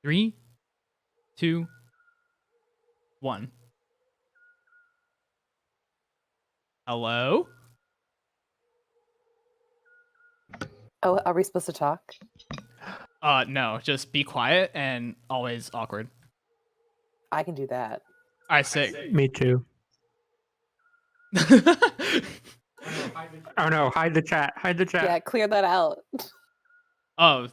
3, 2, 1. Hello? Oh, are we supposed to talk? No, just be quiet and always awkward. I can do that. All right, sick. Me too. Oh no, hide the chat. Hide the chat. Yeah, clear that out. Oh,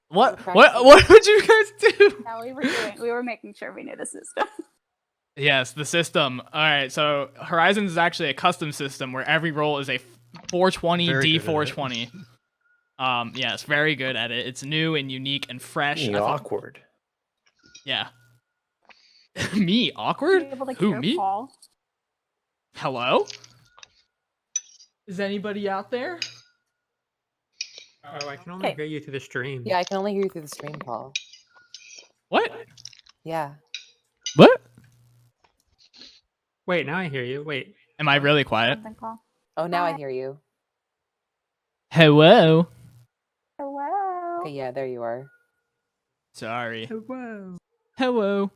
what practicing. would you guys do? No, we were making sure we knew the system. Yes, the system. All right, so Horizons is actually a custom system where every roll is a 420 D420. Yes, very good at it. It's new and unique and fresh. Awkward. Yeah. Me awkward? Able to Who, cure me? Paul. Hello? Is anybody out there? Oh, I can only hear you through the stream. Yeah, I can only hear you through the stream, Paul. What? Yeah. What? Wait, now I hear you. Wait. Am I really quiet? Something, Paul. Oh, now I hear you. Hello? Hello. Okay, yeah, there you are. Sorry. Whoa. Hello.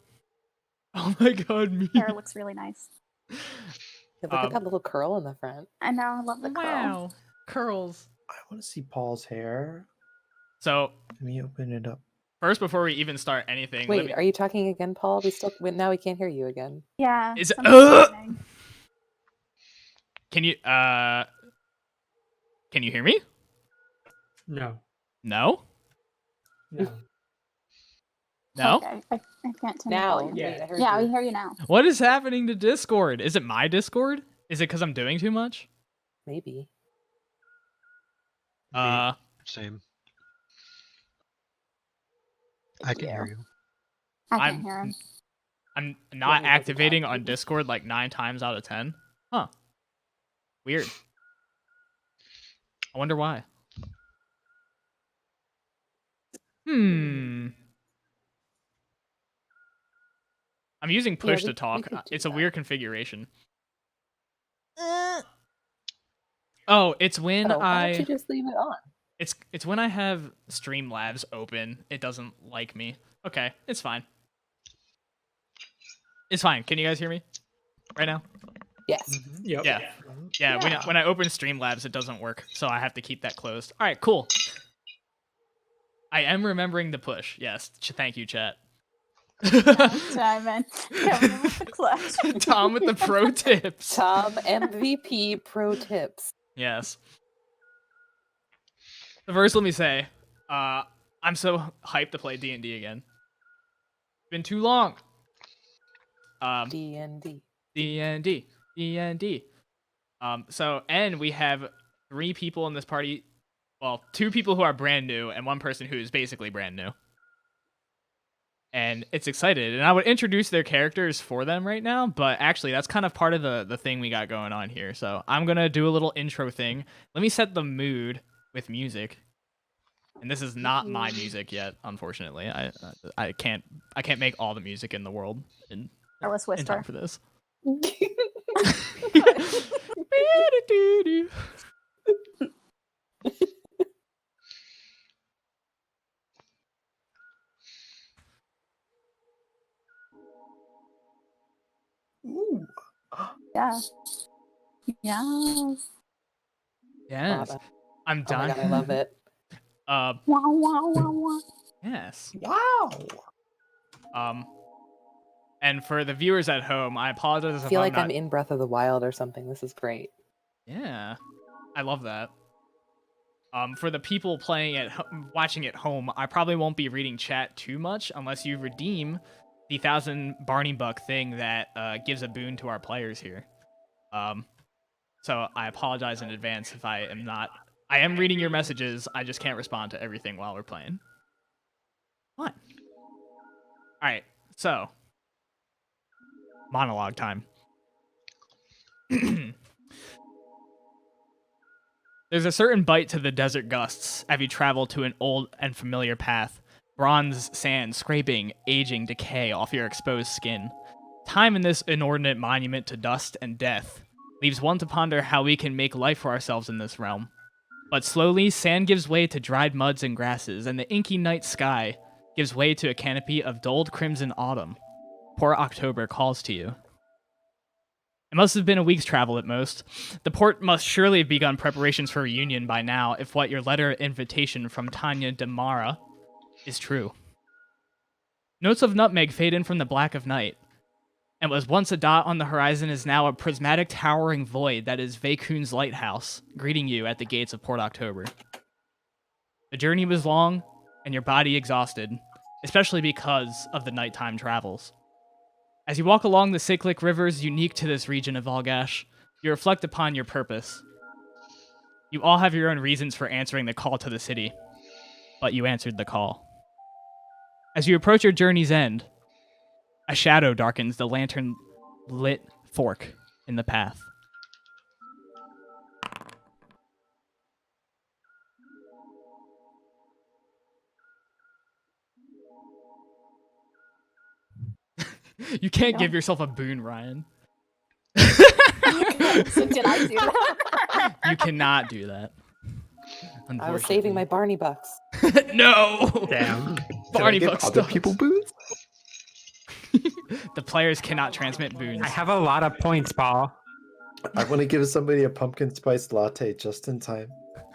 Oh my god, me. Hair looks really nice. Yeah, look at that little curl in the front. I know. I love the curl. Wow. Curls. I want to see Paul's hair. So, Let me open it up. first, before we even start anything, Wait, are you talking again, Paul? Now we can't hear you again. Yeah. Is it- something's happening. Can you hear me? No. No? No. No? Okay. I can't turn Now, the volume. Yeah. wait, I heard Yeah, you. we hear you now. What is happening to Discord? Is it my Discord? Is it because I'm doing too much? Maybe. Same. I can hear you. I I'm- can't hear him. I'm Yeah, not he doesn't activating talk. on Discord like 9 times out of 10. Huh. Weird. I wonder why. I'm using push we to talk. could do It's a that. weird configuration. Oh, it's when Oh, why don't I you just leave it on? it's when I have Streamlabs open. It doesn't like me. Okay, it's fine. It's fine. Can you guys hear me right now? Yes. Yep. Yeah. Yeah, Yeah. when I open Streamlabs, it doesn't work, so I have to keep that closed. All right, cool. I am remembering the push. Yes, thank you, chat. Simon. Coming in with the clutch. Tom with the pro tips. Tom MVP pro tips. Yes. So first, let me say, I'm so hyped to play D&D again. Been too long. D&D. D&D. D&D. And we have 3 people in this party. Well, 2 people who are brand new and 1 person who is basically brand new. And it's excited. And I would introduce their characters for them right now, but actually that's kind of part of the thing we got going on here. So I'm going to do a little intro thing. Let me set the mood with music. And this is not my music yet, unfortunately. I can't make all the music in the world in Careless time whisper. for this. Ooh. Yeah. Yeah. Yes. Lava. I'm Oh my done. god, I love it. Wow, wow, wow, wow. Yes. Wow. And for the viewers at home, I apologize I if feel I'm like not... I'm in Breath of the Wild or something. This is great. Yeah, I love that. For the people playing watching at home, I probably won't be reading chat too much unless you redeem the 1,000 Barney Buck thing that gives a boon to our players here. So I apologize in advance if I am not. I am reading your messages. I just can't respond to everything while we're playing. What? All right. So monologue time. There's a certain bite to the desert gusts as you travel to an old and familiar path. Bronze sand scraping, aging decay off your exposed skin. Time in this inordinate monument to dust and death leaves one to ponder how we can make life for ourselves in this realm. But slowly, sand gives way to dried muds and grasses, and the inky night sky gives way to a canopy of dulled crimson autumn. Poor October calls to you. It must have been a week's travel at most. The port must surely have begun preparations for reunion by now, if what your letter invitation from Tanya Demara is true. Notes of nutmeg fade in from the black of night, and was once a dot on the horizon is now a prismatic towering void that is Vacuum's lighthouse, greeting you at the gates of Port October. The journey was long, and your body exhausted, especially because of the nighttime travels. As you walk along the cyclic rivers unique to this region of Valgash, you reflect upon your purpose. You all have your own reasons for answering the call to the city, but you answered the call. As you approach your journey's end, a shadow darkens the lantern-lit fork in the path. You can't No. give yourself a boon, Ryan. So did I do that? You cannot do that. I was saving my Barney bucks. No! Damn. Can Barney I give Buck other stuff. people boots? The players cannot transmit boons. I have a lot of points, Paul. I want to give somebody a pumpkin spice latte just in time.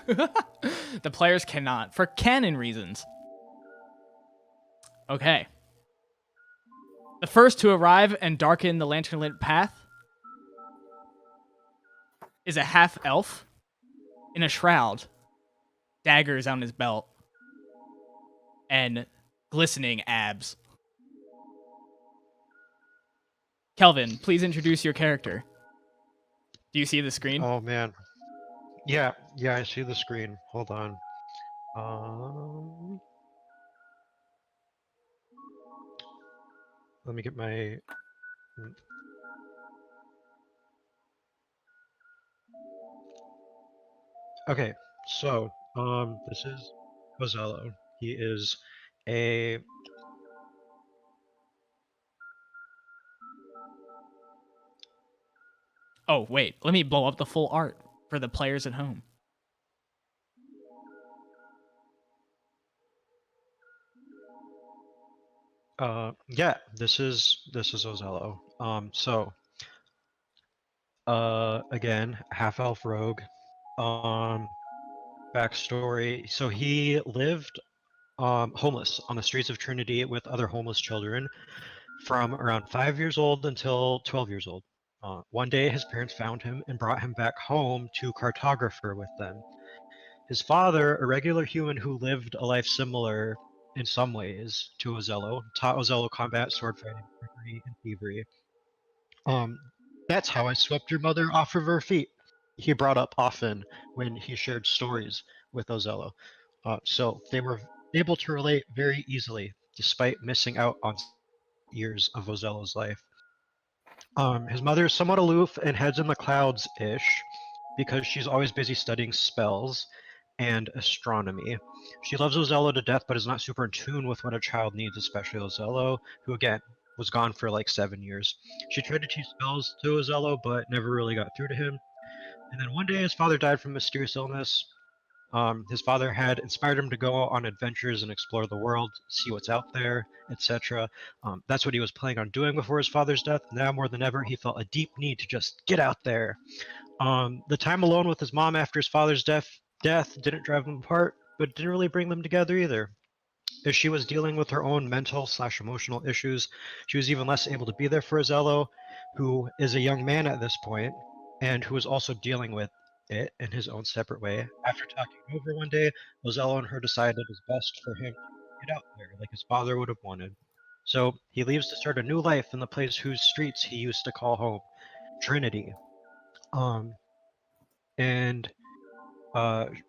The players cannot, for canon reasons. Okay. The first to arrive and darken the lantern-lit path is a half-elf in a shroud, daggers on his belt, and glistening abs. Kelvin, please introduce your character. Do you see the screen? Oh man. Yeah, I see the screen. Hold on. Let me get my. Okay, so this is Cozello. He is a Oh, wait. Let me blow up the full art for the players at home. yeah, this is Ozello. Again, half elf rogue. Backstory. So he lived homeless on the streets of Trinity with other homeless children from around 5 years old until 12 years old. One day, his parents found him and brought him back home to cartographer with them. His father, a regular human who lived a life similar in some ways to Ozello, taught Ozello combat, sword fighting, trickery, and thievery. Um, that's how I swept your mother off of her feet. He brought up often when he shared stories with Ozello. So they were able to relate very easily, despite missing out on years of Ozello's life. His mother is somewhat aloof and heads in the clouds-ish, because she's always busy studying spells and astronomy. She loves Ozello to death, but is not super in tune with what a child needs, especially Ozello, who again was gone for like 7 years. She tried to teach spells to Ozello, but never really got through to him. And then one day his father died from mysterious illness. His father had inspired him to go on adventures and explore the world, see what's out there, etc. That's what he was planning on doing before his father's death. Now more than ever, he felt a deep need to just get out there. The time alone with his mom after his father's death didn't drive them apart, but it didn't really bring them together either. As she was dealing with her own mental/emotional issues, she was even less able to be there for Ozello, who is a young man at this point, and who is also dealing with it in his own separate way. After talking over one day, Ozello and her decided it was best for him to get out there, like his father would have wanted. So he leaves to start a new life in the place whose streets he used to call home, Trinity. And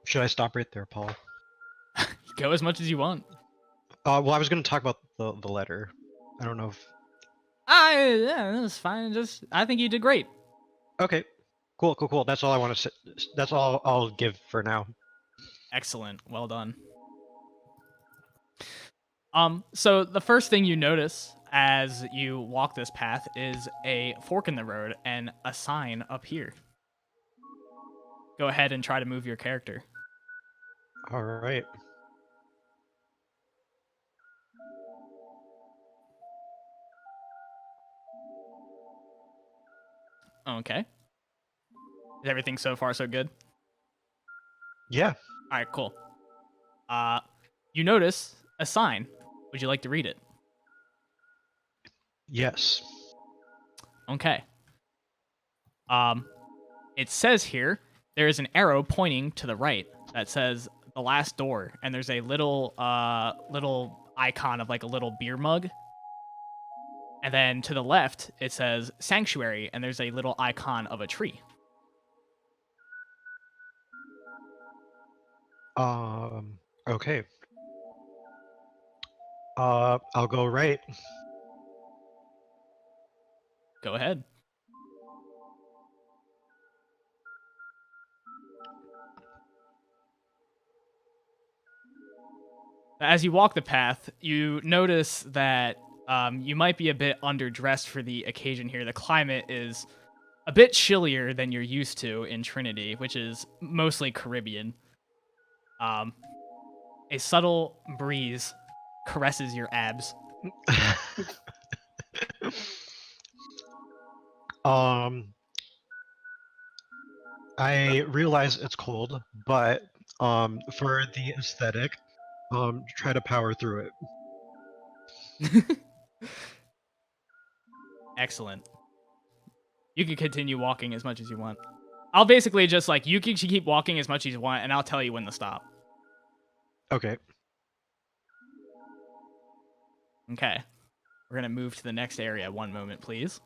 should I stop right there, Paul? Go as much as you want. Well, I was going to talk about the letter. I don't know if. Yeah, that's fine. I think you did great. Okay, cool. That's all I want to say. That's all I'll give for now. Excellent. Well done. So the first thing you notice as you walk this path is a fork in the road and a sign up here. Go ahead and try to move your character. All right. Okay. Is everything so far so good? Yeah. All right, cool. You notice a sign. Would you like to read it? Yes. Okay. It says here there is an arrow pointing to the right that says the last door, and there's a little icon of like a little beer mug. And then to the left it says sanctuary, and there's a little icon of a tree. Okay. I'll go right. Go ahead. As you walk the path, you notice that you might be a bit underdressed for the occasion here. The climate is a bit chillier than you're used to in Trinity, which is mostly Caribbean. A subtle breeze caresses your abs. I realize it's cold, but for the aesthetic, try to power through it. Excellent. You can continue walking as much as you want. I'll basically just like, you can keep walking as much as you want, and I'll tell you when to stop. Okay. Okay. We're going to move to the next area. One moment, please.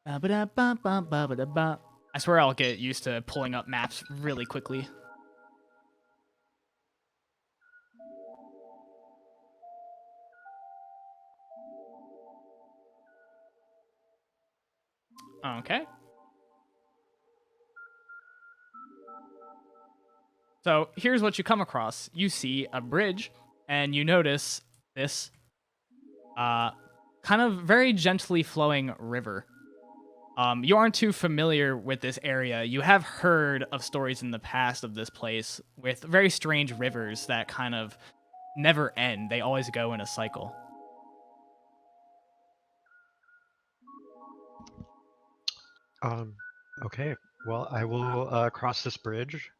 I swear I'll get used to pulling up maps really quickly. Okay. So here's what you come across. You see a bridge, and you notice this kind of very gently flowing river. You aren't too familiar with this area. You have heard of stories in the past of this place with very strange rivers that kind of never end. They always go in a cycle. Okay. Well, I will cross this bridge.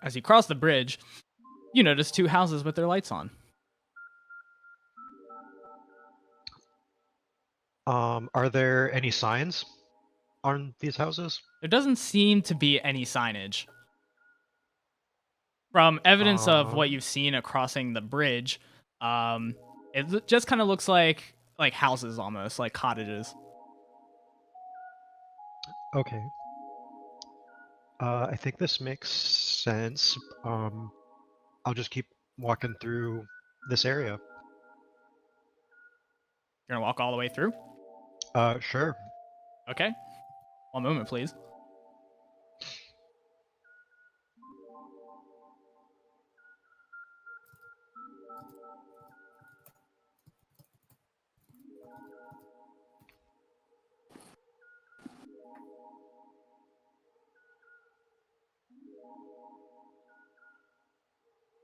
As you cross the bridge, you notice two houses with their lights on. Are there any signs on these houses? There doesn't seem to be any signage. From evidence of what you've seen at crossing the bridge, it just kind of looks like houses almost, like cottages. Okay. I think this makes sense. I'll just keep walking through this area. You're gonna walk all the way through? Sure. Okay. One moment, please.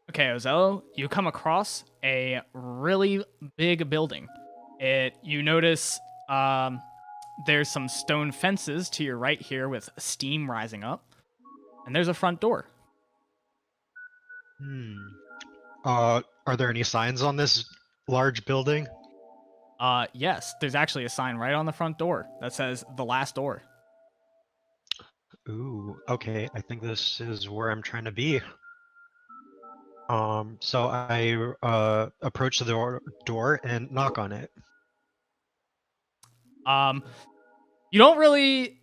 Okay, Ozello, you come across a really big building. You notice there's some stone fences to your right here with steam rising up, and there's a front door. Are there any signs on this large building? Yes, there's actually a sign right on the front door that says the last door. Ooh, okay. I think this is where I'm trying to be. So I approach the door and knock on it. You don't really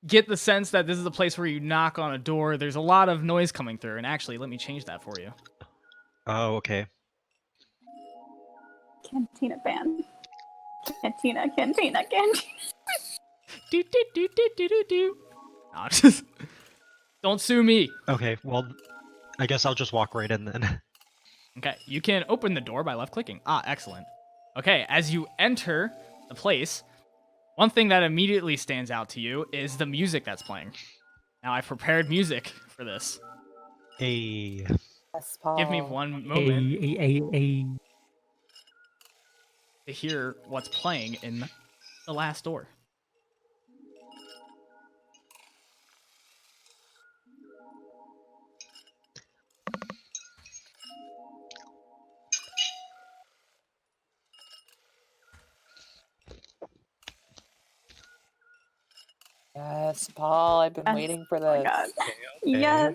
get the sense that this is a place where you knock on a door. There's a lot of noise coming through, and actually, let me change that for you. Oh, okay. Cantina band. Cantina, cantina, cantina. Do do do do do do do. No, just don't sue me. Okay, well, I guess I'll just walk right in then. Okay, you can open the door by left clicking. Ah, excellent. Okay, as you enter the place, One thing that immediately stands out to you is the music that's playing. Now, I've prepared music for this. A Yes, Paul. Give me one moment A. to hear what's playing in the last door. Yes, Paul. I've been Yes. waiting for Oh my this. god. Okay. Yes.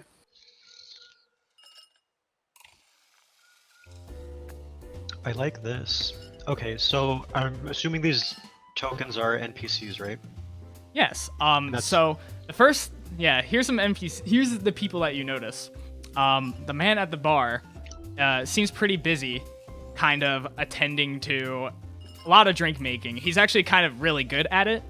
I like this. Okay, so I'm assuming these tokens are NPCs, right? Yes. That's- So the first, here's some NPCs. Here's the people that you notice. The man at the bar seems pretty busy, kind of attending to a lot of drink making. He's actually kind of really good at it.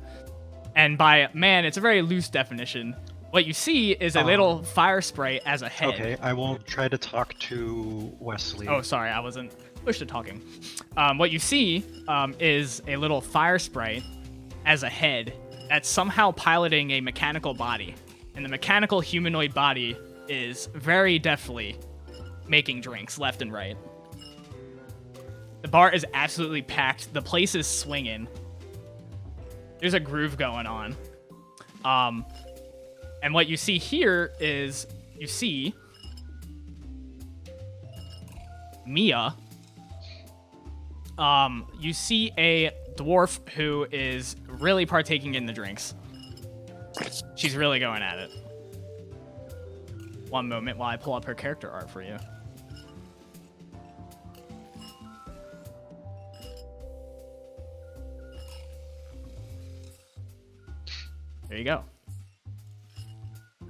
And by man, it's a very loose definition. What you see is a little fire sprite as a head. Okay, I will try to talk to Wesley. Oh, sorry, I wasn't pushed to talking. What you see is a little fire sprite as a head that's somehow piloting a mechanical body. And the mechanical humanoid body is very deftly making drinks left and right. The bar is absolutely packed. The place is swinging. There's a groove going on. And what you see here is you see Mia. You see a dwarf who is really partaking in the drinks. She's really going at it. One moment while I pull up her character art for you. There you go.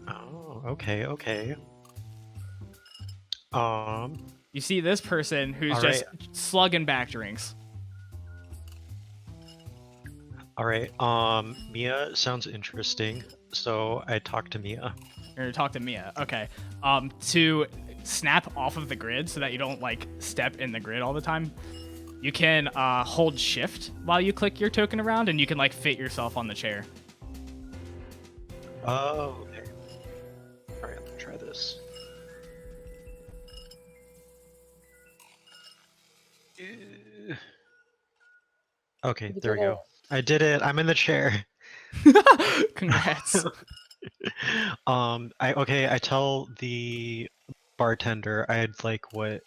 Oh, okay. You see this person who's All just slugging back drinks. All right. Mia sounds interesting, so I talk to Mia. You're gonna talk to Mia. Okay. To snap off of the grid so that you don't like step in the grid all the time, you can hold shift while you click your token around, and you can like fit yourself on the chair. Oh, okay. All right, let me try this. Okay, You there we did go. I did it. I'm in the chair. Congrats. I tell the bartender I'd like what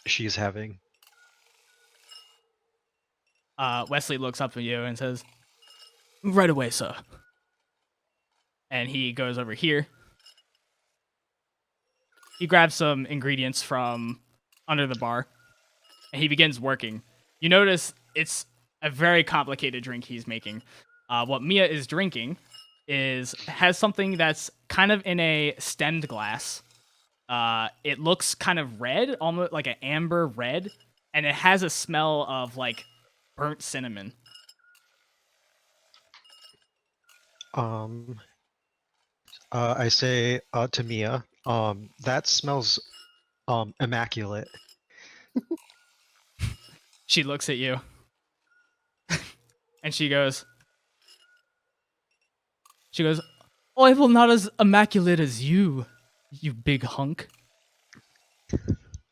she's having. Wesley looks up at you and says, "Right away, sir." And he goes over here. He grabs some ingredients from under the bar, and he begins working. You notice it's a very complicated drink he's making. What Mia is drinking has something that's kind of in a stemmed glass. It looks kind of red, almost like an amber red, and it has a smell of like burnt cinnamon. I say to Mia, that smells immaculate. She looks at you, and she goes, "Oh, I will not as immaculate as you, you big hunk."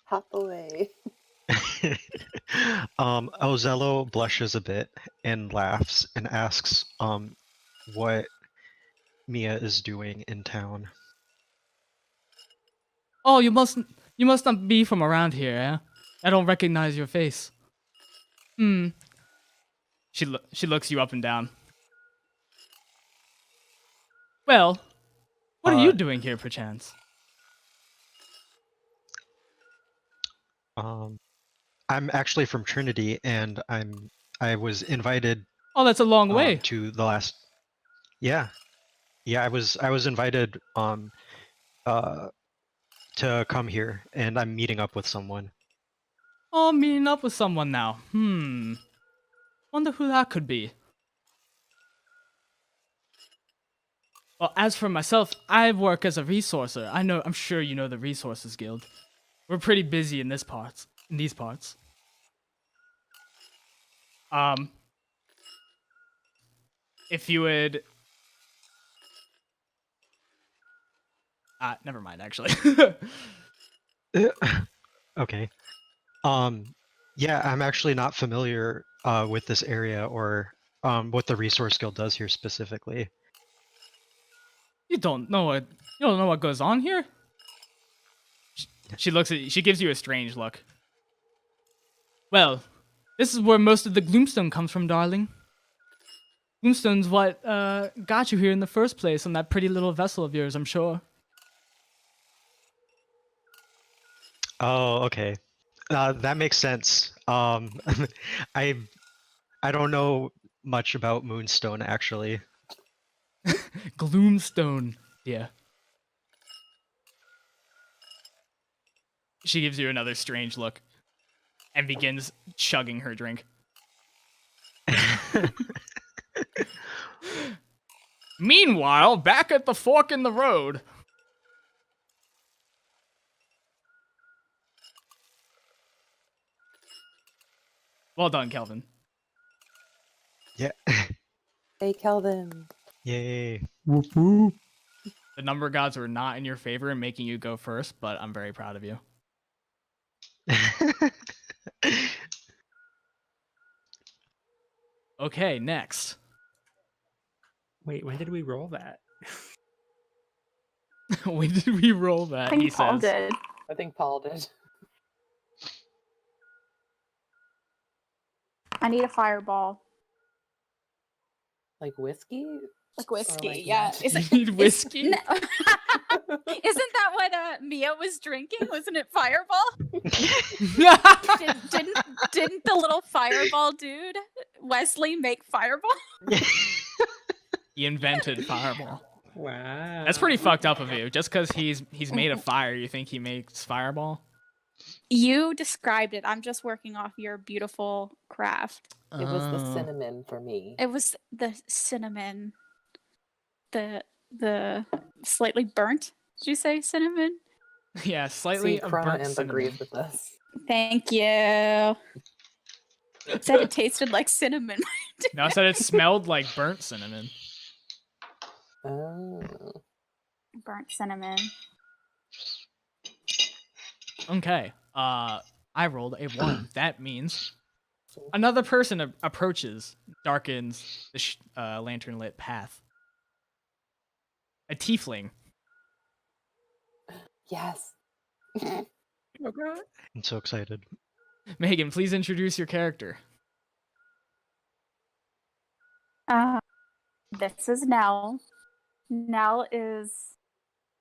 Hop away. Ozello blushes a bit and laughs and asks what Mia is doing in town. "Oh, you must not be from around here, eh? I don't recognize your face." She looks you up and down. "Well, what are you doing here, perchance?" I'm actually from Trinity, and I was invited "Oh, that's a long way." to the last. Yeah, I was invited to come here, and I'm meeting up with someone. "Oh, meeting up with someone now. Wonder who that could be." "Well, as for myself, I work as a resourcer. I'm sure you know the Resources Guild. We're pretty busy in these parts. if you would. Never mind. Actually, Okay. Yeah, I'm actually not familiar with this area or what the resource guild does here specifically. you don't know what goes on here. She looks at you. She gives you a strange look. Well, this is where most of the gloomstone comes from, darling. Gloomstone's what got you here in the first place on that pretty little vessel of yours, I'm sure. Oh, okay. That makes sense. I I don't know much about Moonstone actually. Gloomstone. Yeah. She gives you another strange look and begins chugging her drink. Meanwhile, back at the fork in the road. Well done, Kelvin. Yeah. Hey, Kelvin. Yay. Whoop whoop. The number gods were not in your favor in making you go first, but I'm very proud of you. Okay, next. Wait, when did we roll that? When did we roll I that? think He Paul says. did. I think Paul did. I need a fireball. Like whiskey? Like whiskey, like yeah. magic. Is it, You need is- whiskey? no. Isn't that what Mia was drinking? Wasn't it Fireball? Didn't the little Fireball dude Wesley make Fireball? He invented Fireball. Wow. That's pretty fucked up of you. Just because he's made of fire, you think he makes Fireball? You described it. I'm just working off your beautiful craft. It was the Oh. cinnamon for me. It was the cinnamon, the slightly burnt. Did you say cinnamon? Yeah, slightly See, a Chrono burnt Imp cinnamon. agrees with us. Thank you. Said it tasted like cinnamon. No, I said it smelled like burnt cinnamon. Oh. Burnt cinnamon. Okay. I rolled a 1. That means another person approaches, darkens the lantern lit path. A tiefling. Yes. Oh god. I'm so excited. Megan, please introduce your character. This is Nell. Nell is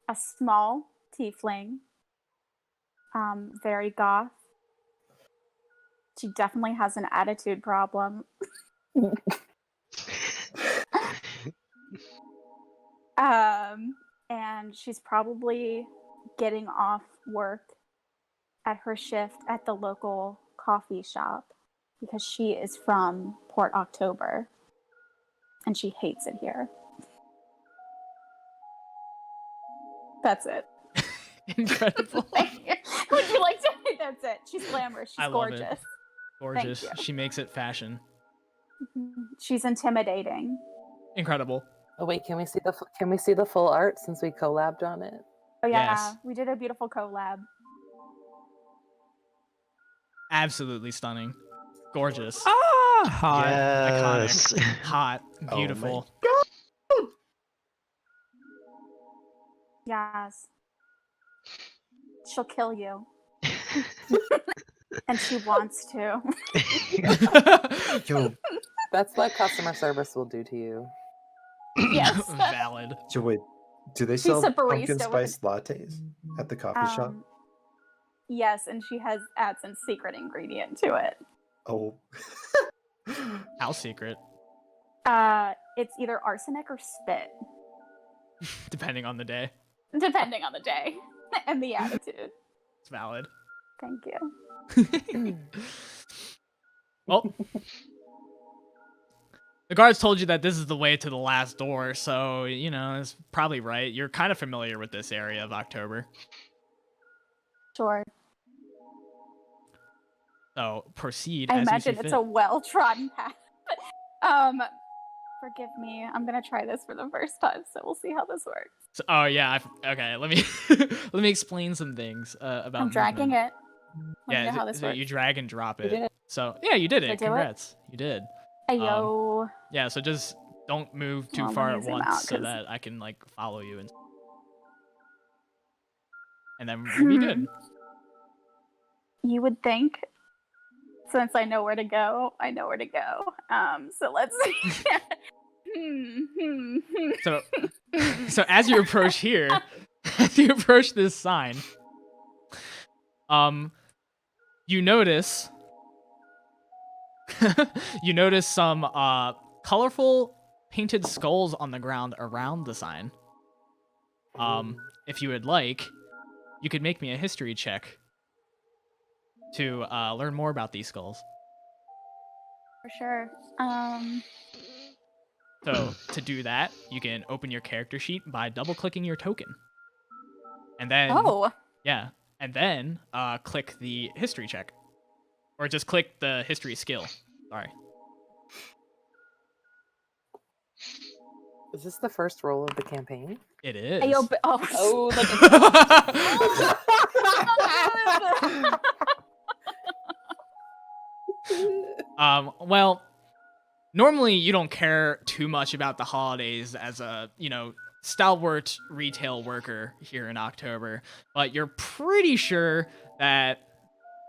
a small tiefling. Very goth. She definitely has an attitude problem. And she's probably getting off work at her shift at the local coffee shop because she is from Port October and she hates it here. That's it. Incredible. Thank you. Would you like to? That's it. She's glamorous. She's I love it. gorgeous. Gorgeous. you. She makes it fashion. She's intimidating. Incredible. Oh wait, can we see the full art since we collabed on it? Oh yeah, Yes. we did a beautiful collab. Absolutely stunning. Gorgeous. Ah, hot. Yes. Hot. Oh my Beautiful. Yes. She'll kill you. And she wants to. Yo, That's what customer service will do to you. Yes. Valid. wait, do they She's sell a barista pumpkin with spice lattes at the coffee shop? Yes, and she has adds a secret ingredient to it. Oh. How secret? It's either arsenic or spit, Depending on the day. depending on the day and the attitude. It's valid. Thank you. Well, the guards told you that this is the way to the last door, so, you know, it's probably right. You're kind of familiar with this area of October. Sure. So proceed I as you see imagine it's fit. a well-trodden path. Forgive me. I'm gonna try this for the first time, so we'll see how this works. So, oh yeah. Okay. Let me let me explain some things about. I'm dragging movement. it. Let me know how this so works. you drag and drop You it. did it. So yeah, you did Did I it. do it? Congrats. You did. Ayo. Yeah. So just don't move too Well, let far me at zoom once out, so 'cause- that I can like follow you and then we'll be good. You would think, since I know where to go, I know where to go. So let's see. So as you approach here, as you approach this sign, you notice you notice some colorful painted skulls on the ground around the sign. If you would like, you could make me a history check to learn more about these skulls. For sure. So to do that, you can open your character sheet by double-clicking your token, and then and then click the history check, or just click the history skill. Sorry. Is this the first roll of the campaign? It is. Ayo, Oh, look at Well, normally you don't care too much about the holidays as a, stalwart retail worker here in October, but you're pretty sure that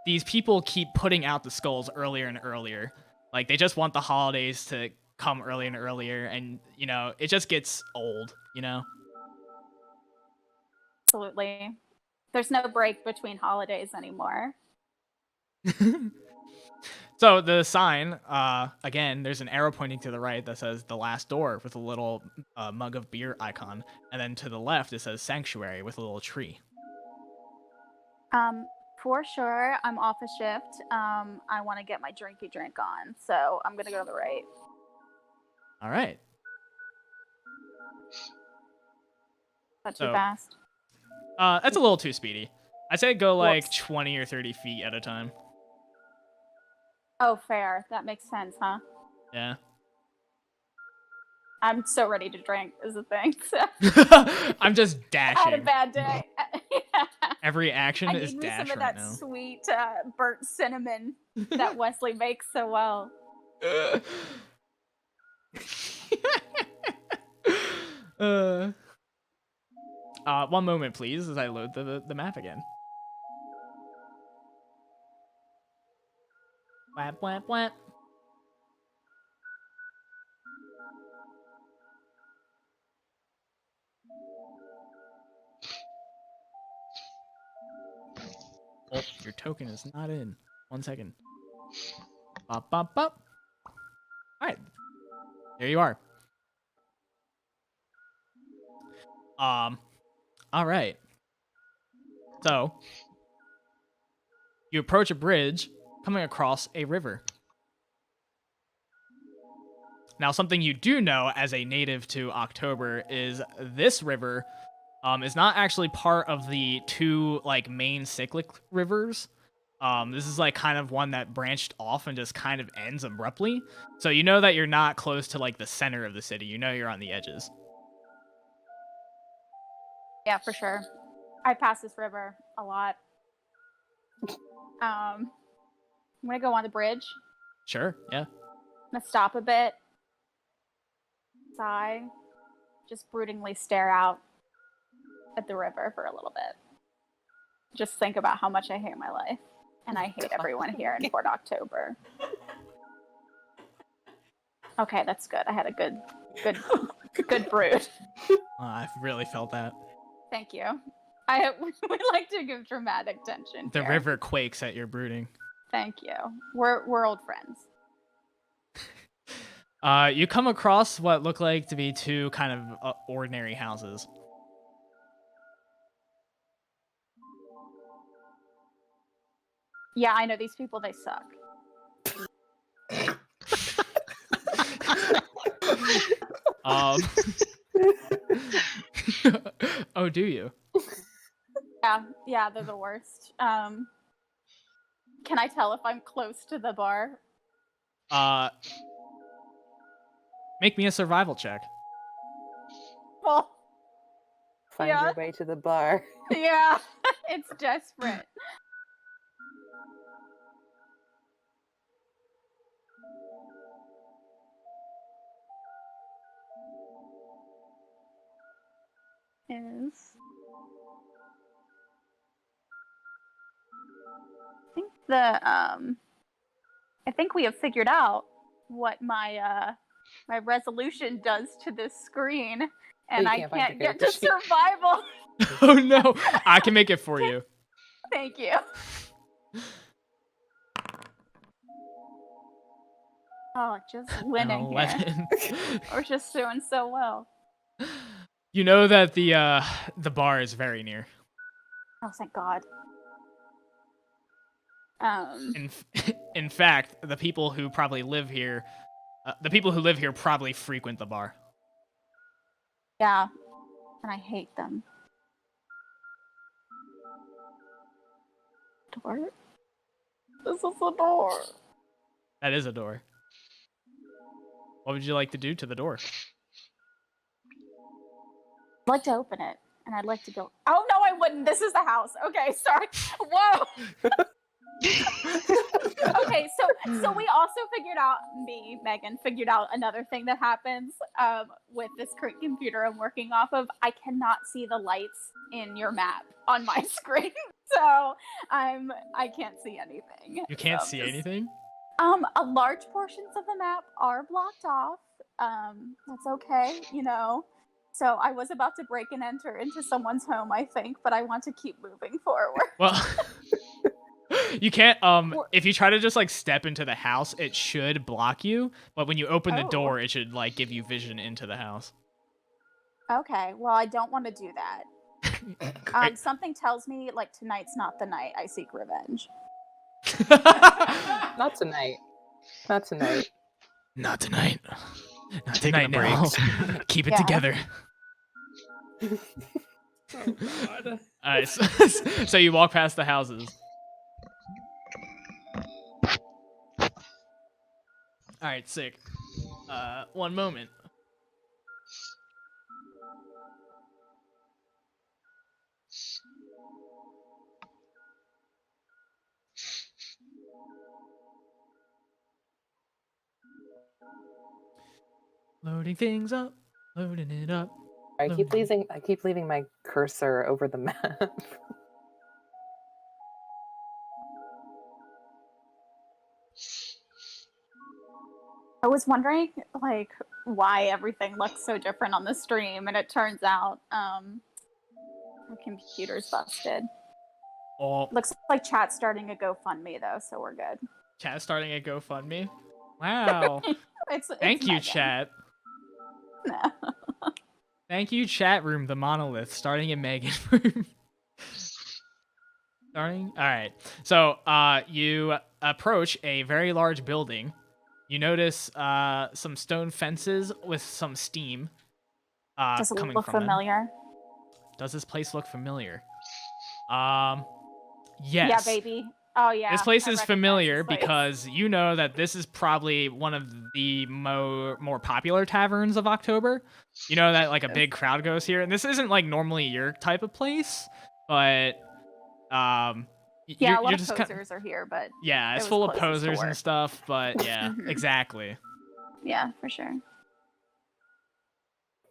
these people keep putting out the skulls earlier and earlier. Like, they just want the holidays to come earlier and earlier, and, it just gets old, Absolutely. There's no break between holidays anymore. So the sign, again, there's an arrow pointing to the right that says the last door with a little mug of beer icon. And then to the left, it says sanctuary with a little tree. For sure, I'm off a shift. I want to get my drinky drink on, so I'm going to go to the right. All right. Not too fast. That's a little too speedy. I'd say go like Whoops. 20 or 30 feet at a time. Oh, fair. That makes sense, huh? Yeah. I'm so ready to drink, is the thing. So. I'm just I dashing. had a bad day. Every action I is need me dash some of right that now. sweet burnt cinnamon that Wesley makes so well. One moment, please, as I load the map again. Whap, whap, whap. Oh, your token is not in. 1 second. Bop, bop, bop. All right. There you are. All right. So, you approach a bridge coming across a river. Now, something you do know as a native to October is this river is not actually part of the two main cyclic rivers. This is kind of one that branched off and just kind of ends abruptly. So you know that you're not close to the center of the city. You know you're on the edges. Yeah, for sure. I pass this river a lot. I'm gonna go on the bridge. Sure, yeah. I'm gonna stop a bit. Sigh. Just broodingly stare out at the river for a little bit. Just think about how much I hate my life. And I hate everyone here in Port October. Okay, that's good. I had a good brood. I've really felt that. Thank you. We like to give dramatic tension. The here. river quakes at your brooding. Thank you. We're old friends. You come across what look like to be two kind of ordinary houses. Yeah, I know these people. They suck. Oh, do you? Yeah, they're the worst. Can I tell if I'm close to the bar? Make me a survival check. Well, Find Yeah. your way to the bar. yeah, it's desperate. Is I think we have figured out what my resolution does to this screen, and you I can't find your can't get character to sheet. survival. Oh no, I can make it for you. Thank you. Oh, just An winning here. 11. We're just doing so well. You know that the bar is very near. Oh, thank God. In fact, the people who live here probably frequent the bar. Yeah, and I hate them. Door? This is a door. That is a door. What would you like to do to the door? I'd like to open it, and I'd like to go. Oh no, I wouldn't. This is the house. Okay, sorry. Whoa. Okay, so we also figured out, Megan, figured out another thing that happens with this current computer I'm working off of. I cannot see the lights in your map on my screen, so I can't see anything. You can't So see just- anything? A large portions of the map are blocked off. That's okay, you know. So I was about to break and enter into someone's home, I think, but I want to keep moving forward. Well, you can't if you try to just like step into the house, it should block you, but when you open the Oh. door, it should like give you vision into the house. Okay, well, I don't want to do that. Great. Something tells me like tonight's not the night I seek revenge. Not tonight. Not tonight. Not tonight. Not Taking tonight the now. breaks. Keep it Yeah. together. Oh God. Alright, so you walk past the houses. Alright, sick. One moment. Loading things up, loading it up. I keep leaving my cursor over the map. I was wondering like why everything looks so different on the stream, and it turns out the computer's busted. Oh, Looks like chat's starting a GoFundMe though, so we're good. chat starting a GoFundMe. Wow. It's Thank you, Megan. chat. No. Thank you, chat room, the monolith, starting in Megan room. Starting? Alright. So, you approach a very large building. You notice some stone fences with some steam Does it coming look from them. familiar? Does this place look familiar? Yes. Yeah, baby. Oh yeah. This place I is recognize familiar this place. because you know that this is probably one of the more popular taverns of October. You know that like a big crowd goes here, and this isn't like normally your type of place, but yeah, you're a lot of just posers are here, but yeah, it's was full of closest to posers and work. stuff, but yeah, Mhm. exactly. yeah, for sure.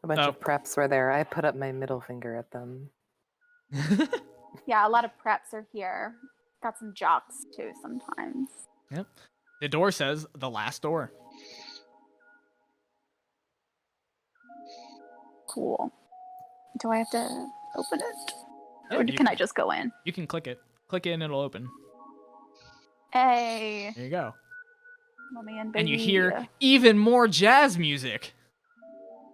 A bunch Oh. of preps were there. I put up my middle finger at them. Yeah, a lot of preps are here. Got some jocks too sometimes. The door says the last door. Cool. Do I have to open it? Yeah, Or you, can I just go in? you can click it. Click it and it'll open. Hey, There you go. let me in, And you baby. hear even more jazz music.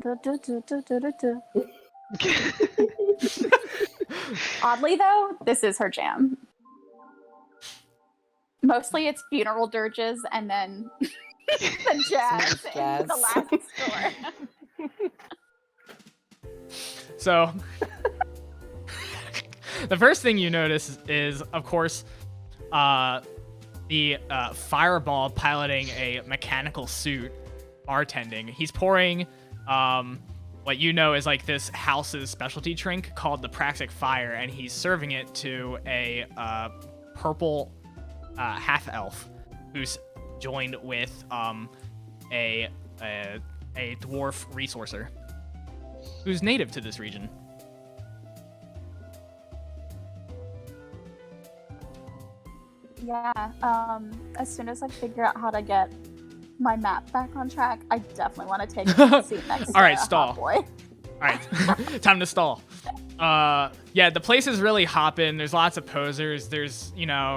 Du- du- du- du- du- du- du. Oddly, though, this is her jam. Mostly it's funeral dirges and then the jazz in jazz. the last store. So, the first thing you notice is, of course, the fireball piloting a mechanical suit bartending. He's pouring what you know is like this house's specialty drink called the Praxic Fire, and he's serving it to a purple half elf who's joined with a dwarf resourcer who's native to this region. Yeah, as soon as I figure out how to get my map back on track, I definitely want to take a seat next All right, to stall. Hot Boy. All right, time to stall. Yeah, the place is really hopping. There's lots of posers. There's,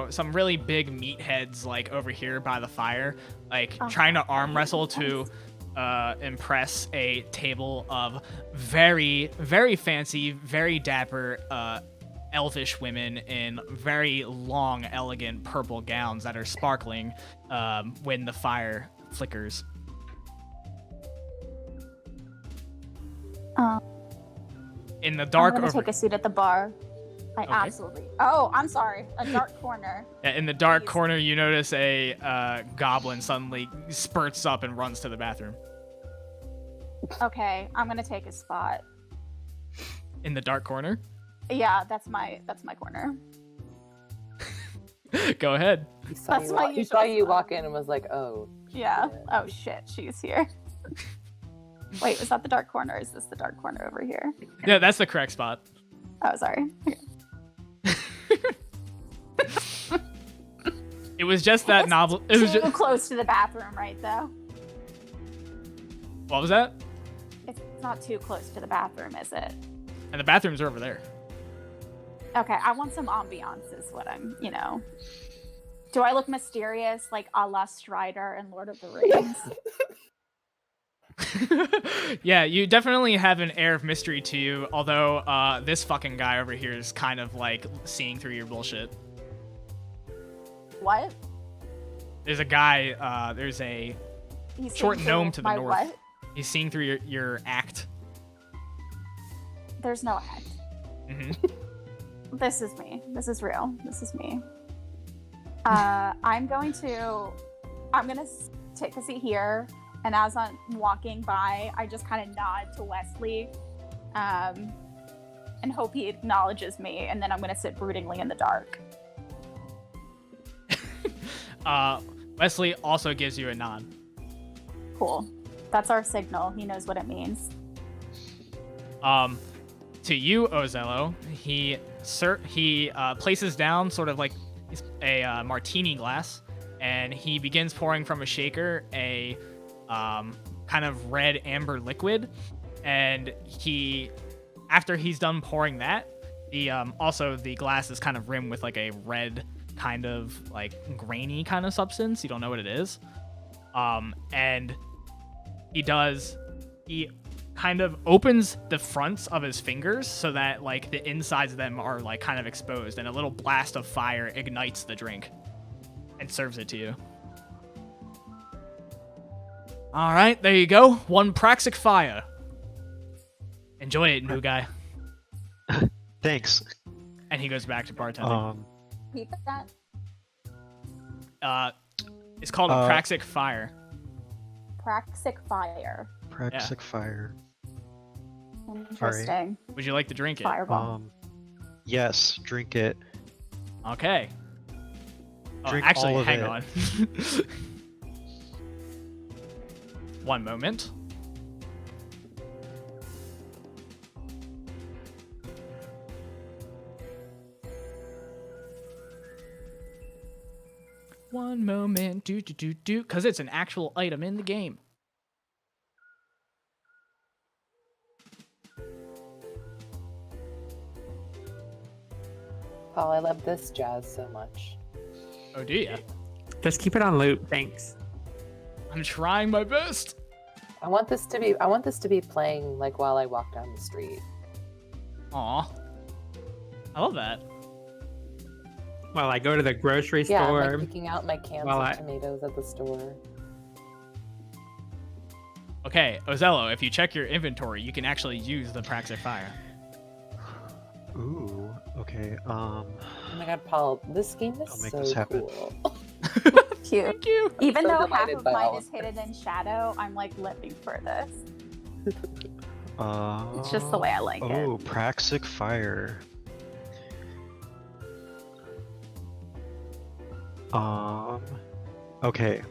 some really big meatheads like over here by the fire, like trying to arm wrestle to impress a table of very, very fancy, very dapper elvish women in very long, elegant purple gowns that are sparkling when the fire flickers. In the dark, I'm gonna take a seat at the bar. Absolutely. Oh, I'm sorry. A dark corner. Yeah, in the dark corner, you notice a goblin suddenly spurts up and runs to the bathroom. Okay, I'm gonna take a spot. In the dark corner? Yeah, that's my corner. Go ahead. He saw That's you, my he usual saw you spot. walk in and was like, oh. Yeah. shit. Oh shit, she's here. Wait, is that the dark corner? Or is this the dark corner over here? Yeah, that's the correct spot. Oh, sorry. It was just that novel. It was Too just. close to the bathroom, right? Though What was that? it's not too close to the bathroom, is it? And the bathrooms are over there. Okay, I want some ambiance. Is what I'm. Do I look mysterious like a la Strider in Lord of the Rings? Yeah, you definitely have an air of mystery to you, although this fucking guy over here is kind of like seeing through your bullshit. What? There's a guy, there's a He's short seeing gnome through to the my north. What? He's seeing through your act. There's no act. Hmm. This is me. This is real. This is me. I'm gonna take a seat here, and as I'm walking by, I just kind of nod to Wesley, and hope he acknowledges me, and then I'm gonna sit broodingly in the dark. Wesley also gives you a nod. Cool. That's our signal. He knows what it means. To you, Ozello, he places down sort of like a martini glass, and he begins pouring from a shaker a kind of red amber liquid. And after he's done pouring that, also the glass is kind of rimmed with like a red kind of like grainy kind of substance. You don't know what it is. And he kind of opens the fronts of his fingers so that like the insides of them are like kind of exposed, and a little blast of fire ignites the drink and serves it to you. All right, there you go. One Praxic Fire. Enjoy it, new guy. Thanks. And he goes back to bartending. Repeat that. It's called a Praxic Fire. Praxic Fire. Praxic Fire. Interesting. Would you like to drink it? Fireball. Yes, drink it. Okay. Drink actually, all of hang it. on. One moment. One moment. Do. Because it's an actual item in the game. Paul, I love this jazz so much. Oh, do ya? Just keep it on loop, thanks. I'm trying my best. I want this to be playing like while I walk down the street. Aw. I love that. While I go to the grocery Yeah, I'm store. like picking out my cans While of tomatoes at the store. Okay, Ozello, if you check your inventory, you can actually use the Praxic Fire. Ooh, okay. Oh my god, Paul, this game is I'll make so this happen. cool. Cute. Thank you. Even So though half delighted of by mine all is of hidden in shadow, I'm like living for this. It's just the way I like it. Oh, Praxic Fire. Okay,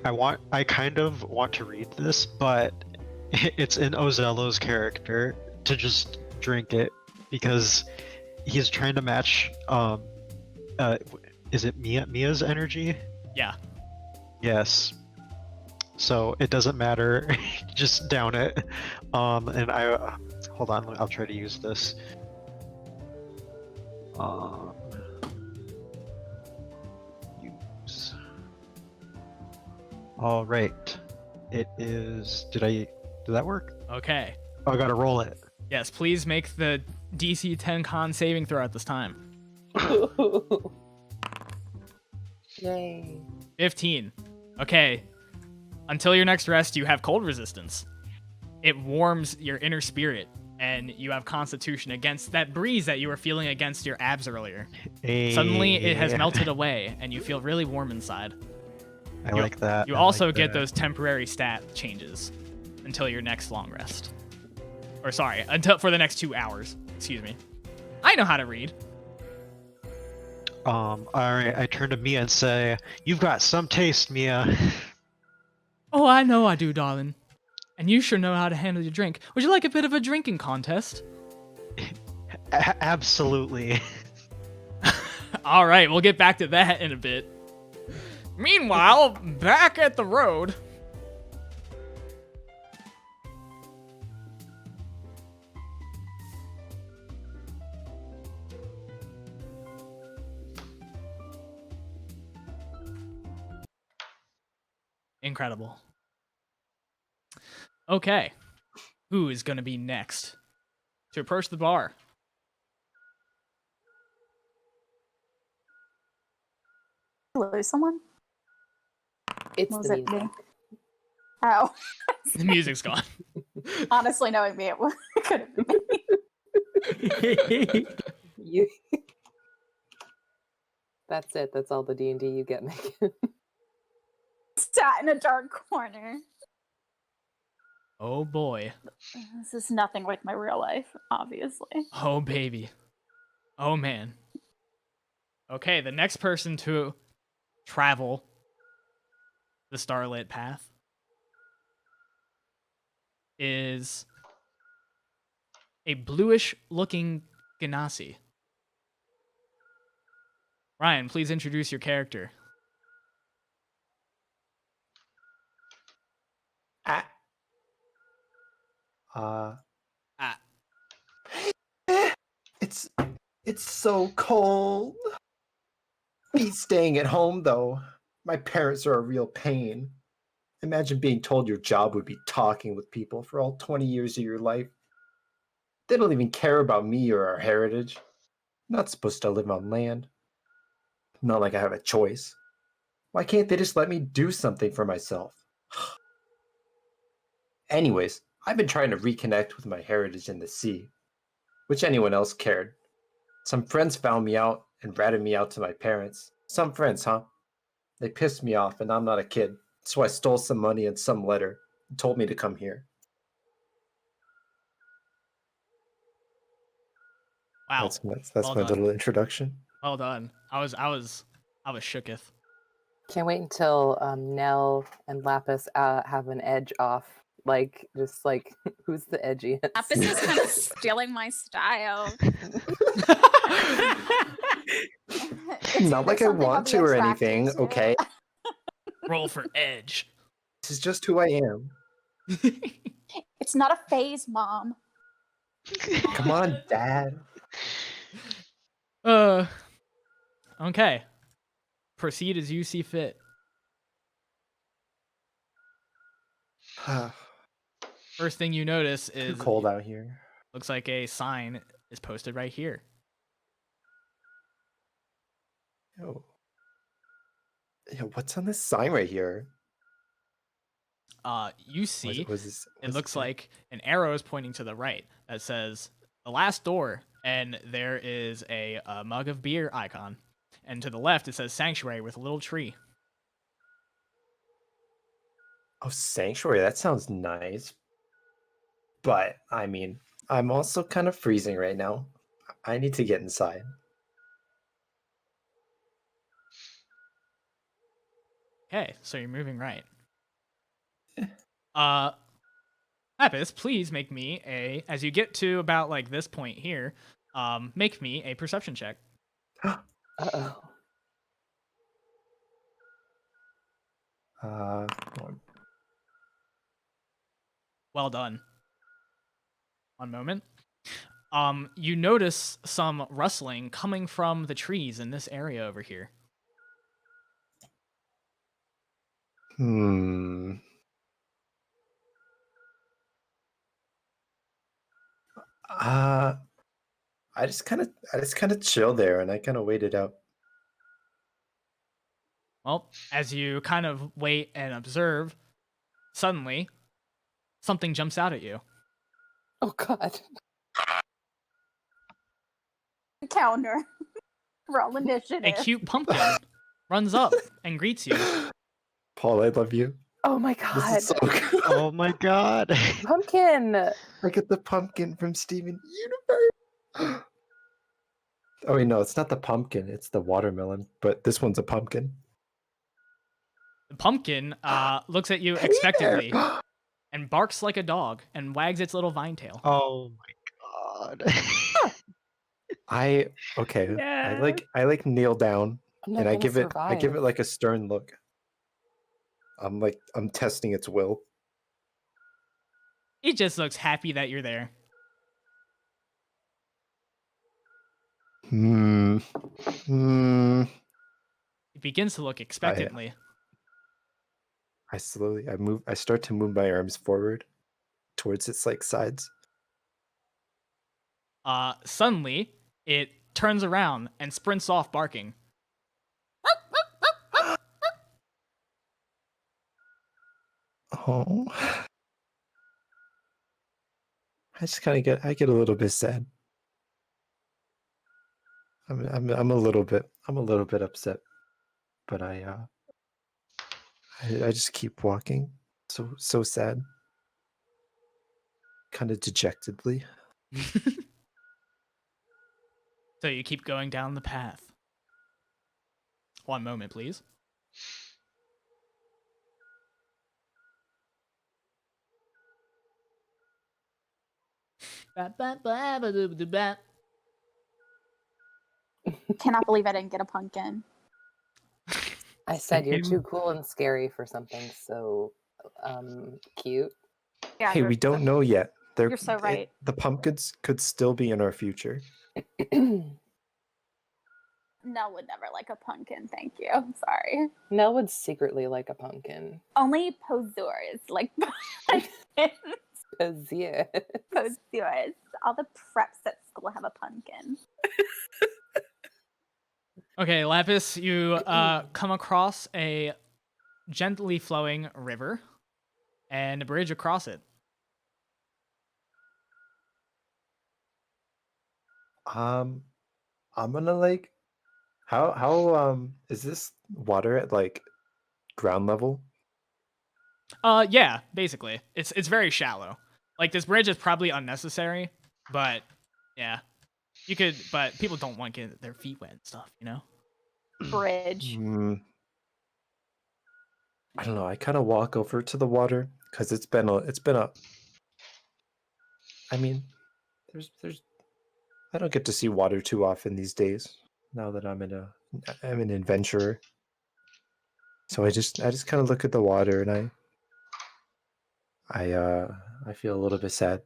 I kind of want to read this, but it's in Ozello's character to just drink it because he's trying to match is it Mia's energy? Yeah. Yes. So it doesn't matter, just down it. And I hold on, I'll try to use this. Use. All right. It is. Did that work? Okay. Oh, I gotta roll it. Yes, please make the DC 10 con saving throw at this time. Yay. 15. Okay. Until your next rest, you have cold resistance. It warms your inner spirit, and you have constitution against that breeze that you were feeling against your abs earlier. Suddenly, it has melted away, and you feel really warm inside. I like that. You I also like get that. those temporary stat changes until your next long rest. Or sorry, until for the next 2 hours. Excuse me. I know how to read. All right. I turn to Mia and say, "You've got some taste, Mia." Oh, I know I do, darling. And you sure know how to handle your drink. Would you like a bit of a drinking contest? Absolutely. All right, we'll get back to that in a bit. Meanwhile, back at the road. Incredible. Okay. Who is going to be next to approach the bar? Lose someone? It's Was the it music. me? Oh, The music's gone. honestly, knowing me, it could have been me. You... That's it. That's all the D&D you get, Megan. Sat in a dark corner. Oh boy. This is nothing like my real life, obviously. Oh baby. Oh man. Okay, the next person to travel the starlit path is a bluish looking Ganassi. Ryan, please introduce your character. Ah. Ah. It's so cold. Me staying at home though. My parents are a real pain. Imagine being told your job would be talking with people for all 20 years of your life. They don't even care about me or our heritage. I'm not supposed to live on land. Not like I have a choice. Why can't they just let me do something for myself? Anyways, I've been trying to reconnect with my heritage in the sea. Which anyone else cared. Some friends found me out and ratted me out to my parents. Some friends, huh? They pissed me off, and I'm not a kid, so I stole some money and some letter and told me to come here. Wow. That's Well my done. little introduction. Well done. I was shooketh. Can't wait until Nell and Lapis have an edge off. Like, just like, who's the edgiest? Lapis is kind of stealing my style. It's Not either like I something I'll want be to or attracted anything, to. okay? Roll for edge. This is just who I am. It's not a phase, Mom. Come on, Dad. Okay. Proceed as you see fit. First thing you notice Too is cold out here. looks like a sign is posted right here. Yo. What's on this sign right here? You see, it looks like an arrow is pointing to the right that says the last door, and there is a mug of beer icon. And to the left, it says sanctuary with a little tree. Oh, sanctuary. That sounds nice. But I mean, I'm also kind of freezing right now. I need to get inside. Okay, so you're moving right. Uh, Lapis, please make me as you get to about like this point here, make me a perception check. Uh-oh. Hold Well done. One moment. You notice some rustling coming from the trees in this area over here. Hmm. Uh, I just kind of chill there, and I kind of wait it out. Well, as you kind of wait and observe, suddenly something jumps out at you. Oh God. Counter. Roll A initiative. cute pumpkin runs up and greets you. Paul, I love you. Oh my This God. is so good. Oh my god. Pumpkin. I get the pumpkin from Steven Universe. Oh wait, no, it's not the pumpkin. It's the watermelon. But this one's a pumpkin. The pumpkin looks at you Hey expectantly there! and barks like a dog and wags its little vine tail. Oh my god. Okay. Yeah. I like kneel down I'm not and I gonna give it survive. like a stern look. I'm testing its will. It just looks happy that you're there. Hmm. Hmm. It begins to look expectantly. I start to move my arms forward towards its like sides. Suddenly, it turns around and sprints off barking. Oh. I get a little bit sad. I'm a little bit upset, but I just keep walking. So sad. Kind of dejectedly. So you keep going down the path. One moment, please. Cannot believe I didn't get a pumpkin. I said you're Same. too cool and scary for something so cute. Yeah, Hey, we don't know yet. You're so right. The pumpkins could still be in our future. Nell would never like a pumpkin, thank you. Sorry. Nell would secretly like a pumpkin. Only poseurs like pumpkins. 'Cause, yeah. Poseurs. All the preps at school have a pumpkin. Okay, Lapis, you come across a gently flowing river and a bridge across it. I'm gonna like how is this water at like ground level? Yeah, basically. It's very shallow. Like this bridge is probably unnecessary, but yeah. You could but people don't want to get their feet wet and stuff, you know? Bridge. I don't know. I kind of walk over to the water because it's been a. I mean, there's. I don't get to see water too often these days. Now that I'm an adventurer. So I just kind of look at the water and I feel a little bit sad.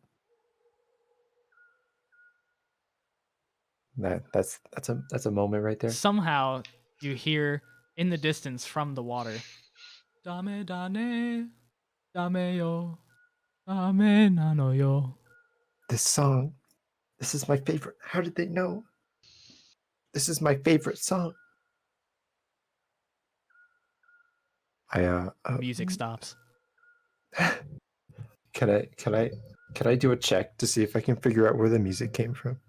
That's a moment right there. Somehow you hear in the distance from the water. Dame dane, dame yo, dame nano yo. This song, this is my favorite. How did they know? This is my favorite song. Music stops. Can I do a check to see if I can figure out where the music came from?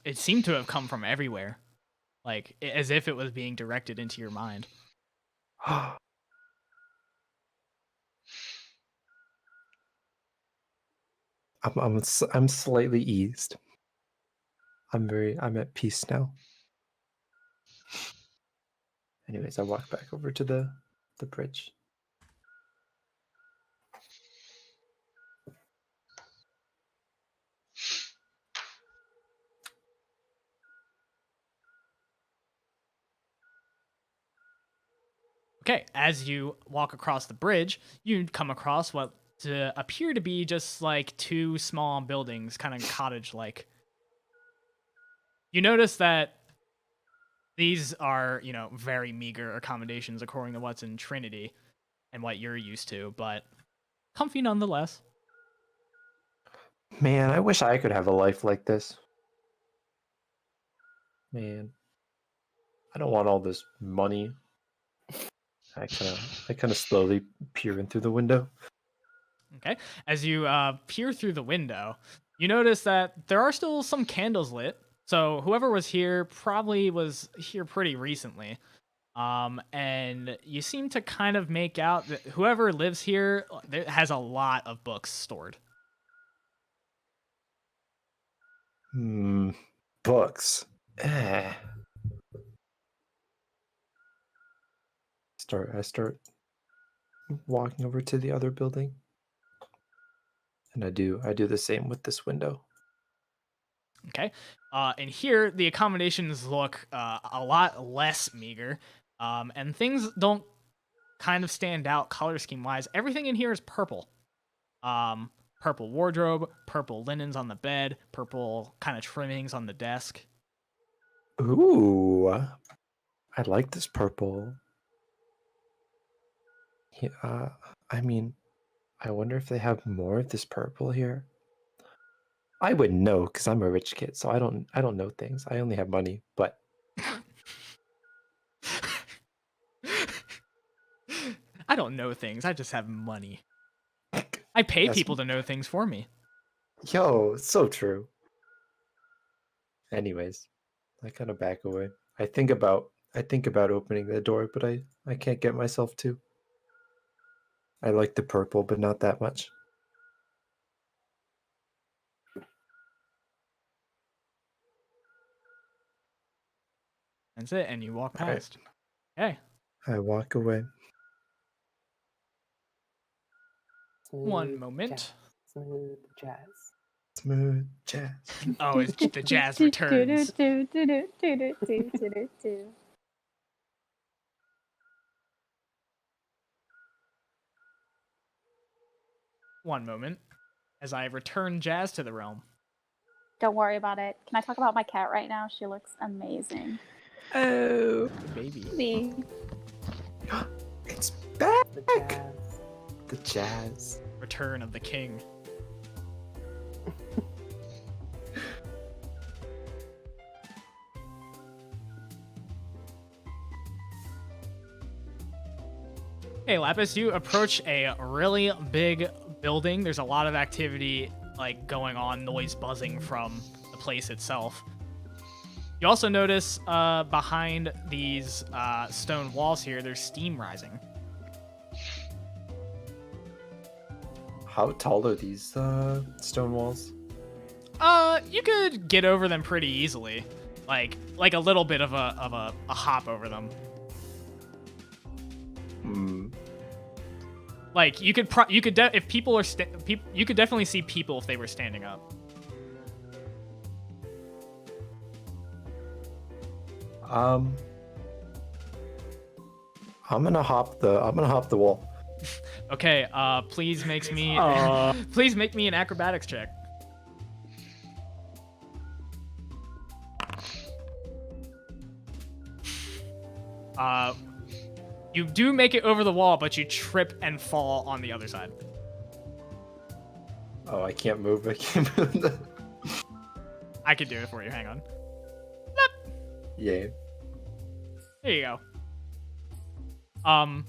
It seemed to have come from everywhere, like as if it was being directed into your mind. I'm slightly eased. I'm at peace now. Anyways, I walk back over to the bridge. Okay, as you walk across the bridge, you come across what appear to be just like two small buildings, kind of cottage-like. You notice that these are, very meager accommodations according to what's in Trinity and what you're used to, but comfy nonetheless. Man, I wish I could have a life like this. Man, I don't want all this money. I kind of slowly peer in through the window. Okay, as you peer through the window, you notice that there are still some candles lit. So whoever was here probably was here pretty recently. And you seem to kind of make out that whoever lives here has a lot of books stored. Books. I start walking over to the other building. And I do the same with this window. Okay. And here, the accommodations look a lot less meager. And things don't kind of stand out color scheme wise. Everything in here is purple. Purple wardrobe, purple linens on the bed, purple kind of trimmings on the desk. Ooh, I like this purple. Yeah, I mean, I wonder if they have more of this purple here. I wouldn't know because I'm a rich kid, so I don't know things. I only have money, but I don't know things. I just have money. I pay Yes. people to know things for me. Yo, so true. Anyways, I kind of back away. I think about opening the door, but I can't get myself to. I like the purple, but not that much. That's it, and you walk All right. past. Okay. I walk away. One Smooth moment. Jazz. Smooth jazz. Smooth jazz. Oh, it's the jazz returns. One moment. As I return jazz to the realm. Don't worry about it. Can I talk about my cat right now? She looks amazing. Oh, Baby. See? it's back. The jazz. The jazz. Return of the king. Hey, Lapis, you approach a really big building. There's a lot of activity going on, noise buzzing from the place itself. You also notice behind these stone walls here, there's steam rising. How tall are these stone walls? You could get over them pretty easily, like a little bit of a hop over them. Like you could if people are you could definitely see people if they were standing up. I'm gonna hop the wall. Okay, please make me an acrobatics check. You do make it over the wall, but you trip and fall on the other side. Oh, I can't move. I can't move. I could do it for you. Hang on. Yeah. There you go.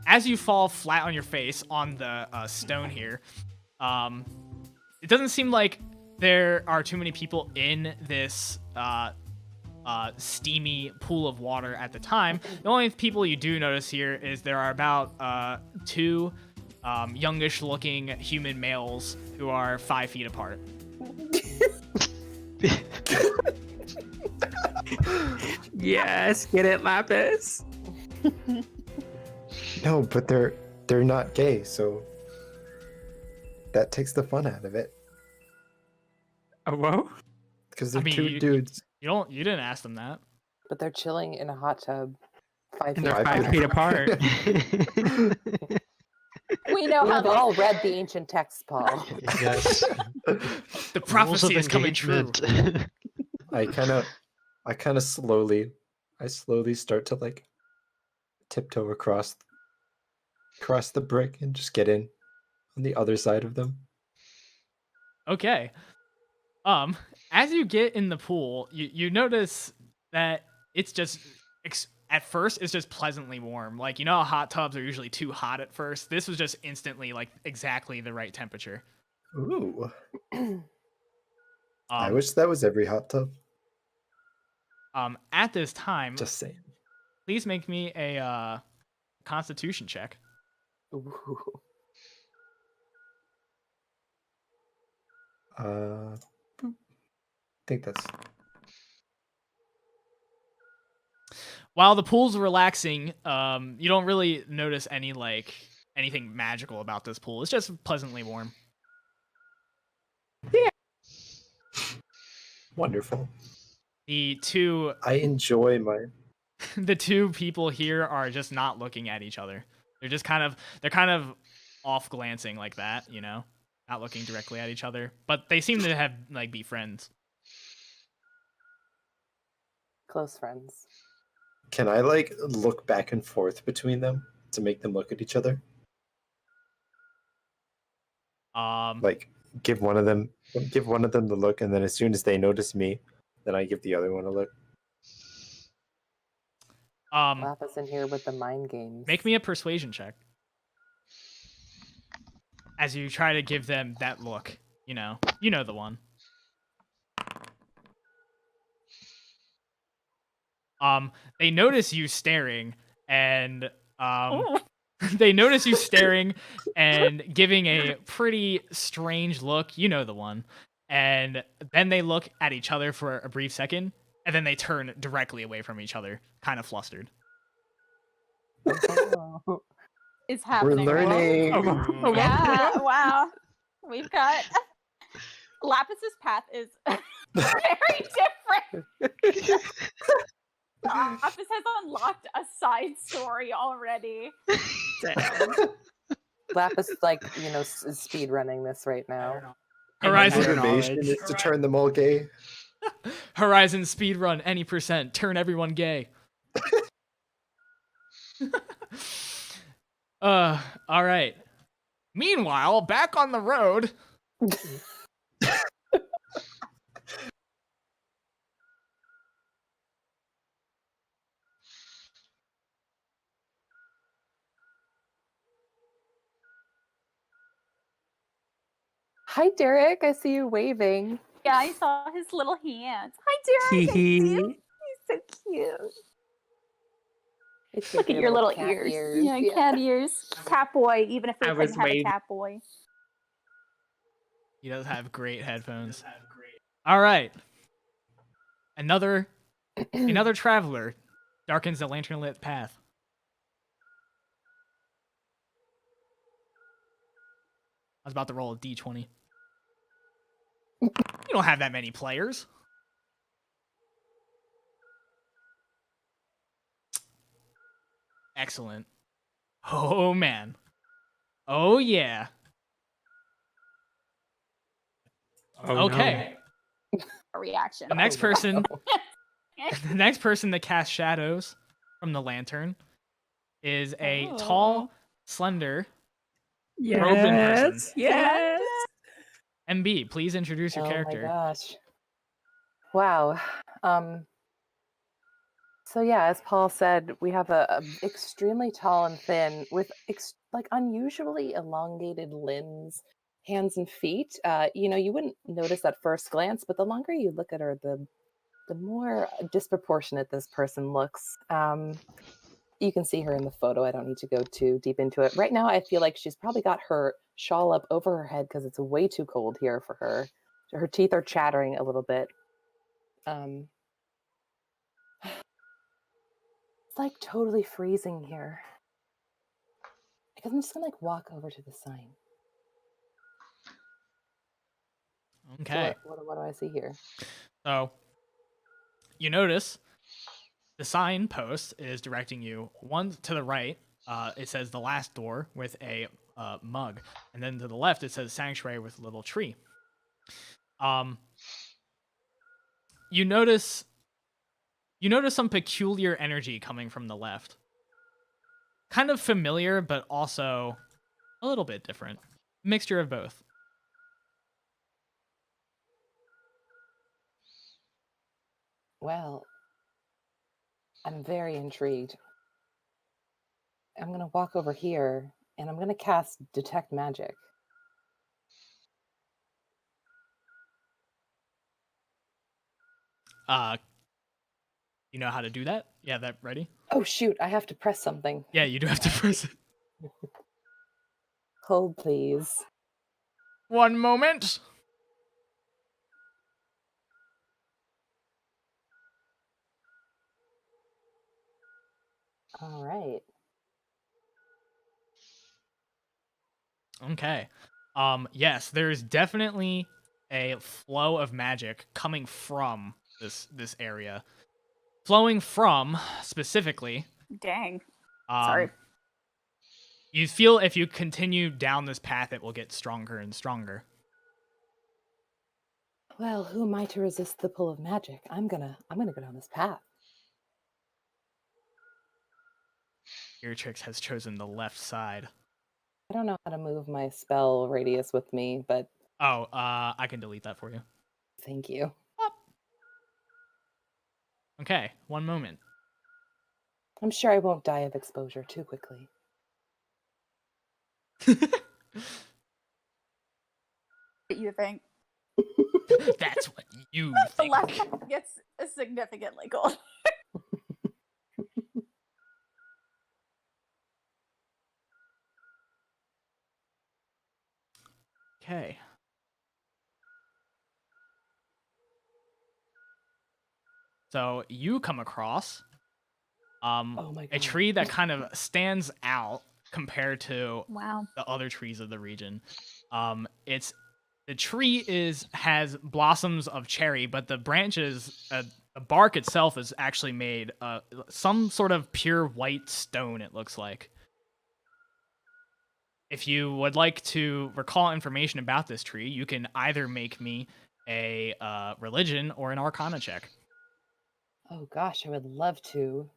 As you fall flat on your face on the stone here, it doesn't seem like there are too many people in this steamy pool of water at the time. The only people you do notice here is there are about two youngish-looking human males who are 5 feet apart. Yes, get it, Lapis. No, but they're not gay, so that takes the fun out of it. Oh, whoa. Because I they're mean, two dudes. You didn't ask them that. But they're chilling in a hot tub, 5 And feet they're 5 apart. feet apart. We know how We've this all read the ancient texts, Paul. Yes. The Rules of prophecy is coming true. engagement. I kind of slowly start to like tiptoe across the brick and just get in on the other side of them. Okay. As you get in the pool, you notice that it's just at first it's just pleasantly warm. Like, you know how hot tubs are usually too hot at first? This was just instantly like exactly the right temperature. Ooh. I Um, wish that was every hot tub. At this time, Just saying. please make me a Constitution check. Ooh. I think that's While the pool's relaxing, you don't really notice anything magical about this pool. It's just pleasantly warm. wonderful. The two I enjoy my the two people here are just not looking at each other. They're kind of off glancing like that, you know, not looking directly at each other. But they seem to have be friends. Close friends. Can I like look back and forth between them to make them look at each other? Like give one of them the look, and then as soon as they notice me, then I give the other one a look. Lapis in here with the mind games. Make me a persuasion check. As you try to give them that look, you know the one. They notice you staring, and they notice you staring and giving a pretty strange look. You know the one. And then they look at each other for a brief second, and then they turn directly away from each other, kind of flustered. Oh. is We're happening. learning. Oh, Yeah, wow. We've got Lapis's path is very different. Lapis has unlocked a side story already. Lapis is like, is speed running this right now. Horizon Motivation is to turn them all gay. Horizon speedrun any percent. Turn everyone gay. All right. Meanwhile, back on the road. Hi, Derek. I see you waving. Yeah, I saw his little hands. Hi, Derek. I see you. He's so cute. It's Look at your little cat ears. Yeah, cat ears. Cat boy, even if we I was couldn't have a waiting. cat boy. He does have great headphones. All right. Another traveler darkens the lantern-lit path. I was about to roll a d20. You don't have that many players. Excellent. Oh, man. Oh, yeah. Oh, Okay. A reaction. The next person, the next person that casts shadows from the lantern is a tall, slender No. robed in person. Yes. MB, please introduce your character. Oh my gosh. Wow. So yeah, as Paul said, we have a extremely tall and thin with unusually elongated limbs, hands and feet. You wouldn't notice at first glance, but the longer you look at her, the more disproportionate this person looks. You can see her in the photo. I don't need to go too deep into it. Right now, I feel like she's probably got her shawl up over her head because it's way too cold here for her. Her teeth are chattering a little bit. It's like totally freezing here. I guess I'm just gonna like walk over to the sign. So Okay. what do I see here? So you notice the sign post is directing you one to the right. It says the last door with a mug, and then to the left it says sanctuary with a little tree. You notice some peculiar energy coming from the left. Kind of familiar, but also a little bit different. Mixture of both. Well, I'm very intrigued. I'm gonna walk over here and I'm gonna cast Detect Magic. You know how to do that? Yeah, that ready? Oh shoot, I have to press something. Yeah, you do have to press it. Hold please. One moment. All right. Okay. Yes, there's definitely a flow of magic coming from this area. Flowing from specifically, Dang. um, Sorry. you feel if you continue down this path, it will get stronger and stronger. Well, who am I to resist the pull of magic? I'm gonna go down this path. Beatrix has chosen the left side. I don't know how to move my spell radius with me, but Oh, I can delete that for you. thank you. Okay, one moment. I'm sure I won't die of exposure too quickly. You think That's what you the think. left side gets significantly cold? Okay. So you come across Oh my a god. tree that kind of stands out compared to Wow. the other trees of the region. It's the tree has blossoms of cherry, but the branches, the bark itself is actually made some sort of pure white stone. It looks like. If you would like to recall information about this tree, you can either make me a religion or an arcana check. Oh gosh, I would love to.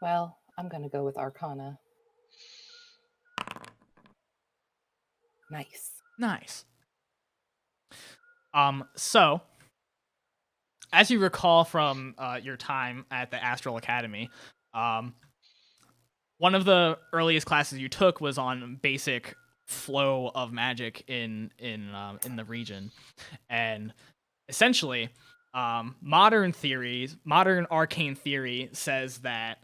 Well, I'm gonna go with Arcana. Nice. Nice. So as you recall from your time at the Astral Academy, one of the earliest classes you took was on basic flow of magic in the region, and essentially, modern arcane theory says that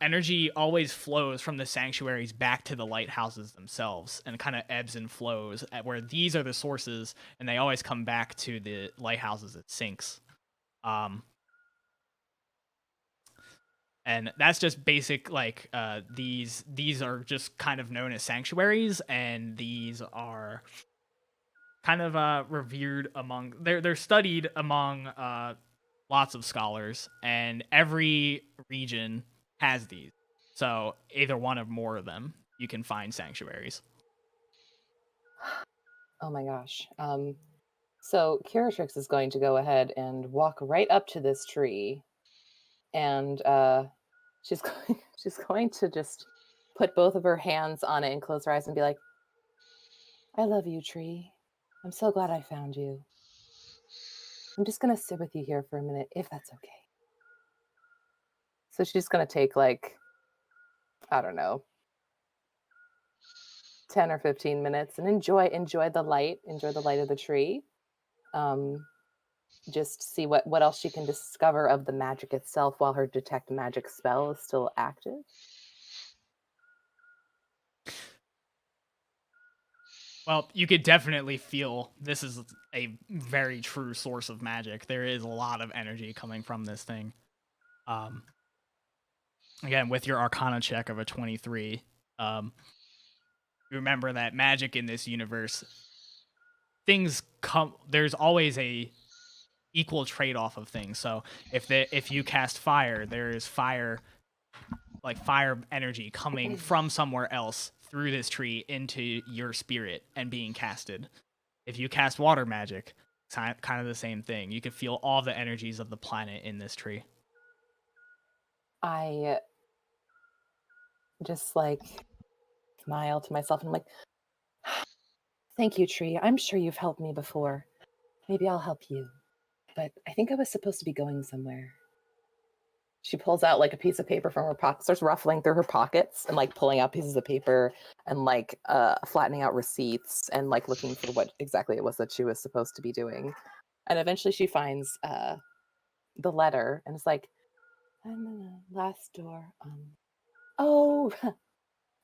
energy always flows from the sanctuaries back to the lighthouses themselves, and kind of ebbs and flows. Where these are the sources, and they always come back to the lighthouses it sinks. And that's just basic. Like these are just kind of known as sanctuaries, and these are kind of revered among. They're studied among lots of scholars, and every region has these. So either one or more of them, you can find sanctuaries. Oh my gosh. So Curatrix is going to go ahead and walk right up to this tree, and she's going to just put both of her hands on it and close her eyes and be like, "I love you, tree. I'm so glad I found you. I'm just gonna sit with you here for a minute, if that's okay." So she's gonna take like, I don't know, 10 or 15 minutes and enjoy the light of the tree. Um, just see what else she can discover of the magic itself while her detect magic spell is still active. Well, you could definitely feel this is a very true source of magic. There is a lot of energy coming from this thing. Again, with your Arcana check of a 23, you remember that magic in this universe, things come. There's always a equal trade-off of things. So if you cast fire, there is fire energy coming from somewhere else through this tree into your spirit and being casted. If you cast water magic, it's kind of the same thing. You can feel all the energies of the planet in this tree. I just like smile to myself and I'm like, thank you, tree. I'm sure you've helped me before. Maybe I'll help you. But I think I was supposed to be going somewhere. She pulls out like a piece of paper from her pocket, starts ruffling through her pockets and like pulling out pieces of paper and like flattening out receipts and like looking for what exactly it was that she was supposed to be doing. And eventually she finds the letter and it's like, last door. Oh,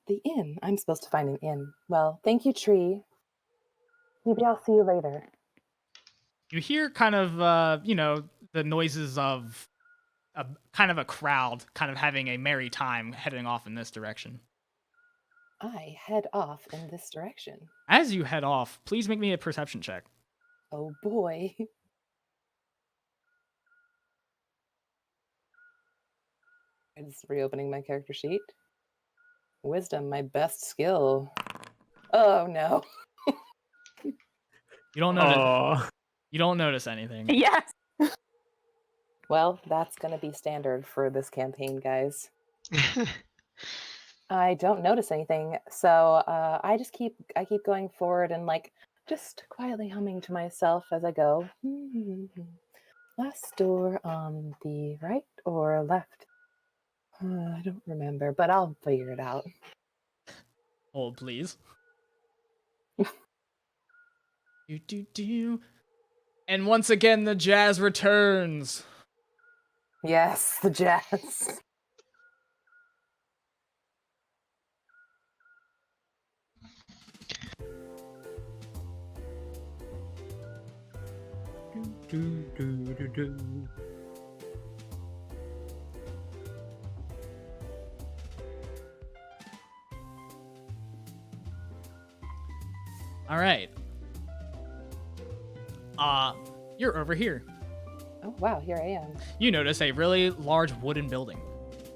the inn. I'm supposed to find an inn. Well, thank you, tree. Maybe I'll see you later. You hear kind of, the noises of kind of a crowd kind of having a merry time heading off in this direction. I head off in this direction. As you head off, please make me a perception check. Oh boy. I'm just reopening my character sheet. Wisdom, my best skill. Oh no. You don't notice. Oh, You don't notice anything. Yes. Well, that's going to be standard for this campaign, guys. I don't notice anything, so I keep going forward and like just quietly humming to myself as I go. Last door on the right or left? I don't remember, but I'll figure it out. Hold, please. Do. And once again, the jazz returns. Yes, the jazz. All right. You're over here. Oh wow, here I am. You notice a really large wooden building.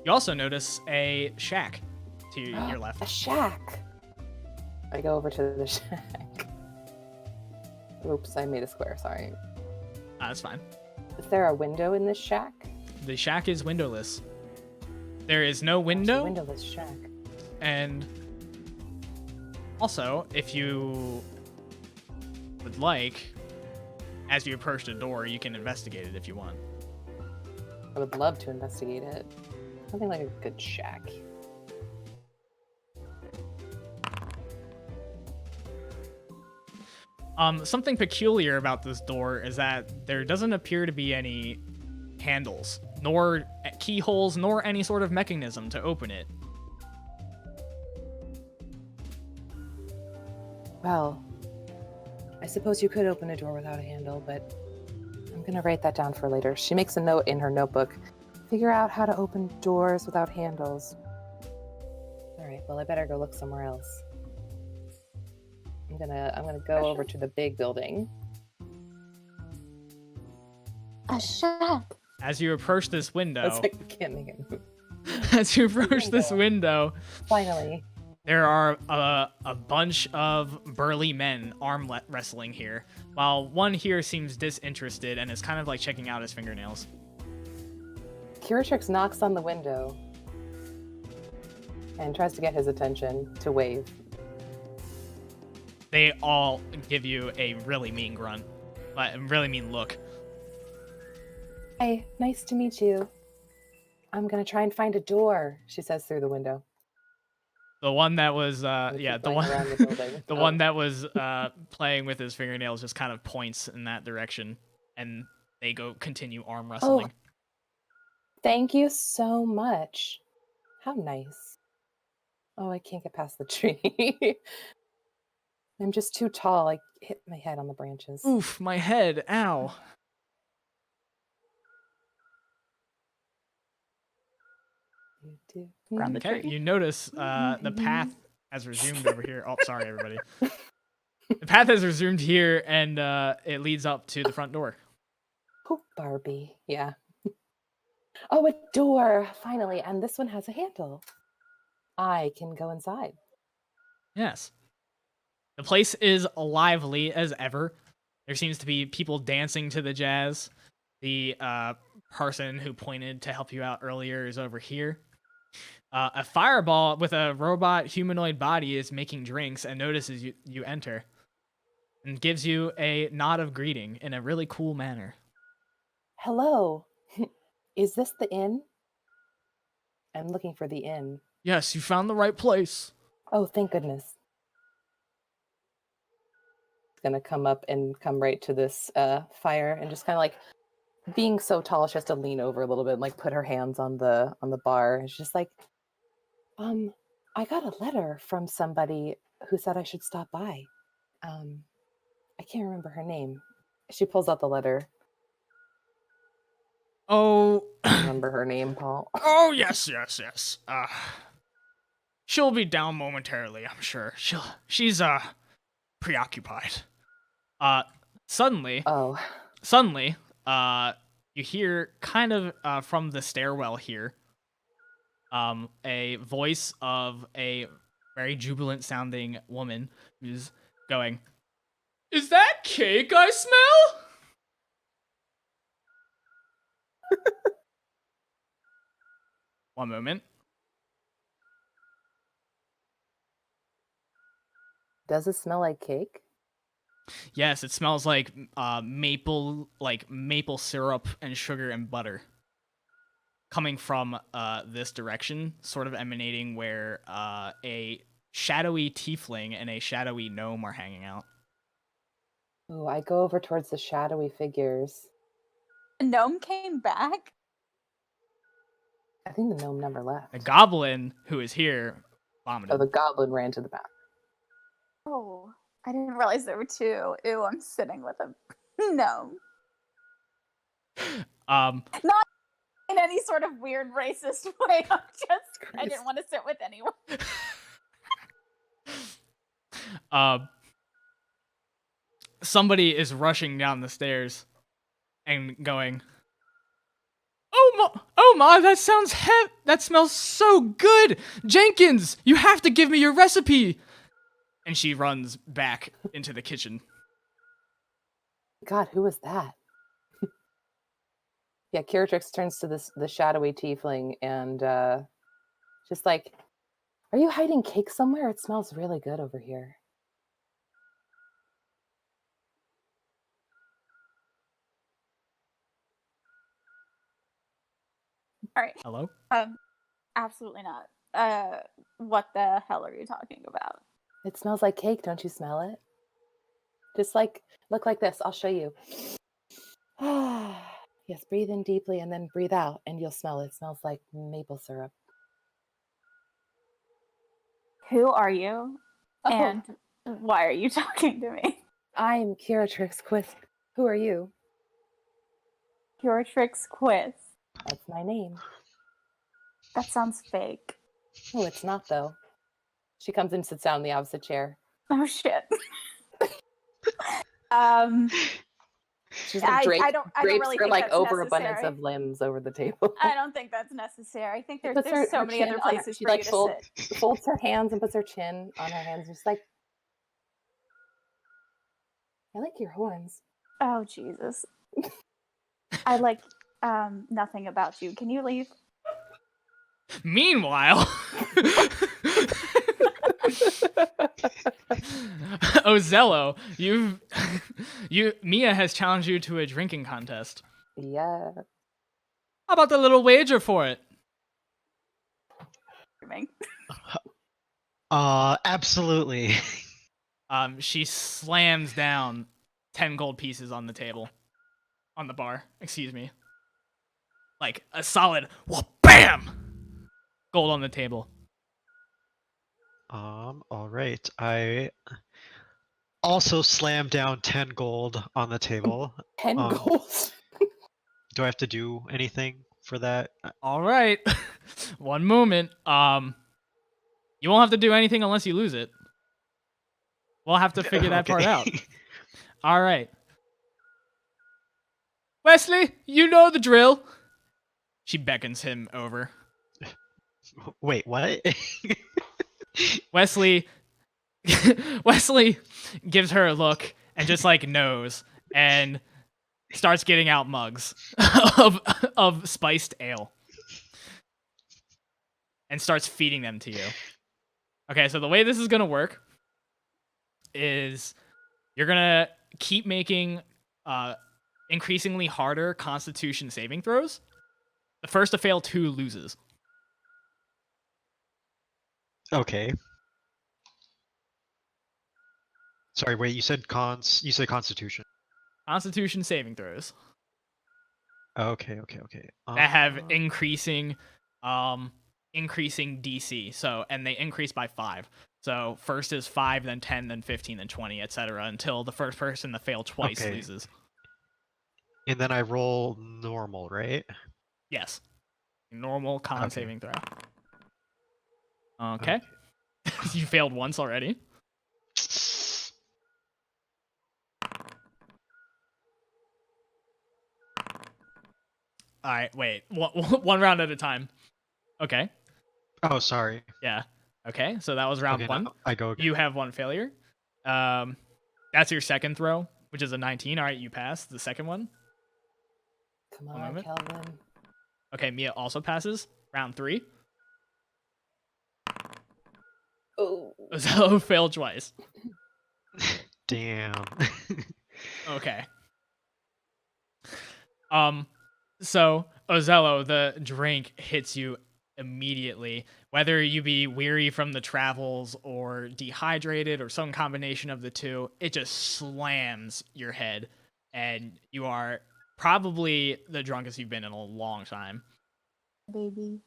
You also notice a shack to your A left. shack. I go over to the shack. Oops, I made a square, sorry. That's fine. Is there a window in this shack? The shack is windowless. There is no It's a window, windowless shack. and also, if you would like, as you approach the door, you can investigate it if you want. I would love to investigate it. Something like a good shack. Something peculiar about this door is that there doesn't appear to be any handles, nor keyholes, nor any sort of mechanism to open it. Well, I suppose you could open a door without a handle, but I'm going to write that down for later. She makes a note in her notebook. Figure out how to open doors without handles. All right, well, I better go look somewhere else. I'm gonna go over to the big building. A shack. As you approach this window, It's like, I can't make it move. as you approach this window, Finally. there are a bunch of burly men arm wrestling here, while one here seems disinterested and is kind of like checking out his fingernails. Curatrix knocks on the window and tries to get his attention to wave. They all give you a really mean grunt, like a really mean look. Hey, nice to meet you. I'm gonna try and find a door, she says through the window. The one that was, They yeah, keep the going one, around the building. the one that was playing with his fingernails just kind of points in that direction, and they go continue arm wrestling. Thank you so much. How nice. Oh, I can't get past the tree. I'm just too tall. I hit my head on the branches. Oof, my head, ow. Around the Okay, tree. you notice the path has resumed over here. Oh, sorry, everybody. The path has resumed here, and it leads up to the front door. Oh, Barbie. Yeah. Oh, a door, finally. And this one has a handle. I can go inside. Yes. The place is lively as ever. There seems to be people dancing to the jazz. The person who pointed to help you out earlier is over here. A fireball with a robot humanoid body is making drinks and notices you enter and gives you a nod of greeting in a really cool manner. Hello. Is this the inn? I'm looking for the inn. Yes, you found the right place. Oh, thank goodness. Gonna come up and come right to this fire and just kind of like being so tall, she has to lean over a little bit and like put her hands on the bar. And she's just like, I got a letter from somebody who said I should stop by. I can't remember her name. She pulls out the letter. Oh, Remember her name, Paul? oh yes. She'll be down momentarily, I'm sure. She's preoccupied. Suddenly, Oh, you hear kind of from the stairwell here, a voice of a very jubilant sounding woman who's going, "Is that cake I smell?" One moment. does it smell like cake? Yes, it smells like maple syrup and sugar and butter. Coming from this direction, sort of emanating where a shadowy tiefling and a shadowy gnome are hanging out. Oh, I go over towards the shadowy figures. The gnome came back. I think the gnome never left. The goblin who is here vomited. Oh, the goblin ran to the back. Oh, I didn't realize there were two. Ew, I'm sitting with a gnome. Not in any sort of weird racist way. I didn't want to sit with anyone. Somebody is rushing down the stairs and going, oh my, that smells so good. Jenkins, you have to give me your recipe. And she runs back into the kitchen. God, who was that? Yeah, Kiratrix turns to the shadowy tiefling and just like, are you hiding cake somewhere? It smells really good over here. All right. Hello? Absolutely not. What the hell are you talking about? It smells like cake. Don't you smell it? Just like, look like this. I'll show you. Yes, breathe in deeply and then breathe out and you'll smell it. It smells like maple syrup. Who are you? Oh. And why are you talking to me? I'm Kiratrix Quist. Who are you? Kiratrix Quiz. That's my name. That sounds fake. Oh, it's not though. She comes and sits down in the opposite chair. Oh shit. She's like I don't really her think like that's overabundance necessary. of limbs over the table. I don't think that's necessary. I think She there's puts her so many chin other on her- places she for like you to sit. folds her hands and puts her chin on her hands. Just like, I like your horns. Oh Jesus. I like nothing about you. Can you leave? Meanwhile, Ozello, Mia has challenged you to a drinking contest. Yeah. How about the little wager for it? Absolutely. She slams down 10 gold pieces on the table. on the bar. Excuse me. Like a solid bam! Gold on the table. All right. I also slam down 10 gold on the table. 10 Um, gold. Do I have to do anything for that? All right. One moment. You won't have to do anything unless you lose it. We'll have to figure that part out. All right. Wesley, you know the drill. She beckons him over. Wait, what? Wesley Wesley gives her a look and just like knows and starts getting out mugs of spiced ale and starts feeding them to you. Okay, so the way this is going to work is you're going to keep making increasingly harder constitution saving throws. The first to fail 2 loses. Okay. Sorry, wait, you said constitution. Constitution saving throws Okay. that have increasing DC. So, and they increase by 5. So first is 5, then 10, then 15, then 20, etc. until the first person to fail twice Okay. loses. And then I roll normal, right? Yes. Normal con Okay. saving throw. Okay. You failed once already. All right, wait. One round at a time. Okay. Oh, sorry. Yeah. Okay, so that was round Okay, 1. now I go again. You have 1 failure. That's your second throw, which is a 19. All right, you passed the second one. Come One on, moment. Kelvin. Okay, Mia also passes. Round 3. Oh. Ozello failed twice. Damn. Okay. So Ozello, the drink hits you immediately, whether you be weary from the travels or dehydrated or some combination of the two. It just slams your head, and you are probably the drunkest you've been in a long time. Baby.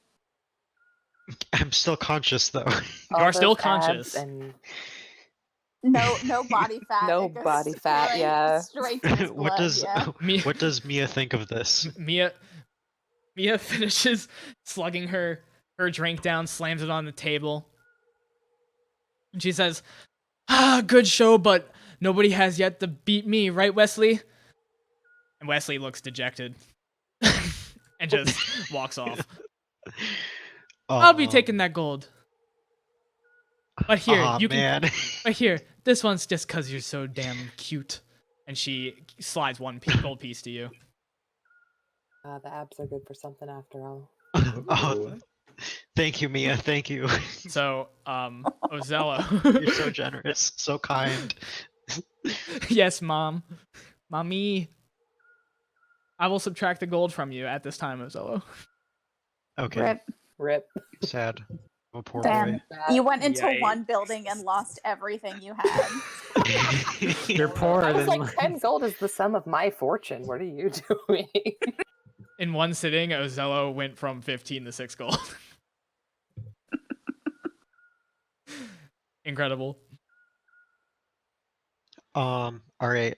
I'm still conscious though. You All are still those abs conscious. And No body fat. No It goes body fat, straight- yeah. Straight to his what blood, does yeah. what does Mia think of this? Mia finishes slugging her drink down, slams it on the table, and she says, good show, but nobody has yet to beat me, right, Wesley? And Wesley looks dejected and just walks off. I'll be taking that gold. But here, Aw, you can. man. But here, this one's just because you're so damn cute. And she slides 1 gold piece to you. the abs are good for something after all. Oh, thank you, Mia. Thank you. So, Ozello. You're so generous, so kind. Yes, Mom. Mommy. I will subtract the gold from you at this time, Ozello. Okay, Rip. Rip. sad. I'm a poor Damn. boy. You went into Yikes. one building and lost everything you had. You're poorer I was than like, 10 gold is the sum of my fortune. What are you doing? In one sitting, Ozello went from 15 to 6 gold. Incredible. All right.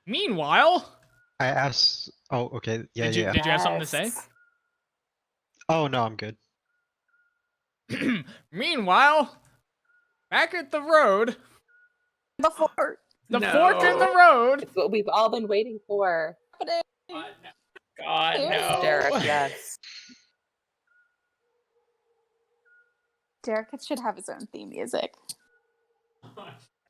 Meanwhile, I asked. Oh, okay. Yeah, Did you- yeah. did you have something to say? Yes. Oh no, I'm good. meanwhile, back at the road, Before. the No. fork in the road. It's what we've all been waiting for. God, no. Derek, yes. Derek should have his own theme music.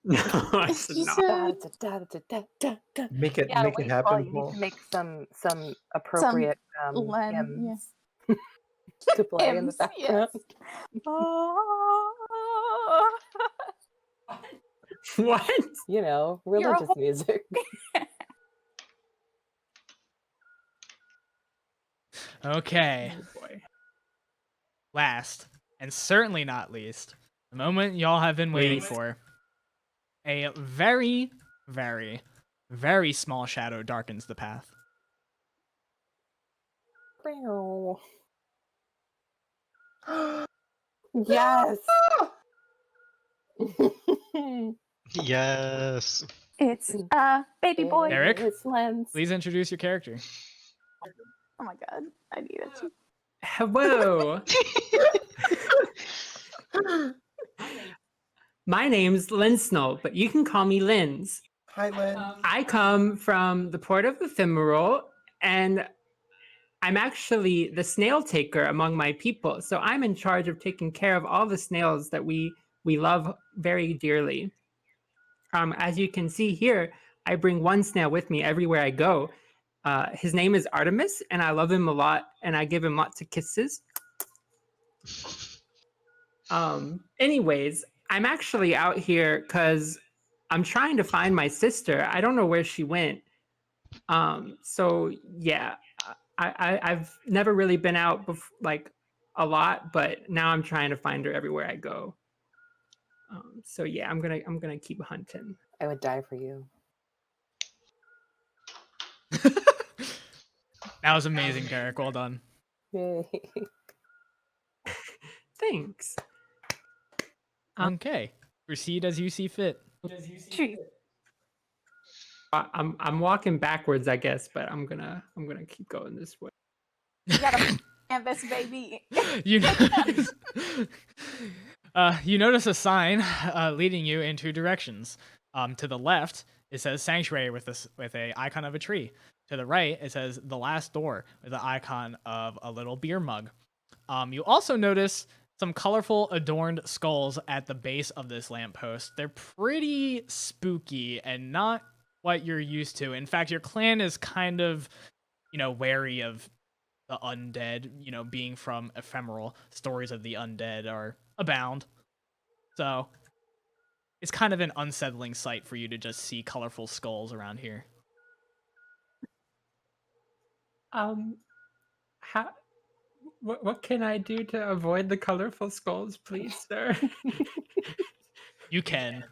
No, it's You not. said- Da-da-da-da-da-da. Make it Yeah, make wait, it Paul, happen, you Paul. need to make some appropriate Len, hymns to play in the Hymns, background. yes. Oh. What? You know, You're a religious whole- music. Okay. Oh boy. Last, and certainly not least, the moment y'all have been waiting Least. for. A very, very, very small shadow darkens the path. Yes. Yes. It's a baby boy. Eric? It's Lens. Please introduce your character. Oh my god, I need it. Hello. My name's Lynn Snow, but you can call me Linz. Hi, Len. I come from the port of Ephemeral, and I'm actually the snail taker among my people. So I'm in charge of taking care of all the snails that we love very dearly. As you can see here, I bring one snail with me everywhere I go. His name is Artemis, and I love him a lot, and I give him lots of kisses. Anyways, I'm actually out here because I'm trying to find my sister. I don't know where she went. So yeah, I've never really been out like a lot, but now I'm trying to find her everywhere I go. So yeah, I'm gonna keep hunting. I would die for you. That was amazing, Derek. Well done. Yay. Thanks. Okay. Proceed as you see fit. Tree. I'm walking backwards, I guess, but I'm gonna keep going this way. You gotta canvas, baby. You notice, you notice a sign leading you in two directions. To the left, it says sanctuary with a icon of a tree. To the right, it says the last door with the icon of a little beer mug. You also notice some colorful adorned skulls at the base of this lamppost. They're pretty spooky and not what you're used to. In fact, your clan is kind of, wary of the undead, being from Ephemeral. Stories of the undead are abound. So it's kind of an unsettling sight for you to just see colorful skulls around here. How? What can I do to avoid the colorful skulls, please, sir? You can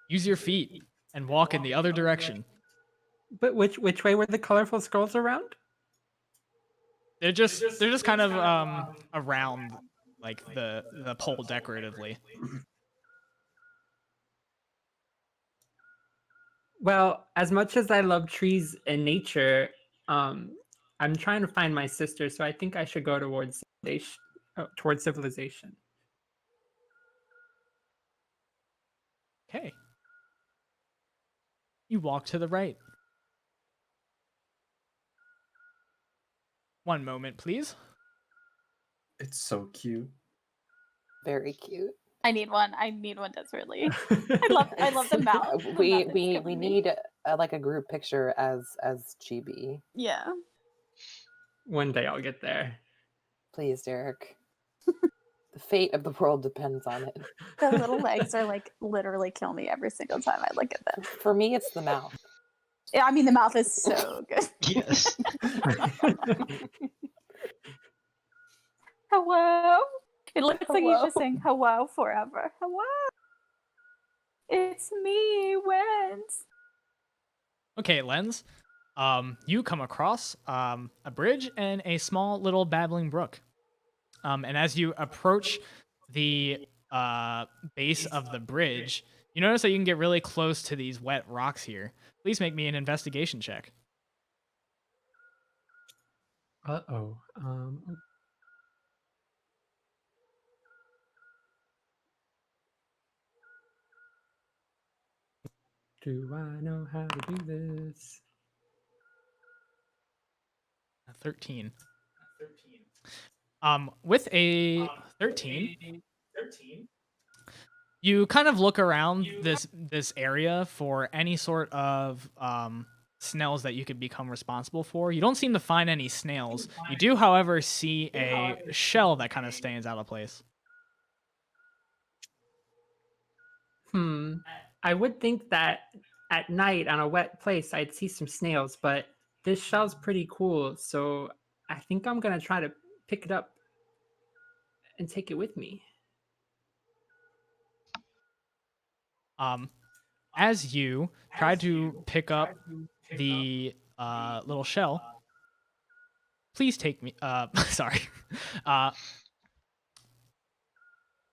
use your feet and walk in the other direction. But which way were the colorful skulls around? They're just kind of around like the pole decoratively. Well, as much as I love trees and nature, I'm trying to find my sister, so I think I should go towards civilization. Okay. You walk to the right. One moment, please. It's so cute. Very cute. I need one desperately. I love the mouth. The We mouth is we killing me. need like a group picture as Chibi. Yeah. One day I'll get there. Please, Derek. The fate of the world depends on it. The little legs are like literally kill me every single time I look at them. For me, it's the mouth. Yeah, I mean the mouth is so good. Yes. Hello. It looks like he's Hello? just saying hello forever. Hello. It's me, Wens. Okay, Lens. You come across a bridge and a small little babbling brook. And as you approach the base of the bridge, you notice that you can get really close to these wet rocks here. Please make me an investigation check. Uh-oh. Do I know how to do this? 13. With a 13, you kind of look around this area for any sort of snails that you could become responsible for. You don't seem to find any snails. You do, however, see a shell that kind of stands out of place. I would think that at night on a wet place I'd see some snails, but this shell's pretty cool, so I think I'm gonna try to pick it up and take it with me. as you try to pick up the little shell, please take me. Sorry. Uh,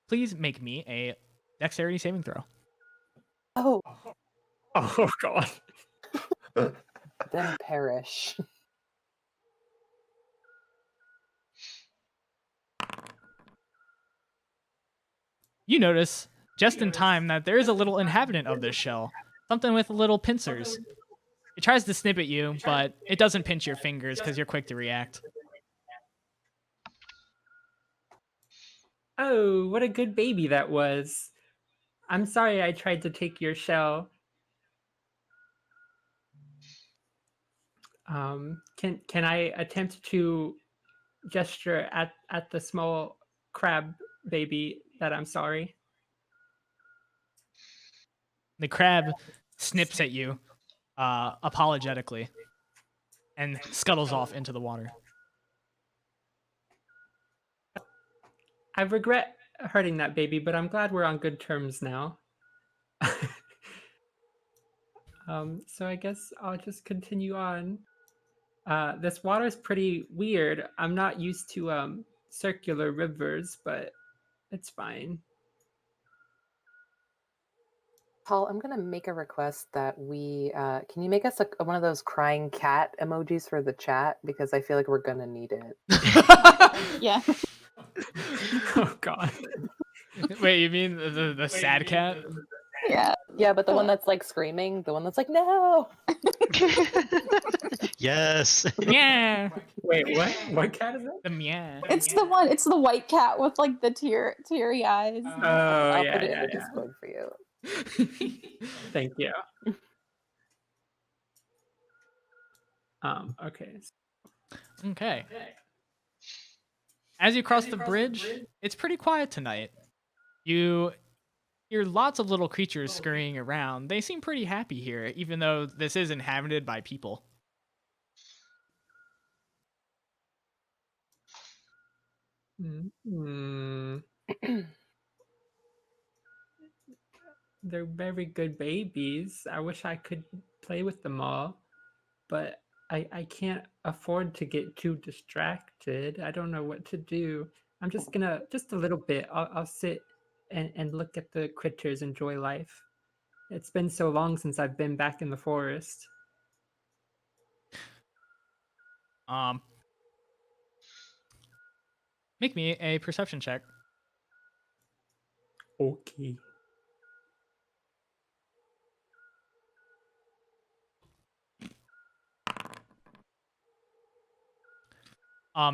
please make me a dexterity saving throw. Oh, Oh god. then perish. You notice just in time that there is a little inhabitant of this shell, something with little pincers. It tries to snip at you, but it doesn't pinch your fingers because you're quick to react. Oh, what a good baby that was. I'm sorry I tried to take your shell. Can I attempt to gesture at the small crab baby that I'm sorry? The crab snips at you apologetically and scuttles off into the water. I regret hurting that baby, but I'm glad we're on good terms now. So I guess I'll just continue on. This water is pretty weird. I'm not used to circular rivers, but it's fine. Paul, I'm gonna make a request that we can you make us one of those crying cat emojis for the chat, because I feel like we're gonna need it. Yeah. Oh god. Wait, you mean the sad cat? Yeah. Yeah, but the one that's like screaming, the one that's like, no. Yes. Yeah. Wait, what? What cat is that? The meow. It's the one. It's the white cat with like the teary eyes. Oh I'll yeah, put it yeah, in the yeah. Discord for you. Thank you. Okay. Okay. As you cross the bridge, it's pretty quiet tonight. You hear lots of little creatures scurrying around. They seem pretty happy here, even though this is inhabited by people. Mm. They're very good babies. I wish I could play with them all, but I can't afford to get too distracted. I don't know what to do. I'm just gonna, just a little bit, I'll sit and look at the critters, enjoy life. It's been so long since I've been back in the forest. Make me a perception check. Okay.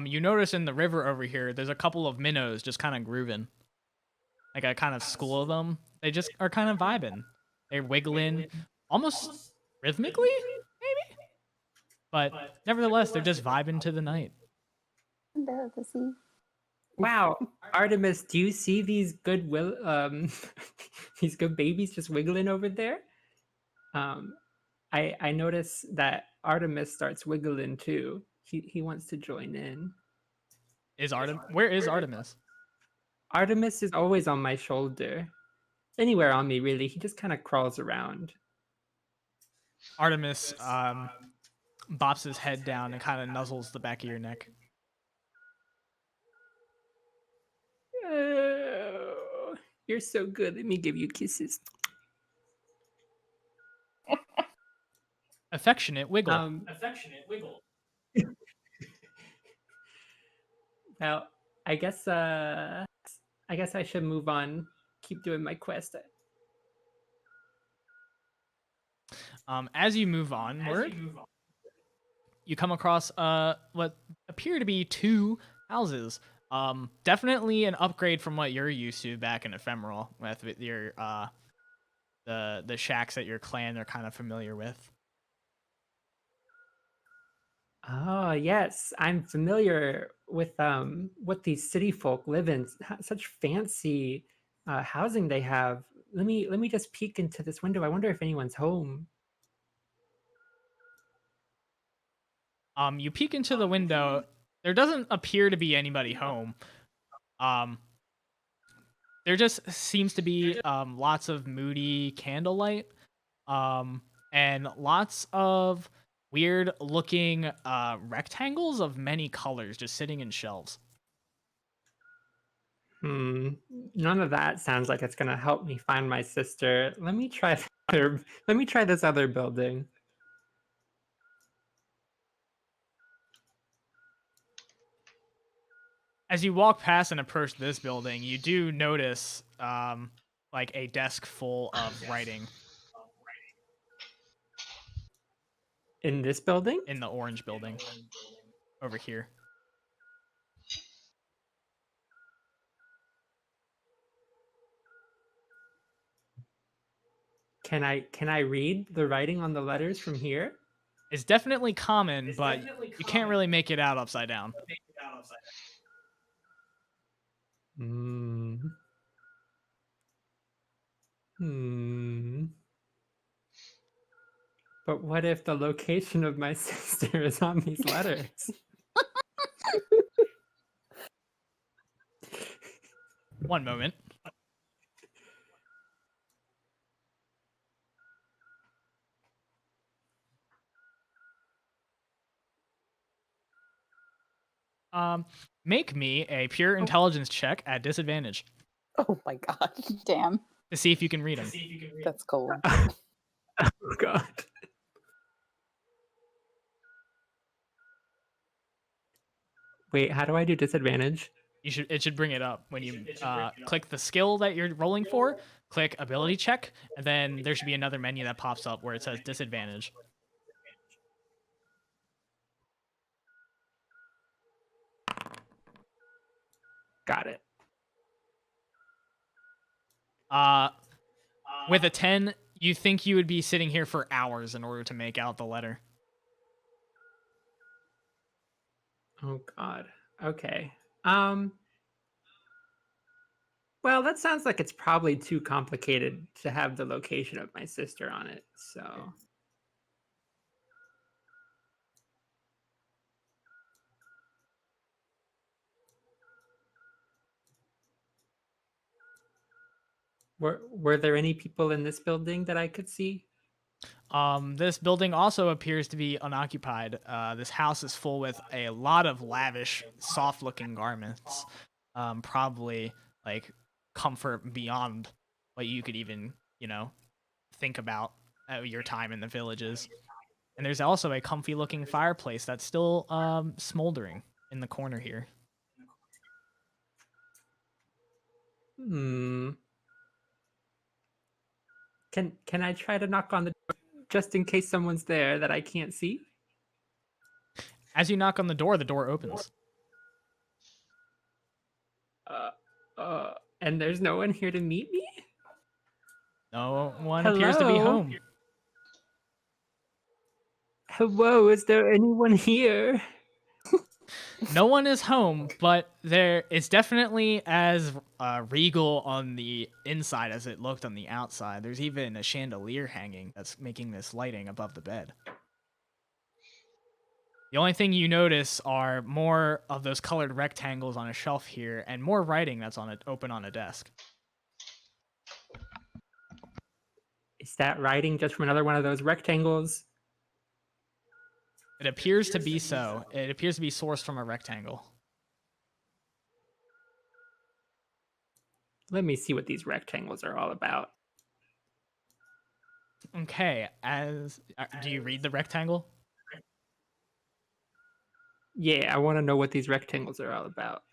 You notice in the river over here, there's a couple of minnows just kind of grooving. Like a kind of school of them. They just are kind of vibing. They're wiggling almost rhythmically, maybe? But nevertheless, they're just vibing to the night. Delicacy. Wow, Artemis, do you see these good these good babies just wiggling over there? I notice that Artemis starts wiggling too. He wants to join in. Where is Artemis? Artemis is always on my shoulder. Anywhere on me, really. He just kind of crawls around. Artemis bops his head down and kind of nuzzles the back of your neck. Oh, you're so good. Let me give you kisses. Affectionate wiggle. Well, I guess I should move on. Keep doing my quest. As you move onward, you come across what appear to be two houses. Definitely an upgrade from what you're used to back in Ephemeral with your the shacks that your clan are kind of familiar with. Oh yes, I'm familiar with what these city folk live in. Such fancy housing they have. Let me just peek into this window. I wonder if anyone's home. You peek into the window. There doesn't appear to be anybody home. There just seems to be lots of moody candlelight And lots of weird looking rectangles of many colors just sitting in shelves. None of that sounds like it's gonna help me find my sister. Let me try this other building. As you walk past and approach this building, you do notice like a desk full of writing In this building? in the orange building over here. Can I read the writing on the letters from here? It's definitely common, but you can't really make it out upside down. Hmm. Hmm. But what if the location of my sister is on these letters? One moment. Make me a pure intelligence check at disadvantage Oh my god, Damn. to see if you can read them. that's cold. Oh god. Wait, how do I do disadvantage? It should bring it up when you click the skill that you're rolling for, click ability check, and then there should be another menu that pops up where it says disadvantage. Got it. With a 10, you think you would be sitting here for hours in order to make out the letter. Oh god. Okay. Well, that sounds like it's probably too complicated to have the location of my sister on it. So, were there any people in this building that I could see? This building also appears to be unoccupied. This house is full with a lot of lavish, soft-looking garments. Probably like comfort beyond what you could even, think about your time in the villages. And there's also a comfy-looking fireplace that's still smoldering in the corner here. Hmm. Can I try to knock on the door just in case someone's there that I can't see? As you knock on the door opens. And there's no one here to meet me? No one appears to be Hello? home. Hello, is there anyone here? No one is home, but it's definitely as regal on the inside as it looked on the outside. There's even a chandelier hanging that's making this lighting above the bed. The only thing you notice are more of those colored rectangles on a shelf here and more writing that's open on a desk. Is that writing just from another one of those rectangles? It appears to be so. It appears to be sourced from a rectangle. Let me see what these rectangles are all about. Okay, do you read the rectangle? Yeah, I want to know what these rectangles are all about.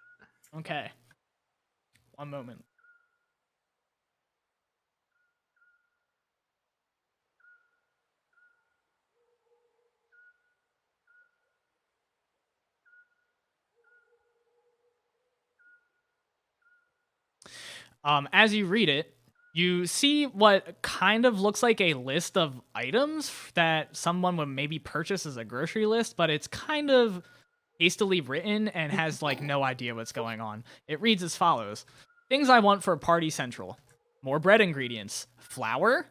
Okay. One moment. As you read it, you see what kind of looks like a list of items that someone would maybe purchase as a grocery list, but it's kind of hastily written and has like no idea what's going on. It reads as follows: things I want for Party Central. More bread ingredients. Flour,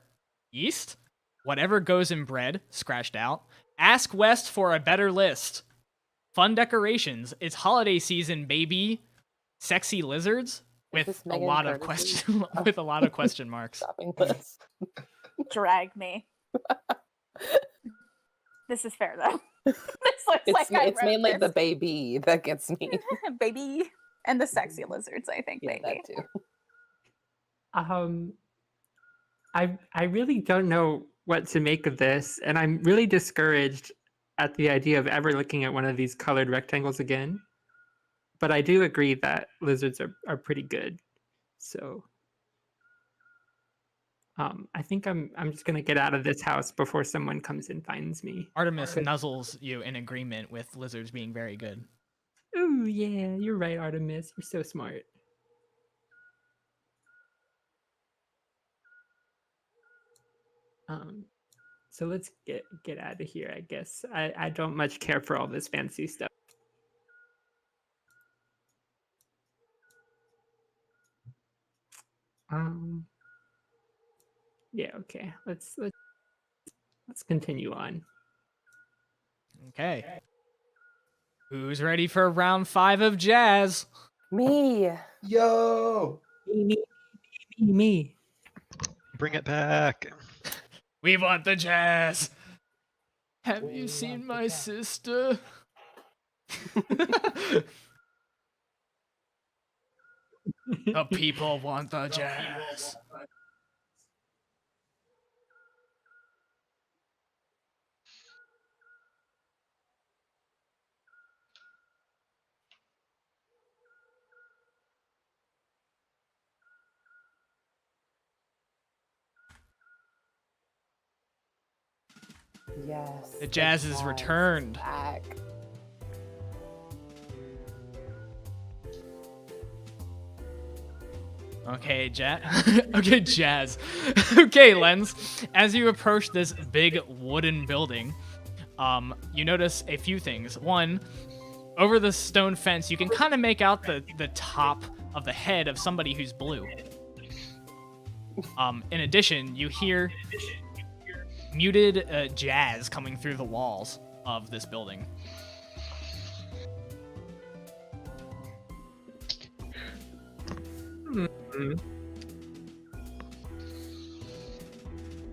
yeast, whatever goes in bread, scratched out. Ask West for a better list. Fun decorations. It's holiday season, baby. Sexy lizards with this a Megan lot of Curtis's question with a lot of question marks. Shopping list. drag me. This is fair though. This looks like I It's wrote mainly this. the baby that gets me. Baby and the sexy lizards, I think, Yeah, maybe. that too. I really don't know what to make of this, and I'm really discouraged at the idea of ever looking at one of these colored rectangles again. But I do agree that lizards are pretty good. So I think I'm just gonna get out of this house before someone comes and finds me. Artemis nuzzles you in agreement with lizards being very good. Oh yeah, you're right, Artemis. You're so smart. So let's get out of here, I guess. I don't much care for all this fancy stuff. Yeah, okay. Let's continue on. Okay. Who's ready for round 5 of jazz? Me. Yo! Me. Bring it back. We want the jazz. Have you seen my sister? The people want the jazz. Yes. The jazz is returned. Back. Okay, okay, Jazz. Okay, Lens. As you approach this big wooden building, you notice a few things. One, over the stone fence, you can kind of make out the top of the head of somebody who's blue. In addition, you hear muted jazz coming through the walls of this building.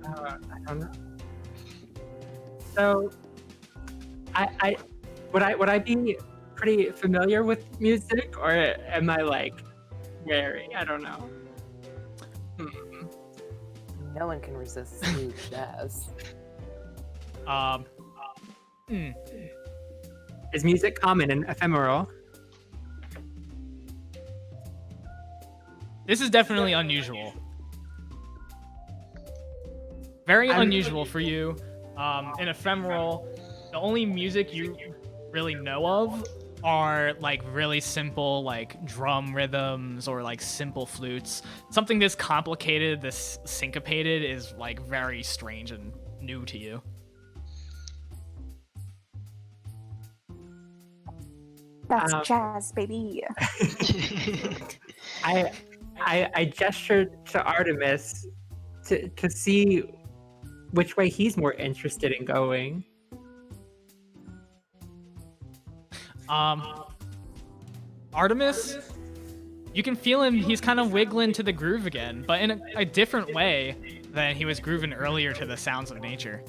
I don't know. So, would I be pretty familiar with music, or am I like wary? I don't know. No one can resist smooth jazz. Is music common and ephemeral? This is definitely unusual. Very unusual for you. In ephemeral, the only music you really know of are like really simple like drum rhythms or like simple flutes. Something this complicated, this syncopated is like very strange and new to you. That's Um, jazz, baby. I gestured to Artemis to see which way he's more interested in going. Artemis, you can feel him, he's kind of wiggling to the groove again, but in a different way than he was grooving earlier to the sounds of nature.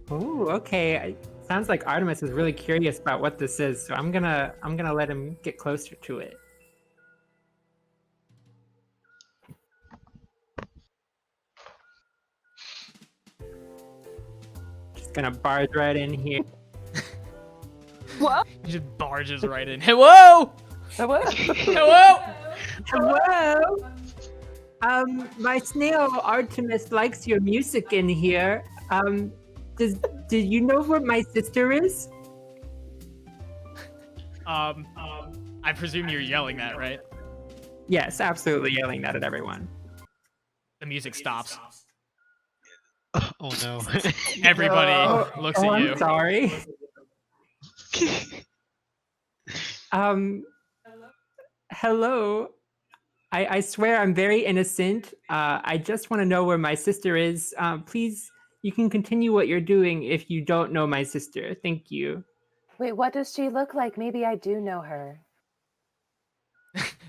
Oh, okay. Sounds like Artemis is really curious about what this is, so I'm gonna let him get closer to it. Just gonna barge right in here. What? He just barges right in. Hello! Hello? Hello! Hello. My snail Artemis likes your music in here. Do you know where my sister is? I presume you're yelling that, right? Yes, absolutely yelling that at everyone. The music stops. Oh no. Everybody looks at you. I'm sorry. Hello. I swear I'm very innocent. I just want to know where my sister is. Please, you can continue what you're doing if you don't know my sister. Thank you. Wait, what does she look like? Maybe I do know her.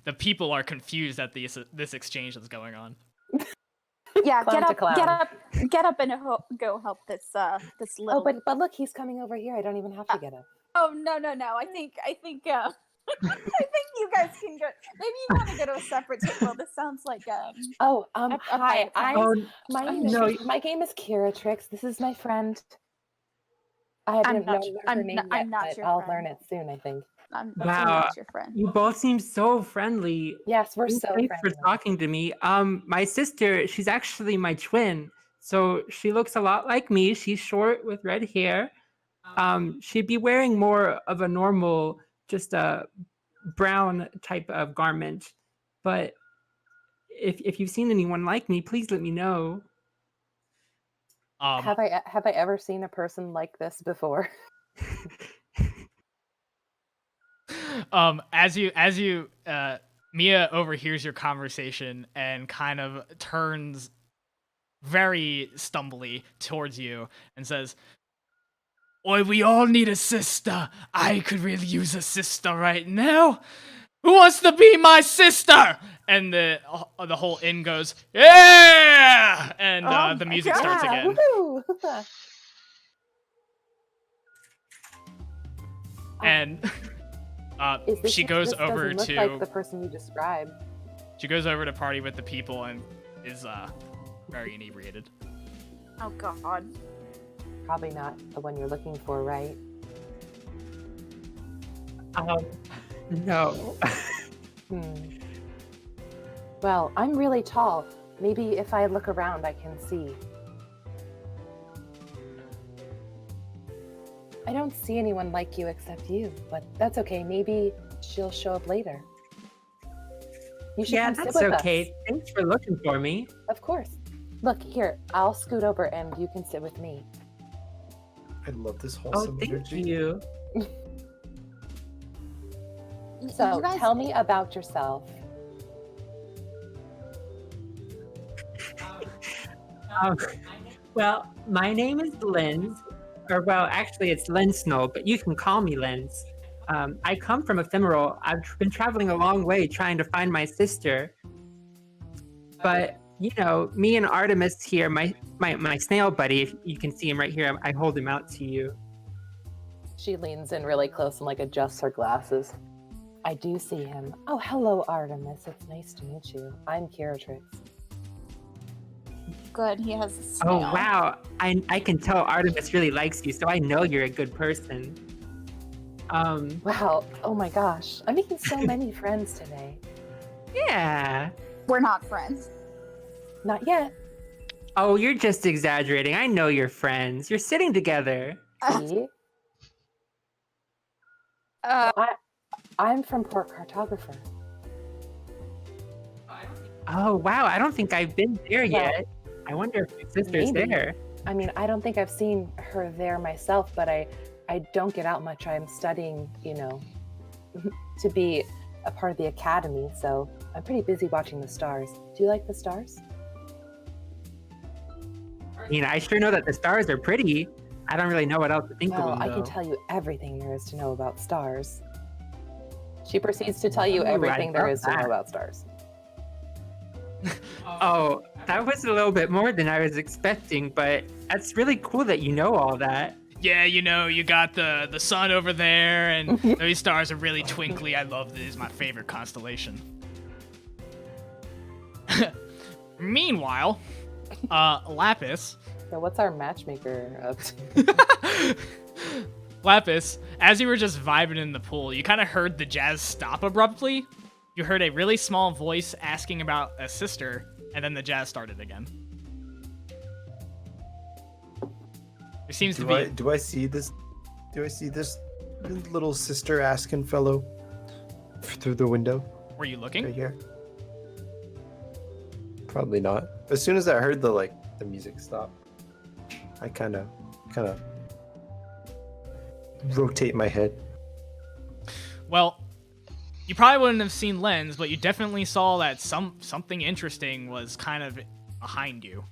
The people are confused at this exchange that's going on. Yeah, Clown to clown. get up, and go help this this little. Oh, but look, he's coming over here. I don't even have to get up. Oh no. I think I think you guys can go. Maybe you want to go to a separate table. This sounds like Oh, a hi. private Oh, My name is Kiratrix. This is my friend. I I'm didn't not know your- her I'm name not- yet, I'm not but your I'll friend. learn it soon, I think. I'm Wow. not your friend. You both seem so friendly. Yes, we're so Thanks friendly. for talking to me. My sister, she's actually my twin. So she looks a lot like me. She's short with red hair. She'd be wearing more of a normal, just a brown type of garment. But if you've seen anyone like me, please let me know. Have I ever seen a person like this before? As you Mia overhears your conversation and kind of turns very stumbly towards you and says, "Oi, we all need a sister. I could really use a sister right now. Who wants to be my sister?" And the whole inn goes, "Yeah!" And Oh the my music God. starts Yeah, again. woohoo! And she goes over doesn't to look like the person you described. she goes over to party with the people and is very inebriated. Oh God. Probably not the one you're looking for, right? No. Well, I'm really tall. Maybe if I look around, I can see. I don't see anyone like you except you, but that's okay. Maybe she'll show up later. You should Yeah, come sit that's with okay. us. Thanks for looking for me. Of course. Look, here, I'll scoot over and you can sit with me. I love this Oh, wholesome thank energy. you. So, You guys- tell me about yourself. Well, my name is Lens, or well, actually it's Lens Snow, but you can call me Lens. I come from Ephemeral. I've been traveling a long way trying to find my sister. But, you know, me and Artemis here, my snail buddy, if you can see him right here, I hold him out to you. She leans in really close and adjusts her glasses. I do see him. Oh, hello, Artemis. It's nice to meet you. I'm Kiratrix. Good. He has a Oh, snail. wow. I can tell Artemis really likes you, so I know you're a good person. Wow. Oh my gosh. I'm making so many friends today. Yeah. We're not friends. Not yet. Oh, you're just exaggerating. I know you're friends. You're sitting together. See? I'm from Port Cartographer. Oh, wow. I don't think I've been there Well, yet. I wonder if your sister's maybe. there. I mean, I don't think I've seen her there myself, but I don't get out much. I'm studying, to be a part of the academy, so I'm pretty busy watching the stars. Do you like the stars? I mean, I sure know that the stars are pretty. I don't really know what else to think Well, of them, I though. can tell you everything there is to know about stars. She proceeds to tell you Ooh, everything there I is to know love about stars. Oh, that was a little bit more than I was expecting, but that's really cool that you know all that. Yeah, you got the sun over there, and those stars are really twinkly. I love this. It's my favorite constellation. Meanwhile, Lapis. So what's our matchmaker up to? Lapis, as you were just vibing in the pool, you kind of heard the jazz stop abruptly. You heard a really small voice asking about a sister, and then the jazz started again. There seems to be. Do I see this? Do I see this little sister asking fellow through the window Were you right looking? here? Probably not. As soon as I heard the music stop, I kind of rotate my head. Well, you probably wouldn't have seen Lens, but you definitely saw that something interesting was kind of behind you.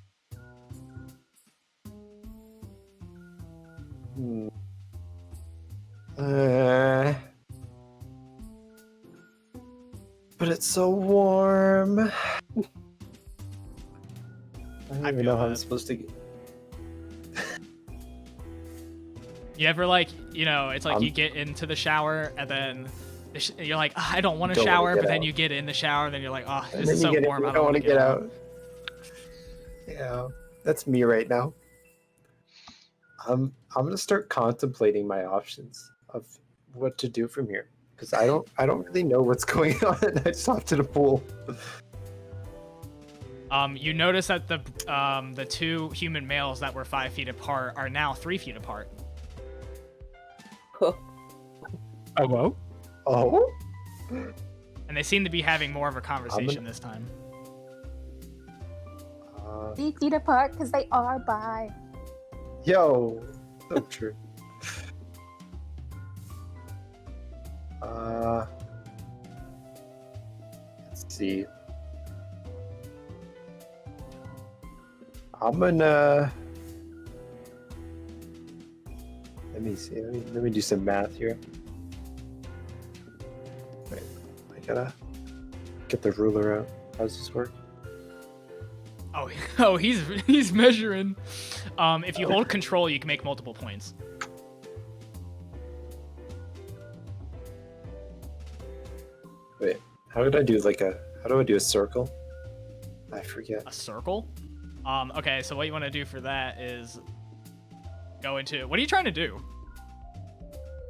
But it's so warm. don't I even feel know how I'm that. supposed to. You ever like, it's like you Um, get into the shower and then you're like, "Ah, I don't want to Don't wanna shower, get but then out. you get in the shower and then you're like, oh, And this then is you so get warm. it, I you don't want to get out. Yeah, that's me right now. I'm gonna start contemplating my options of what to do from here because I don't really know what's going on. I just hopped to the pool. You notice that the two human males that were 5 feet apart are now 3 feet apart. Oh, whoa. Oh, And they seem to be having more of a conversation this time. 3 feet apart because they are bi. yo, so true. Let's see. I'm gonna. Let me see. Let me do some math here. Wait, I gotta get the ruler out. How does this work? Oh, he's measuring. If you hold control, you can make multiple points. Wait, how did I do how do I do a circle? I forget. A circle? Okay, so what you want to do for that is go into... What are you trying to do?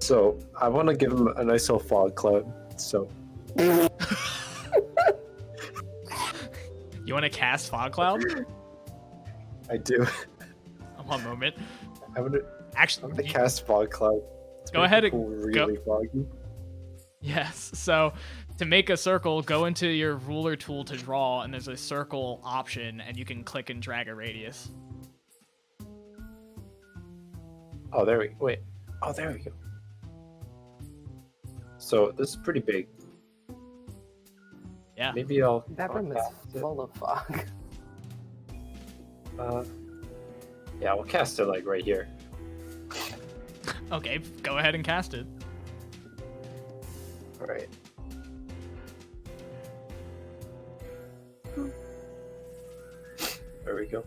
So I want to give him a nice little fog cloud. So You want to cast Fog Cloud? I do. One moment. I'm gonna Actually, cast fog cloud. to Go make ahead the and pool really foggy. yes. So to make a circle, go into your ruler tool to draw, and there's a circle option, and you can click and drag a radius. Oh, there we wait. Oh, there we go. So this is pretty big. Yeah. Maybe I'll. That room is cast it. full of fog. Yeah, we'll cast it like right here. Okay, go ahead and cast it. All right. There we go.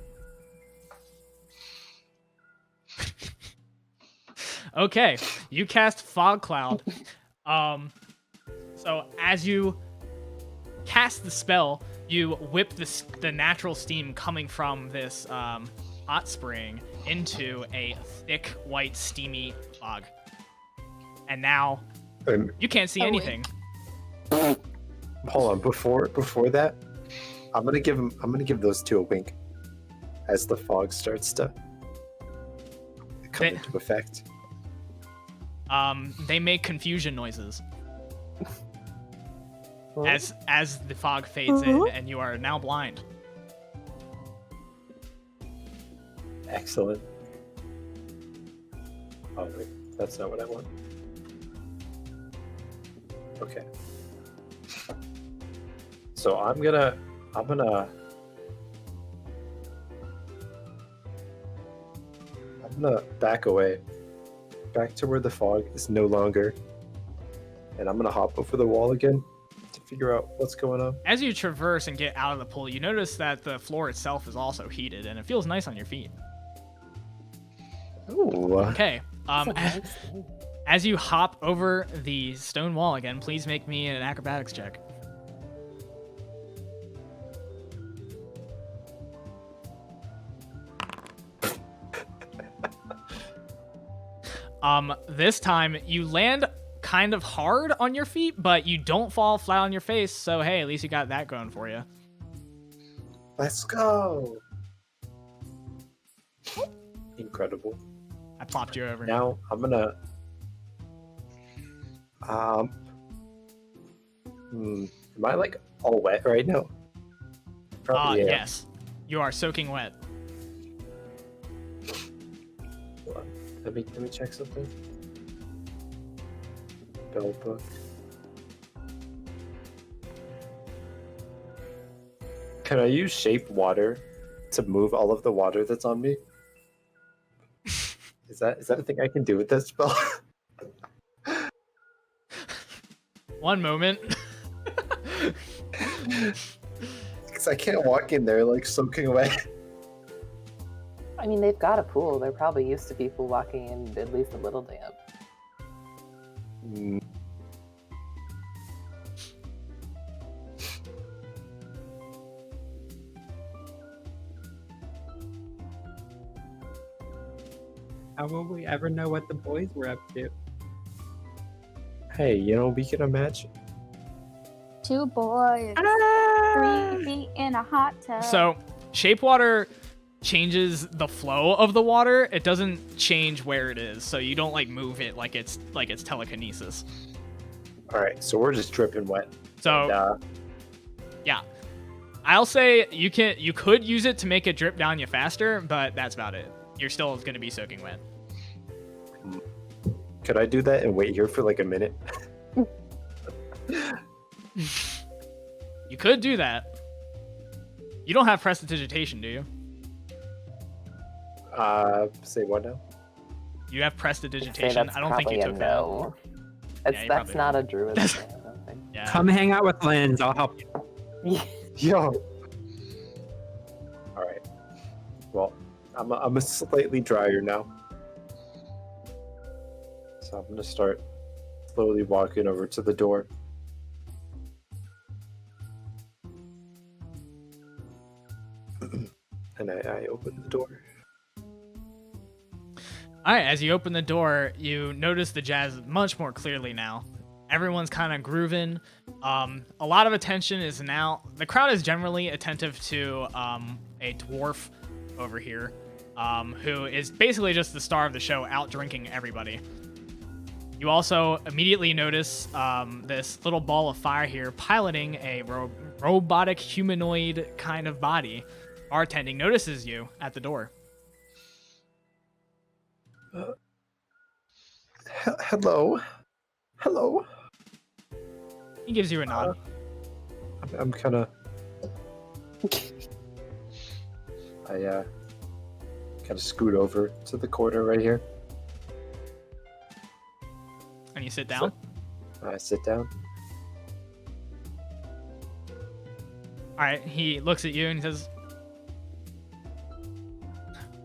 Okay, you cast Fog Cloud. So as you cast the spell, you whip the natural steam coming from this hot spring into a thick, white, steamy fog. And now And you can't see Oh, anything. hold on, before that, I'm gonna give those two a wink as the fog starts to come They- into effect. They make confusion noises Well, as the fog fades in, and you are now blind. Excellent. Oh wait, that's not what I want. Okay. So I'm gonna back away, back to where the fog is no longer, and I'm gonna hop over the wall again to figure out what's going on. As you traverse and get out of the pool, you notice that the floor itself is also heated, and it feels nice on your feet. Ooh. Okay. that's a nice thing. As you hop over the stone wall again, please make me an acrobatics check. This time you land kind of hard on your feet, but you don't fall flat on your face, so hey, at least you got that going for you. Let's go. Incredible. I plopped you over. Now I'm gonna am I like all wet right now? Probably am. Yes. You are soaking wet. Hold on. Let me check something. Spell book. Can I use shape water to move all of the water that's on me? Is that a thing I can do with this spell? One moment. Because I can't walk in there like soaking wet. I mean, they've got a pool. They're probably used to people walking in at least a little damp. Mm, How will we ever know what the boys were up to? Hey, we can imagine. 2 boys, 3 feet in a hot tub. So, shape water changes the flow of the water. It doesn't change where it is, so you don't like move it like it's telekinesis. All right, so we're just dripping wet. So, And, yeah, I'll say you could use it to make it drip down you faster, but that's about it. You're still going to be soaking wet. could I do that and wait here for like a minute? You could do that. You don't have prestidigitation, do you? Say what now? You have I'd say prestidigitation. that's I don't think you probably took a that. no. you That's probably not a druid thing, I don't think. Yeah. Come hang out with Linz. I'll help you. Yo. All right. Well, I'm a slightly drier now, so I'm gonna start slowly walking over to the door. And I open the door. All right, as you open the door, you notice the jazz much more clearly now. Everyone's kind of grooving. A lot of attention is now. The crowd is generally attentive to a dwarf over here, who is basically just the star of the show, out drinking everybody. You also immediately notice this little ball of fire here piloting a robotic humanoid kind of body. Bartending notices you at the door. Hello. Hello. He gives you a nod. I'm kind of. I kind of scoot over to the corner right here. And you sit down. I sit down. All right, he looks at you and he says,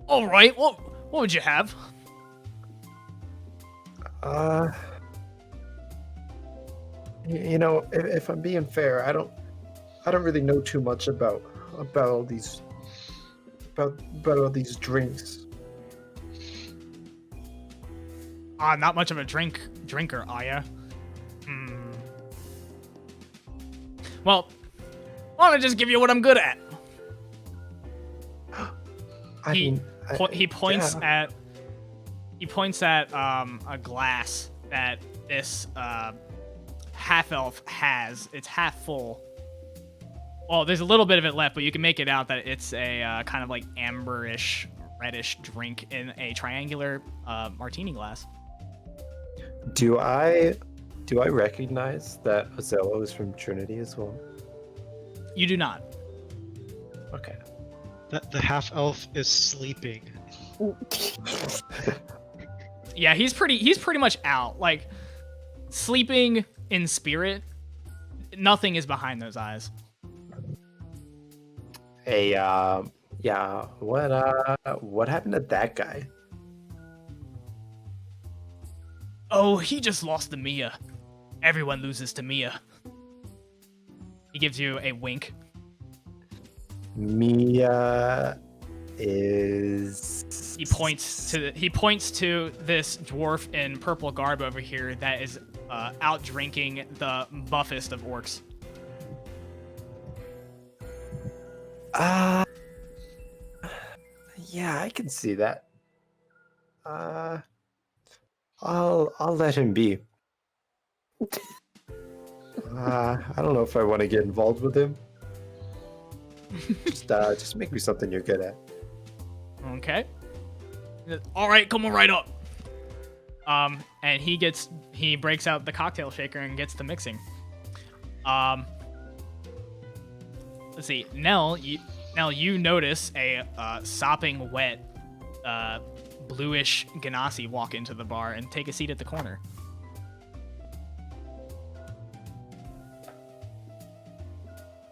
"All right, what would you have?" If I'm being fair, I don't really know too much about all these all these drinks. Not much of a drinker, are ya? Well, why don't I just give you what I'm good at? He points yeah. at a glass that this half elf has. It's half full. Well, there's a little bit of it left, but you can make it out that it's a kind of like amberish, reddish drink in a triangular martini glass. Do I recognize that Ozello is from Trinity as well? You do not. Okay. The half elf is sleeping. Yeah, he's pretty much out. Like, sleeping in spirit. Nothing is behind those eyes. Hey, yeah. What happened to that guy? Oh, he just lost to Mia. Everyone loses to Mia. He gives you a wink. Mia is. He points to this dwarf in purple garb over here that is out drinking the buffest of orcs. Yeah, I can see that. I'll let him be. I don't know if I want to get involved with him. Just make me something you're good at. Okay. All right, come on right up. And he breaks out the cocktail shaker and gets to mixing. Let's see. Nell, you notice a sopping wet, bluish Ganassi walk into the bar and take a seat at the corner.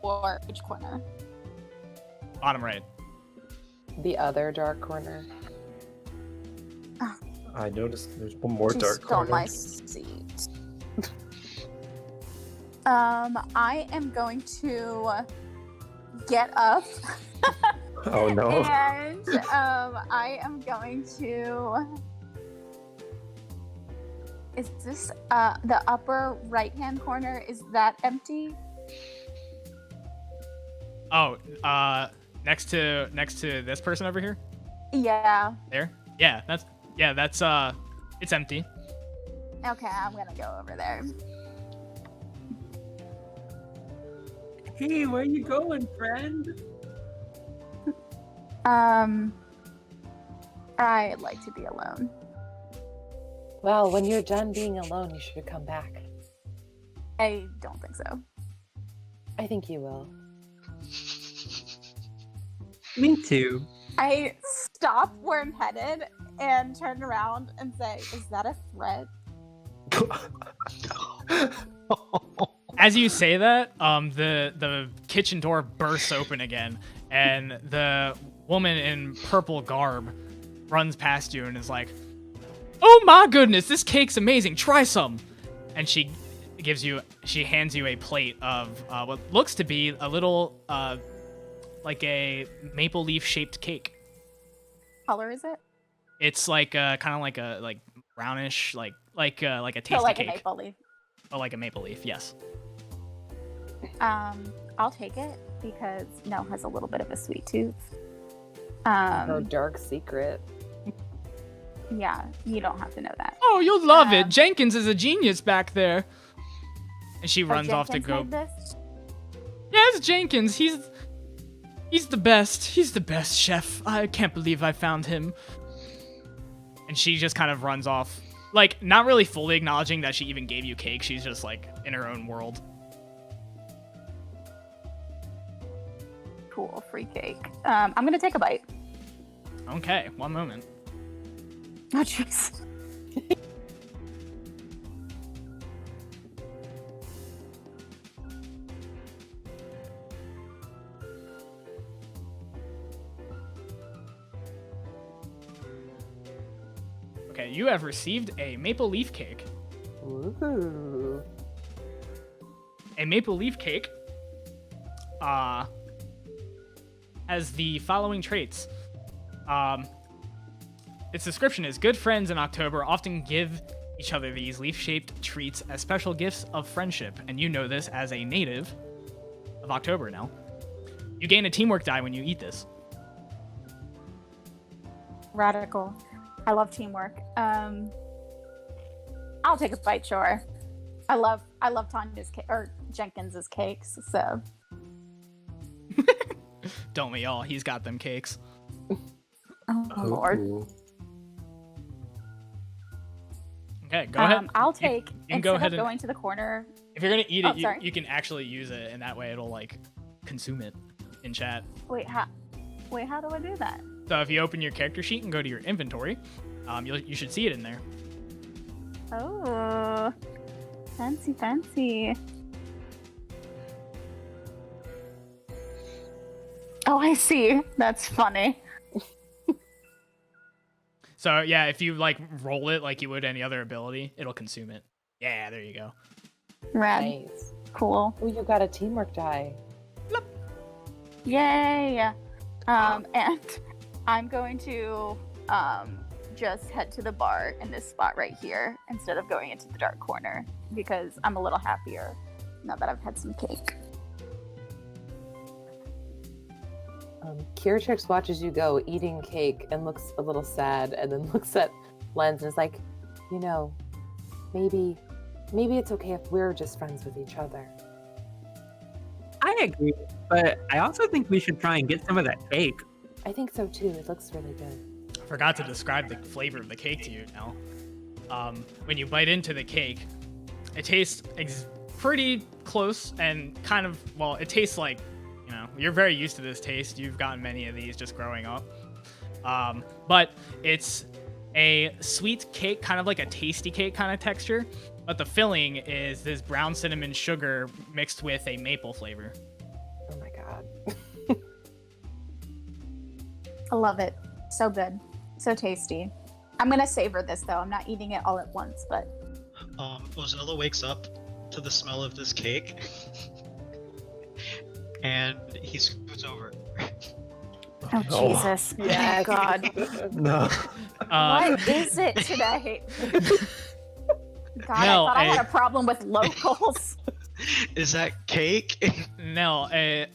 Or which corner? Bottom right. the other dark corner. I noticed there's one more She dark stole corner. my seat. I am going to get up. Oh no. And I am going to. Is this the upper right-hand corner? Is that empty? Oh, next to this person over here. Yeah. There. Yeah, that's it's empty. Okay, I'm gonna go over there. Hey, where you going, friend? I'd like to be alone. Well, when you're done being alone, you should come back. I don't think so. I think you will. Me too. I stop where I'm headed and turn around and say, "Is that a threat?" As you say that, the kitchen door bursts open again, and the woman in purple garb runs past you and is like, "Oh my goodness, this cake's amazing! Try some!" And she hands you a plate of what looks to be a little like a maple leaf shaped cake. Color is it? It's like kind of like a brownish, like a tasty So like cake. a maple leaf. Oh, like a maple leaf, yes. I'll take it because Nell has a little bit of a sweet tooth. Her dark secret. Yeah, you don't have to know that. Oh, you'll love it. Um, Jenkins is a genius back there. And she runs off to go. Jenkins made this? Yes, Jenkins. He's the best. He's the best chef. I can't believe I found him. And she just kind of runs off, like not really fully acknowledging that she even gave you cake. She's just like in her own world. Cool, free cake. I'm gonna take a bite. Okay, one moment. Oh jeez. Okay, you have received a maple leaf cake. Ooh. A maple leaf cake has the following traits. Its description is: good friends in October often give each other these leaf-shaped treats as special gifts of friendship, and you know this as a native of October now. You gain a teamwork die when you eat this. Radical. I love teamwork. I'll take a bite, sure. I love Tanya's cake or Jenkins's cakes, so Don't we all? He's got them cakes. oh lord. Ooh. Okay, go ahead. I'll take you can instead go ahead of and going to the corner. if you're gonna eat Oh, it, sorry. you can actually use it, and that way it'll like consume it in chat. Wait, how do I do that? So if you open your character sheet and go to your inventory, you should see it in there. Oh, fancy. Oh, I see. That's funny. So yeah, if you like roll it like you would any other ability, it'll consume it. Yeah, there you go. Rad. Nice. Cool. Oh, you got a teamwork die. Yay. And I'm going to just head to the bar in this spot right here instead of going into the dark corner because I'm a little happier now that I've had some cake. Kiratrix watches you go eating cake and looks a little sad, and then looks at Lens and is like, you know, maybe it's okay if we're just friends with each other. I agree, but I also think we should try and get some of that cake. I think so too. It looks really good. I forgot to describe the flavor of the cake to you now. When you bite into the cake, it tastes pretty close and kind of, well, it tastes like, you know, you're very used to this taste. You've gotten many of these just growing up. But it's a sweet cake, kind of like a tasty cake kind of texture. But the filling is this brown cinnamon sugar mixed with a maple flavor. Oh my god. I love it. So good. So tasty. I'm going to savor this, though. I'm not eating it all at once, but... Ozella wakes up to the smell of this cake. And he scoots over. Oh, Oh. Jesus. Yes. Oh, God. No. What is it today? God, Mel, I thought I had a problem with locals. Is that cake? Nell, a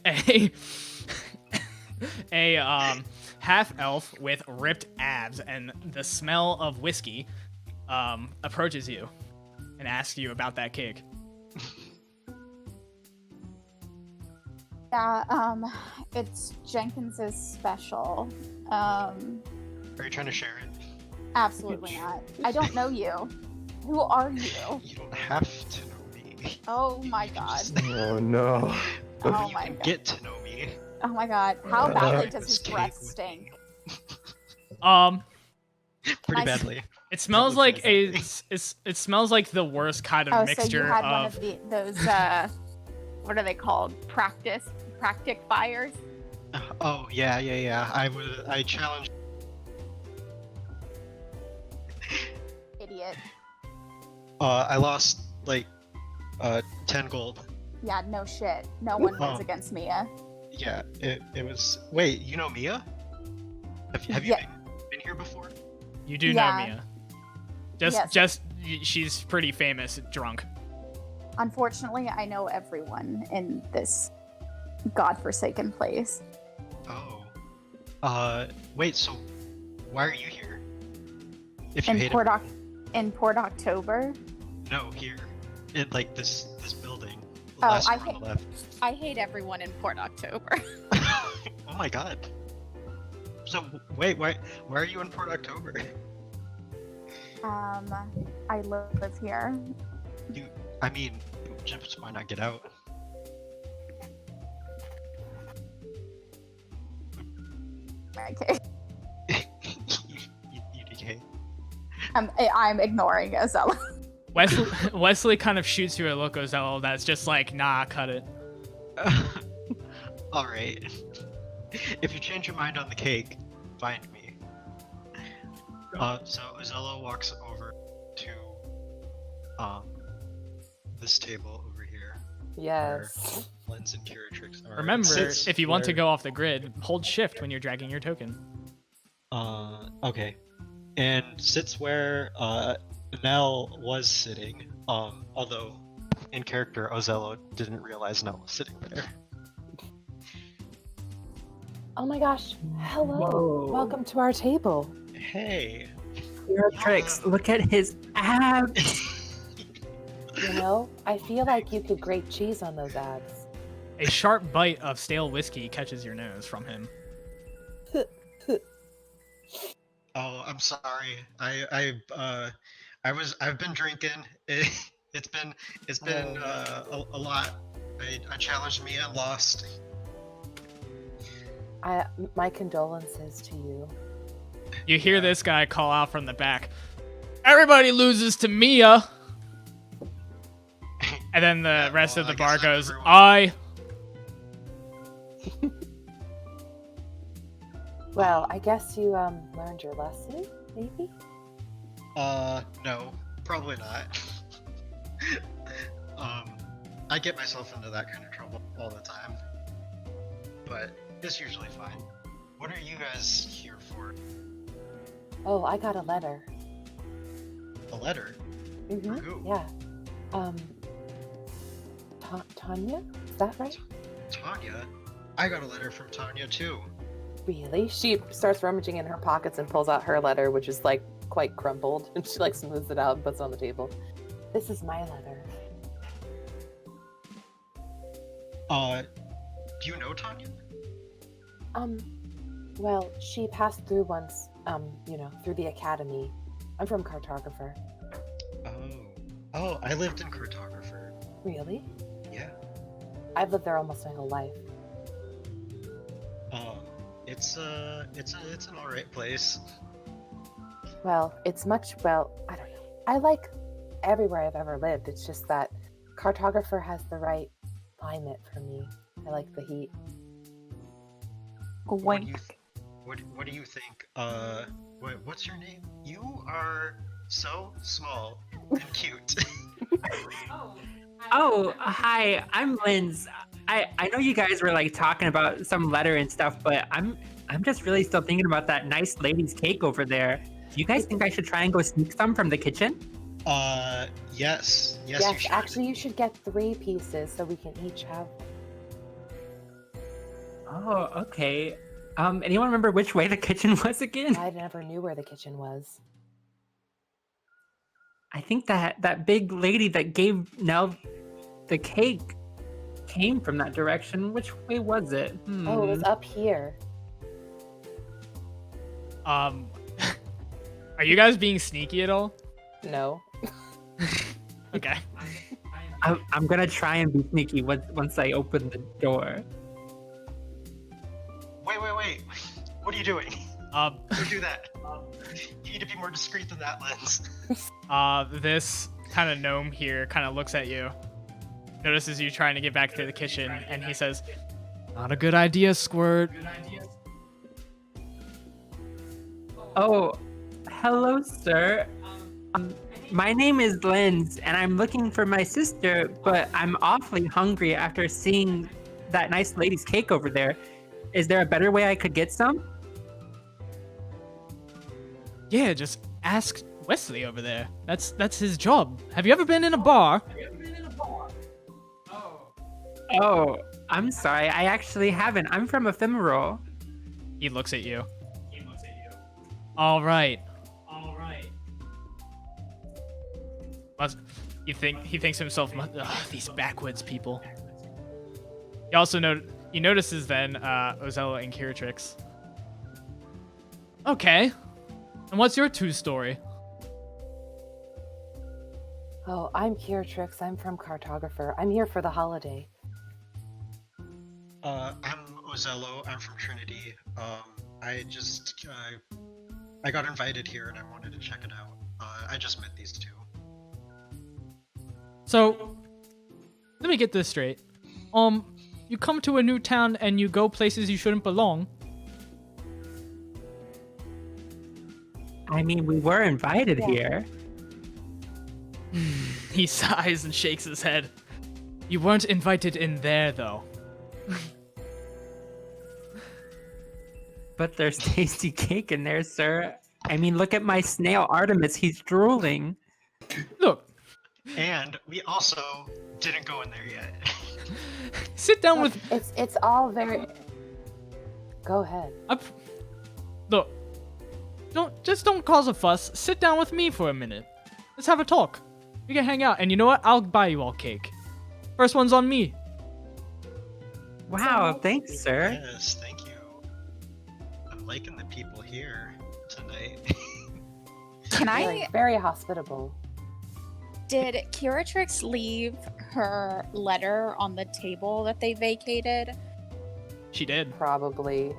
half elf with ripped abs and the smell of whiskey approaches you and asks you about that cake. Yeah, it's Jenkins's special. Are you trying to share it? Absolutely not. I don't know you. Who are you? You don't have to know me. Oh my You can God. just- Oh no. Oh you my can God. get to know me. Oh my God. How badly does This his cake breath with stink? Pretty I- badly. It smells Probably like pretty a badly. it smells like the worst kind of Oh, so mixture you had of one of those what are they called? Practic fires? Oh yeah. I challenged. Idiot. I lost like 10 gold. Yeah, no shit. No one wins Oh. against Mia. Yeah, it was. Wait, you know Mia? Have you Yeah. been here before? you do Yeah. know Mia. She's pretty famous drunk. Unfortunately, I know everyone in this godforsaken place. Oh. Wait, so why are you here? If you In hate Port, everyone. in Port October. No, here. In like this building. Oh, Last I one on hate- the left. I hate everyone in Port October. Oh my god. So wait, why are you in Port October? I live here. I mean, just why not get out? Okay. UDK. I'm ignoring Ozella. Wesley kind of shoots you a look, Ozella, that's just like, nah, cut it. Alright. If you change your mind on the cake, find me. So Ozella walks over to this table over here. Yes. Lens and Curatrix are. Remember, Sits if you want to where- go off the grid, hold shift when you're dragging your token. Okay. And sits where Nell was sitting. Although in character Ozella didn't realize Nell was sitting there. Oh my gosh. Hello. Whoa. Welcome to our table. Hey. Tricks, look at his abs. You know, I feel like you could grate cheese on those abs. A sharp bite of stale whiskey catches your nose from him. Oh, I'm sorry. I've been drinking. It's been a lot. I challenged me and lost. My condolences to you. You hear this guy call out from the back, "Everybody loses to Mia!" And then the rest of the I bar guess not goes, everyone. "I." Well, I guess you learned your lesson, maybe? No, probably not. I get myself into that kind of trouble all the time. But it's usually fine. What are you guys here for? Oh, I got a letter. A letter? Mm-hmm. For who? Yeah. Tanya? Is that right? Tanya? I got a letter from Tanya too. Really? She starts rummaging in her pockets and pulls out her letter, which is like quite crumpled, and she like smooths it out and puts it on the table. This is my letter. Do you know Tanya? Well, she passed through once, through the academy. I'm from Cartographer. Oh, I lived in Cartographer. Really? Yeah. I've lived there almost my whole life. It's an alright place. Well, I don't know. I like everywhere I've ever lived. It's just that Cartographer has the right climate for me. I like the heat. What do you Wink. What do you think? What's your name? You are so small and cute. Oh, hi, I'm Linz. I know you guys were like talking about some letter and stuff, but I'm just really still thinking about that nice lady's cake over there. Do you guys think I should try and go sneak some from the kitchen? Yes, you Yes, should. actually, you should get 3 pieces so we can each have. Oh, okay. Anyone remember which way the kitchen was again? I never knew where the kitchen was. I think that big lady that gave Nell the cake came from that direction. Which way was it? Oh, it was up here. Are you guys being sneaky at all? No. Okay. I'm gonna try and be sneaky once I open the door. Wait. What are you doing? Um, Don't do that. You need to be more discreet than that, Lens. this kind of gnome here kind of looks at you, notices you trying to get back to the kitchen, and he says, "Not a good idea, Squirt." Oh, hello, sir. My name is Linz, and I'm looking for my sister, but I'm awfully hungry after seeing that nice lady's cake over there. Is there a better way I could get some? Yeah, just ask Wesley over there. That's his job. Have you ever been in a bar? Oh, I'm sorry. I actually haven't. I'm from Ephemeral. He looks at you. All right. He thinks to himself, "Ugh, these backwoods people." He notices then Ozello and Kiratrix. Okay. And what's your 2 story? Oh, I'm Kiratrix. I'm from Cartographer. I'm here for the holiday. I'm Ozello. I'm from Trinity. I got invited here and I wanted to check it out. I just met these 2. So, let me get this straight. You come to a new town and you go places you shouldn't belong. I mean, we were invited Yeah. here. He sighs and shakes his head. You weren't invited in there, though. But there's tasty cake in there, sir. I mean, look at my snail Artemis. He's drooling. Look, And we also didn't go in there yet. sit down with. It's all very. Go ahead. Look, don't cause a fuss. Sit down with me for a minute. Let's have a talk. We can hang out, and you know what? I'll buy you all cake. First one's on me. Wow, thanks, sir. Yes, thank you. I'm liking the people here tonight. Can Very, I? very hospitable. Did Kiratrix leave her letter on the table that they vacated? She did. Probably.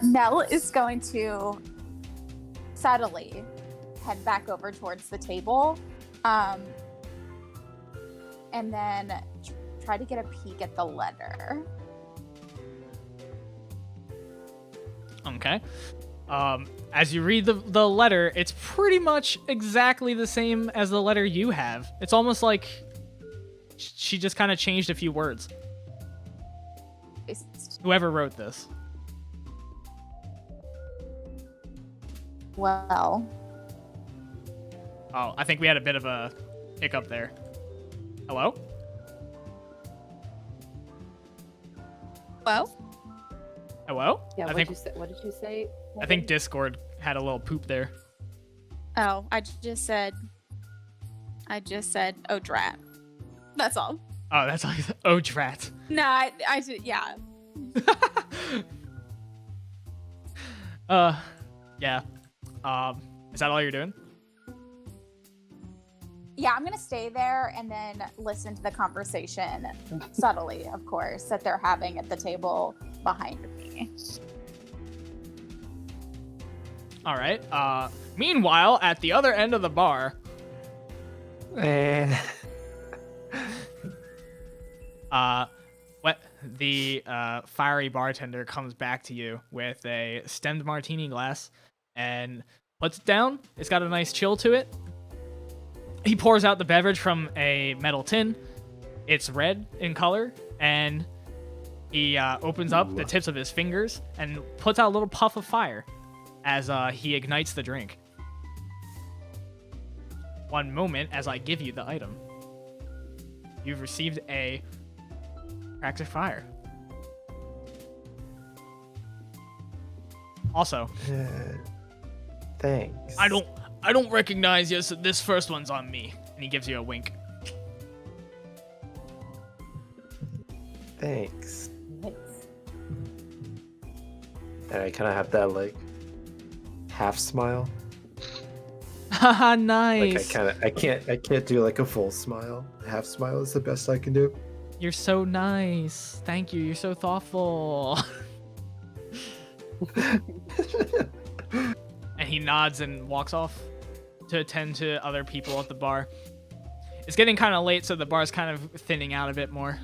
Nell is going to subtly head back over towards the table, and then try to get a peek at the letter. Okay. As you read the letter, it's pretty much exactly the same as the letter you have. It's almost like she just kind of changed a few words. Whoever wrote this. Well, Oh, I think we had a bit of a hiccup there. Hello? well, Hello? Yeah. I What think did you say? I think Discord had a little poop there. oh, I just said, oh, drat. That's all. Oh, that's all. Oh, drat. No, I said, yeah. Yeah. Is that all you're doing? Yeah, I'm gonna stay there and then listen to the conversation subtly, of course, that they're having at the table behind me. All right. Meanwhile, at the other end of the bar, the fiery bartender comes back to you with a stemmed martini glass and puts it down. It's got a nice chill to it. He pours out the beverage from a metal tin. It's red in color, and he opens up the tips of his fingers and puts out a little puff of fire as he ignites the drink. One moment as I give you the item. You've received a practice fire. Also, Thanks. I don't recognize you, so this first one's on me. And he gives you a wink. Thanks. Nice. And I kind of have that like half smile. Haha, Like nice. I can't do like a full smile. Half smile is the best I can do. You're so nice. Thank you. You're so thoughtful. And he nods and walks off to attend to other people at the bar. It's getting kind of late, so the bar's kind of thinning out a bit more.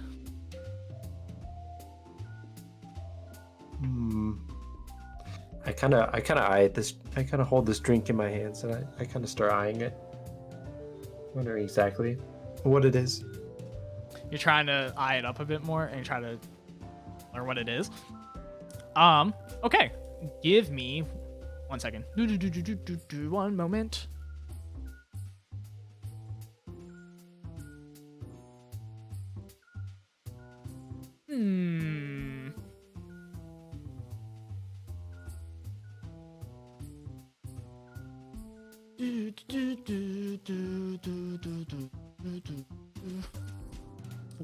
I kind of eye this. I kind of hold this drink in my hands and I kind of start eyeing it, wondering exactly what it is. You're trying to eye it up a bit more and try to learn what it is. Okay. Give me 1 second. One moment.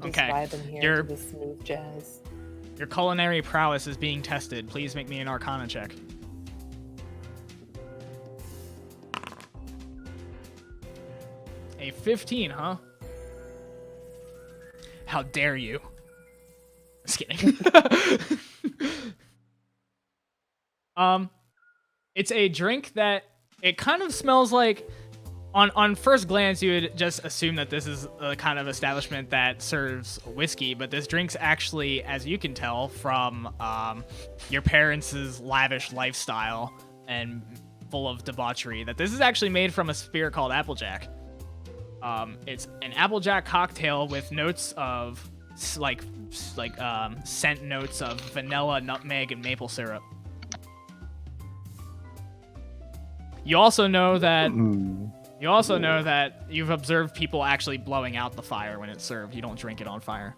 Just Okay, vibing here you're- to the smooth jazz. Your culinary prowess is being tested. Please make me an Arcana check. A 15, huh? How dare you? Just kidding. It's a drink that it kind of smells like. On first glance, you would just assume that this is a kind of establishment that serves whiskey, but this drink's actually, as you can tell from your parents' lavish lifestyle and full of debauchery, that this is actually made from a spirit called Applejack. It's an Applejack cocktail with notes of scent notes of vanilla, nutmeg, and maple syrup. You also know that. You also know that you've observed people actually blowing out the fire when it's served. You don't drink it on fire.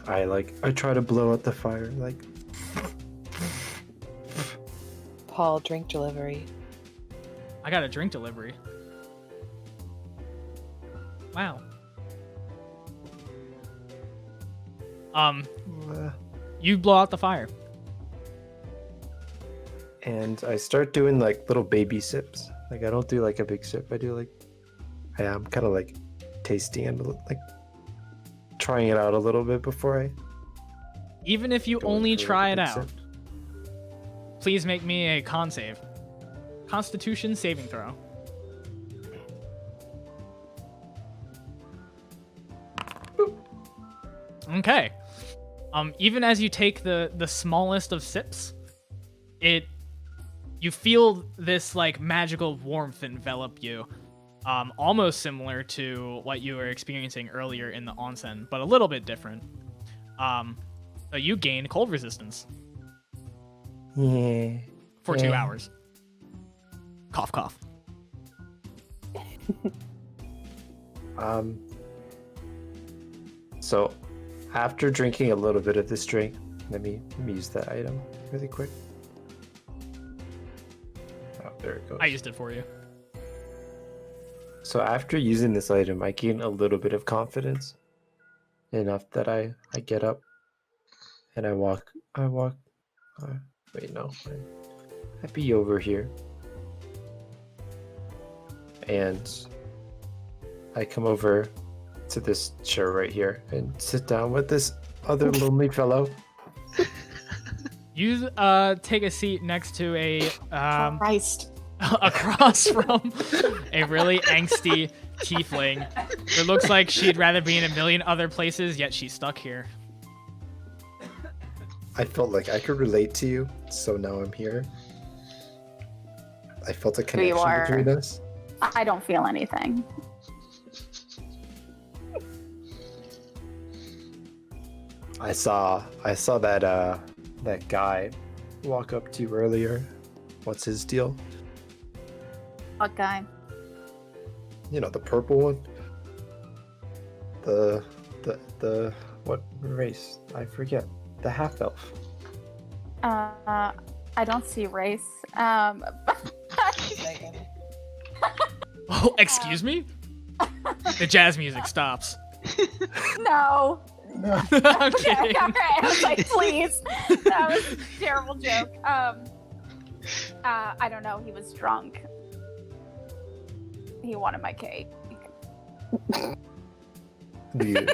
I try to blow out the fire, like. Paul, drink delivery. I got a drink delivery. Wow. You blow out the fire. And I start doing like little baby sips. Like I don't do like a big sip. I do like I am kind of like tasting and like trying it out a little bit before I. Even if you go only in for, like, try a it big out, sip. please make me a con save. Constitution saving throw. Okay. Even as you take the smallest of sips, you feel this like magical warmth envelop you. Almost similar to what you were experiencing earlier in the onsen, but a little bit different. So you gain cold resistance Yeah. for 2 Yeah. hours. Cough, cough. So after drinking a little bit of this drink, let me use that item really quick. Oh, there it goes. I used it for you. So after using this item, I gain a little bit of confidence, enough that I get up and I walk. Wait, no, I be over here, and I come over to this chair right here and sit down with this other lonely fellow. You take a seat next to a Christ. across from a really angsty tiefling. It looks like she'd rather be in a million other places, yet she's stuck here. I felt like I could relate to you, so now I'm here. I felt a you connection are. between us. I don't feel anything. I saw that that guy walk up to you earlier. What's his deal? What guy? You know, the purple one. The what race? I forget. The half elf. I don't see race. Oh, excuse me? The jazz music stops. No. I'm Okay, kidding. all right. I was like, please. That was a terrible joke. I don't know. He was drunk. He wanted my cake. Do you? You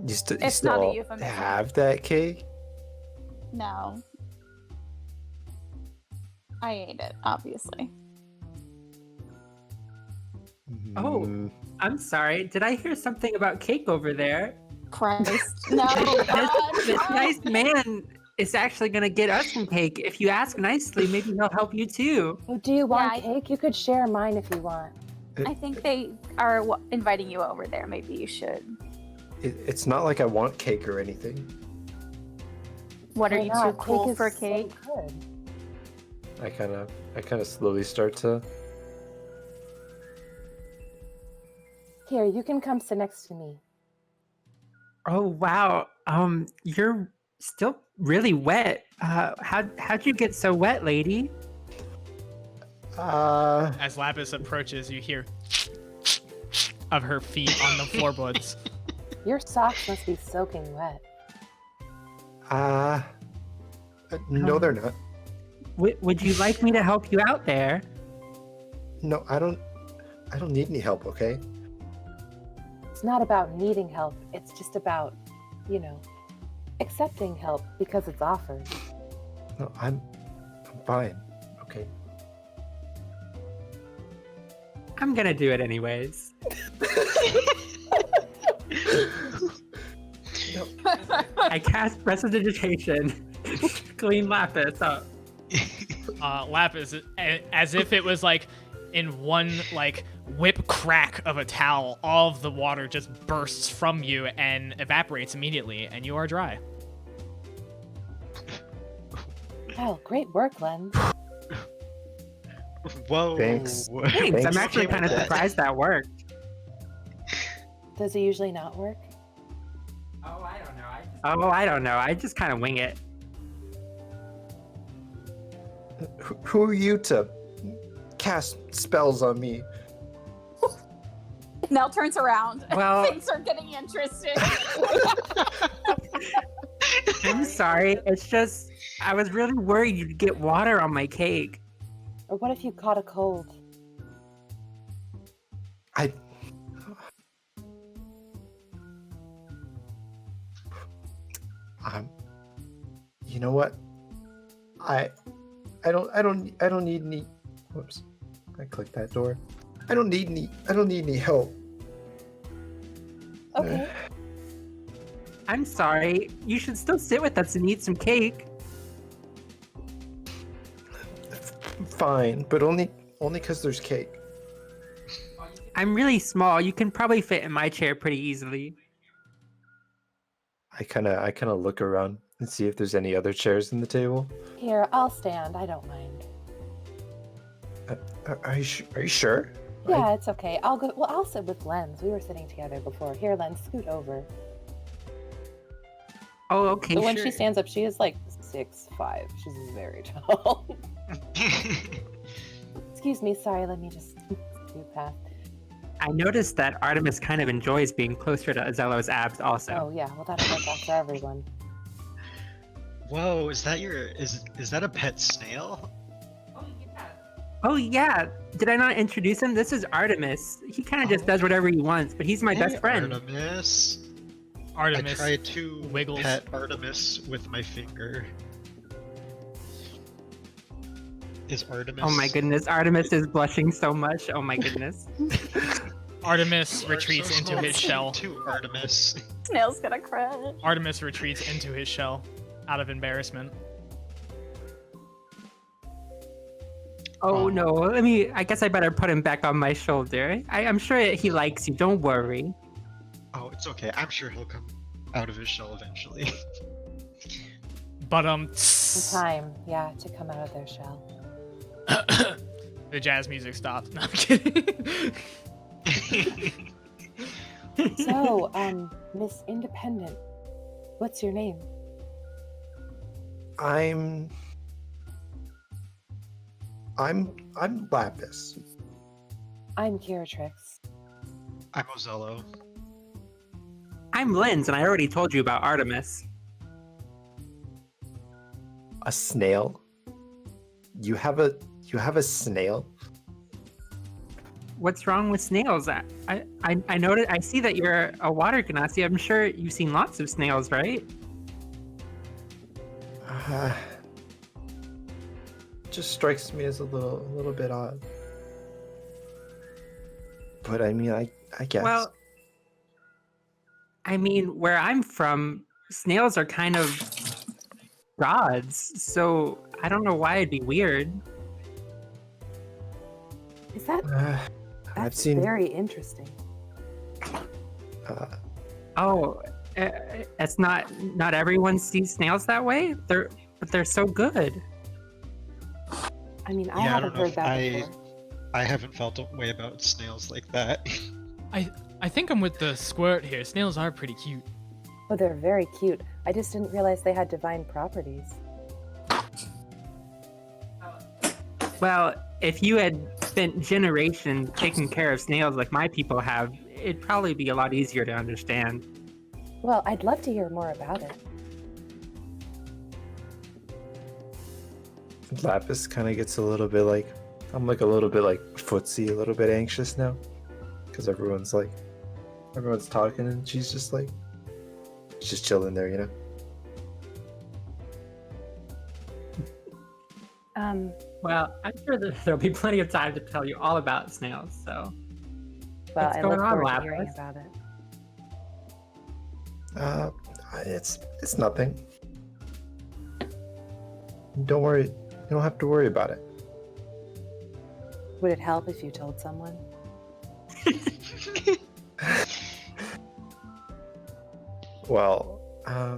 It's not a still euphemism. have that cake? No. I ate it, obviously. Oh. Mm, I'm sorry. Did I hear something about cake over there? Christ. No. This nice man is actually gonna get us some cake. If you ask nicely, maybe he'll help you too. Oh, do you want I- cake? You could share mine if you want. I think they are inviting you over there. Maybe you should. it's not like I want cake or anything. What are Why you not? too cool is for so cake? good. I kind of slowly start to. Here, you can come sit next to me. Oh wow. You're still really wet. How'd you get so wet, lady? As Lapis approaches, you hear of her feet on the floorboards. Your socks must be soaking wet. No, they're not. Would you like me to help you out there? No, I don't need any help. Okay. It's not about needing help. It's just about, accepting help because it's offered. No, I'm fine. Okay. I'm gonna do it anyways. I cast Prestidigitation. Clean Lapis up. Lapis, as if it was like in one like whip crack of a towel, all of the water just bursts from you and evaporates immediately, and you are dry. Wow, great work, Len. Whoa. Thanks. Thanks. Thanks. I'm actually kind of surprised that worked. Does it usually not work? Oh, I don't know. I just kind of wing it. Who are you to cast spells on me? Nell turns around. Well- Things are getting interesting. I'm sorry. It's just I was really worried you'd get water on my cake. Or what if you caught a cold? I. You know what? I don't need any. Whoops! I clicked that door. I don't need any help. Okay. I'm sorry. You should still sit with us and eat some cake. Fine, but only because there's cake. I'm really small. You can probably fit in my chair pretty easily. I kind of look around and see if there's any other chairs in the table. Here, I'll stand. I don't mind. Are you sure? Yeah, it's okay. I'll go. Well, I'll sit with Lens. We were sitting together before. Here, Lens, scoot over. Oh, okay. So when sure. she stands up, she is like 6'5". She's very tall. Excuse me. Sorry. Let me just do past. I noticed that Artemis kind of enjoys being closer to Azello's abs also. Oh yeah. Well, that'll work out for everyone. Whoa, is that a pet snail? Oh yeah, did I not introduce him? This is Artemis. He kind of just does whatever he wants, but he's my Hey, best friend. Artemis. Artemis I tried to wiggles. pet Artemis with my finger. Is Artemis? Oh my goodness, Artemis is blushing so much. Oh my goodness. Artemis You are retreats so into close his shell. To Artemis. Snail's gonna crush. Artemis retreats into his shell out of embarrassment. Oh no, I guess I better put him back on my shoulder. I'm sure he likes you, don't worry. Oh, it's okay. I'm sure he'll come out of his shell eventually. But Time, yeah, to come out of their shell. the jazz music stopped. No, I'm kidding. So, Miss Independent, what's your name? I'm Lapis. I'm Kiratrix. I'm Ozello. I'm Linz, and I already told you about Artemis. A snail? You have a snail? What's wrong with snails? I noticed. I see that you're a water genasi. I'm sure you've seen lots of snails, right? Just strikes me as a little bit odd. But I mean, I guess. Well, I mean, where I'm from, snails are kind of gods, so I don't know why it'd be weird. Is that? I've That's seen. very interesting. Oh, it's not everyone sees snails that way. But they're so good. I mean, I Yeah, I haven't don't know heard if that before. I haven't felt a way about snails like that. I think I'm with the squirt here. Snails are pretty cute. Oh, they're very cute. I just didn't realize they had divine properties. Well, if you had spent generations taking care of snails like my people have, it'd probably be a lot easier to understand. Well, I'd love to hear more about it. Lapis kind of gets a little bit like, I'm like a little bit like footsie, a little bit anxious now, because everyone's talking and she's just chilling there, you know. Well, I'm sure that there'll be plenty of time to tell you all about snails. So, Well, what's I going look on, forward to hearing Lapis? about it. It's nothing. Don't worry. You don't have to worry about it. Would it help if you told someone? Well, I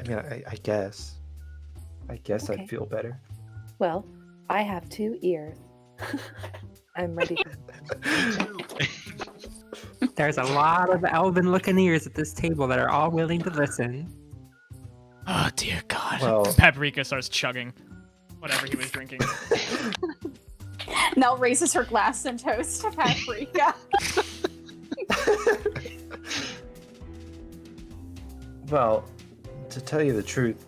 mean, I guess. Okay. I'd feel better. Well, I have 2 ears. I'm ready to. There's a lot of elven-looking ears at this table that are all willing to listen. Oh dear God. Well- Paprika starts chugging whatever he was drinking. Nell raises her glass and toast to Paprika. Well, to tell you the truth,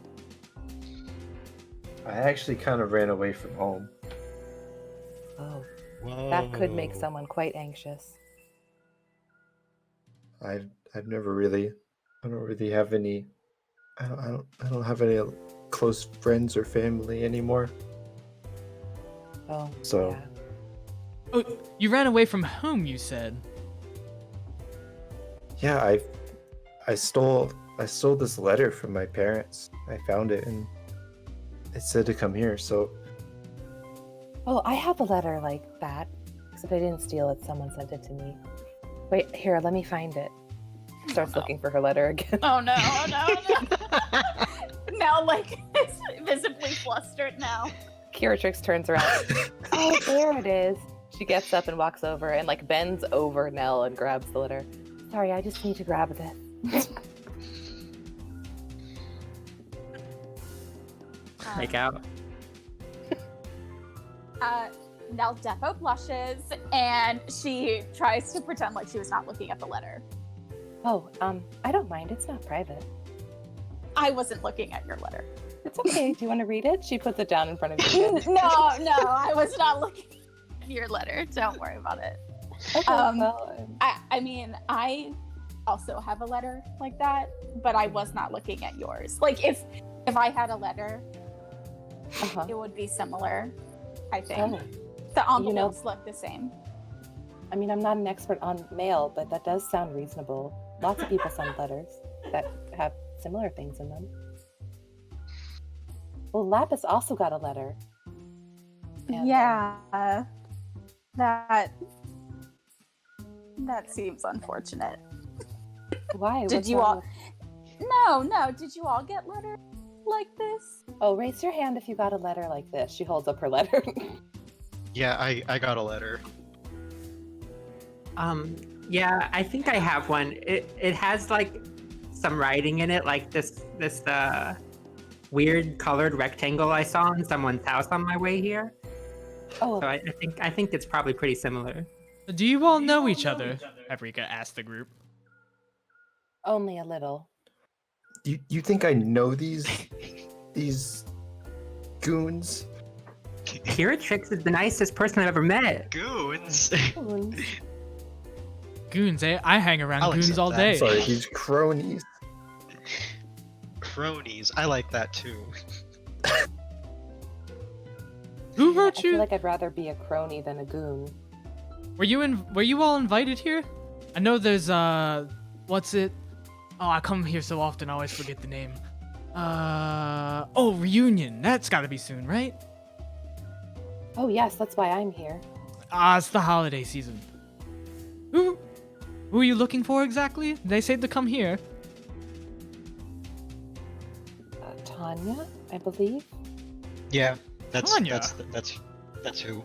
I actually kind of ran away from home. Oh, Whoa. that could make someone quite anxious. I've never really, I don't really have any, I don't have any close friends or family anymore. Oh, So- yeah. Oh, you ran away from home, you said. Yeah, I stole this letter from my parents. I found it and it said to come here. So Oh, I have a letter like that, except I didn't steal it. Someone sent it to me. Wait, here, let me find it. Starts looking for her letter again. Oh no, oh no, no. Nell, like, is visibly flustered now. Kiratrix turns around. Oh, there it is. She gets up and walks over and like bends over Nell and grabs the letter. Sorry, I just need to grab this. Make out. Nell defo blushes and she tries to pretend like she was not looking at the letter. Oh, I don't mind. It's not private. I wasn't looking at your letter. It's okay. Do you want to read it? She puts it down in front of you. No, I was not looking at your letter. Don't worry about it. Okay, well, I mean, I also have a letter like that, but I was not looking at yours. Like if I had a letter Uh-huh. it would be similar, I think. Oh, The You know- envelopes look the same. I mean, I'm not an expert on mail, but that does sound reasonable. Lots of people send letters that have similar things in them. Well, Lapis also got a letter. And, Yeah. That seems unfortunate. Why? Did What's you wrong all- with- No. Did you all get letters like this? Oh, raise your hand if you got a letter like this. She holds up her letter. Yeah, I got a letter. Yeah, I think I have one. It has like some writing in it, like this weird colored rectangle I saw in someone's house on my way here. Oh, So I think it's probably pretty similar. Do you all know each other? Paprika asked the group. only a little. You think I know these goons? Kiratrix is the nicest person I've ever met. Goons. Goons. Goons, eh? I hang around I'll goons accept all that. day. Sorry, these cronies. Cronies. I like that too. Who Yeah, wrote I you? feel like I'd rather be a crony than a goon. Were you all invited here? I know there's what's it? Oh, I come here so often I always forget the name. Reunion. That's got to be soon, right? Oh, yes, that's why I'm here. It's the holiday season. Who are you looking for exactly? They said to come here. Tanya, I believe. Yeah, that's Tanya. that's who.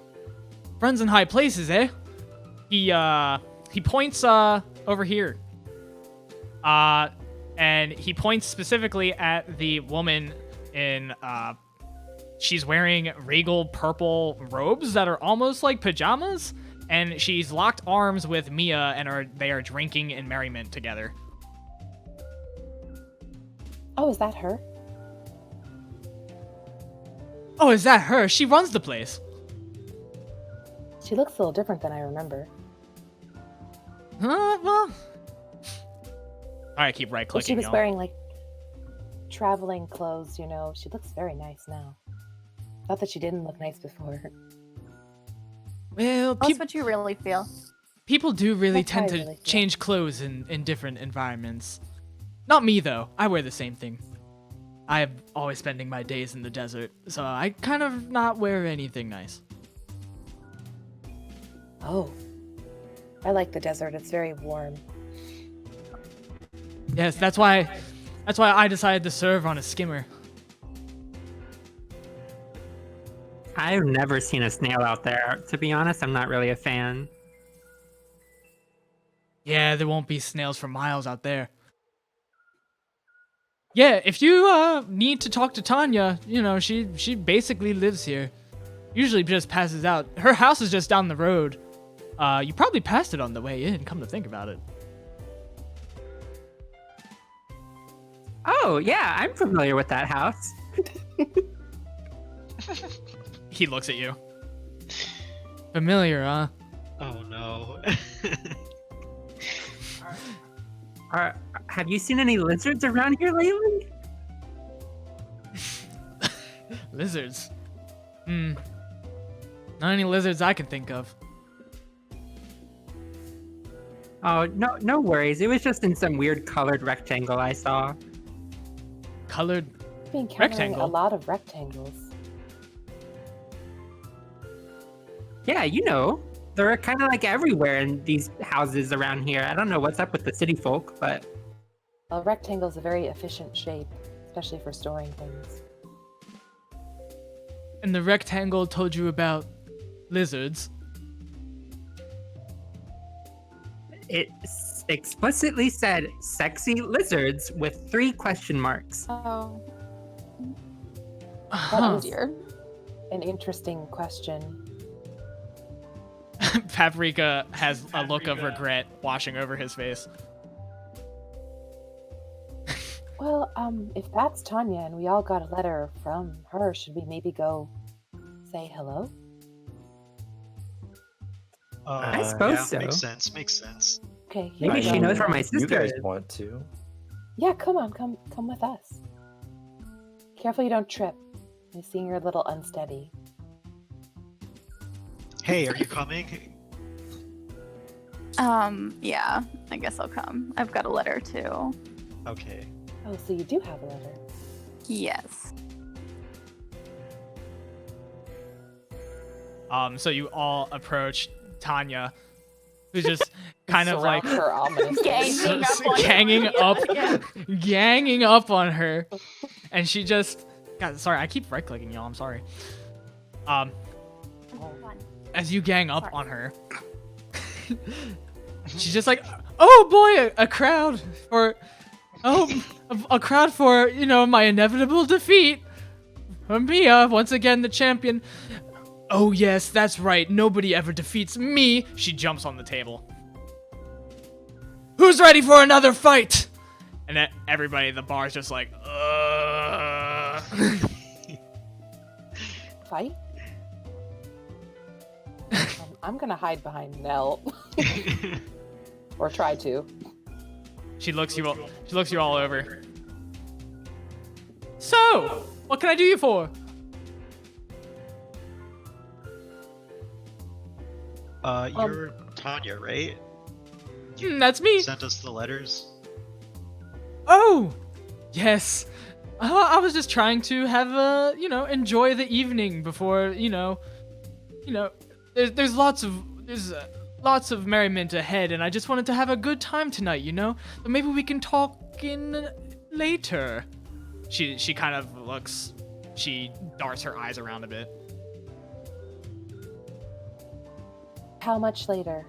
Friends in high places, eh? He points over here. And he points specifically at the woman in she's wearing regal purple robes that are almost like pajamas, and she's locked arms with Mia and they are drinking in merriment together. Oh, is that her? Oh, is that her? She runs the place. She looks a little different than I remember. Well. Alright, keep right Well, she clicking. was wearing like traveling clothes, you know. She looks very nice now. Not that she didn't look nice before. Well, That's what you really feel. people do really That's how tend I to really feel. change clothes in different environments. Not me, though. I wear the same thing. I'm always spending my days in the desert, so I kind of not wear anything nice. Oh. I like the desert. It's very warm. Yes, that's why I decided to serve on a skimmer. I've never seen a snail out there. To be honest, I'm not really a fan. Yeah, there won't be snails for miles out there. Yeah, if you need to talk to Tanya, you know, she basically lives here. Usually just passes out. Her house is just down the road. You probably passed it on the way in, come to think about it. Oh, yeah, I'm familiar with that house. He looks at you. Familiar, huh? Oh no. Have you seen any lizards around here lately? Lizards. Not any lizards I can think of. Oh, no worries. It was just in some weird colored rectangle I saw. Colored. I've been encountering a Rectangle? lot of rectangles. Yeah, you know, they're kind of like everywhere in these houses around here. I don't know what's up with the city folk, but A rectangle is a very efficient shape, especially for storing things. And the rectangle told you about lizards. it explicitly said sexy lizards with 3 question marks. Oh, Huh. dear. An interesting question. Paprika has a look of regret washing over his face. Well, if that's Tanya and we all got a letter from her, should we maybe go say hello? I suppose yeah, so. Makes sense. Makes sense. Okay, here Maybe we she go. knows where my You sister guys is. want to? Yeah, come on, come with us. Careful you don't trip. I'm seeing you're a little unsteady. Hey, are you coming? Yeah, I guess I'll come. I've got a letter too. Okay. Oh, so you do have a letter. Yes. So you all approach Tanya, who's just kind of like Surround her ominously. ganging up on her, and she just, God, sorry, I keep right clicking y'all. I'm sorry. As you gang up on her, she's just like, oh boy, a crowd for, a crowd for, my inevitable defeat. Mia, once again the champion. Oh yes, that's right. Nobody ever defeats me. She jumps on the table. Who's ready for another fight? And everybody in the bar is just like, Fight? I'm gonna hide behind Nell. Or try to. She looks you all over. So, what can I do you for? You're Tanya, right? That's me. Sent us the letters. Oh, yes. I was just trying to have enjoy the evening before, there's lots of merriment ahead, and I just wanted to have a good time tonight, So maybe we can talk in later. She kind of looks, she darts her eyes around a bit. How much later?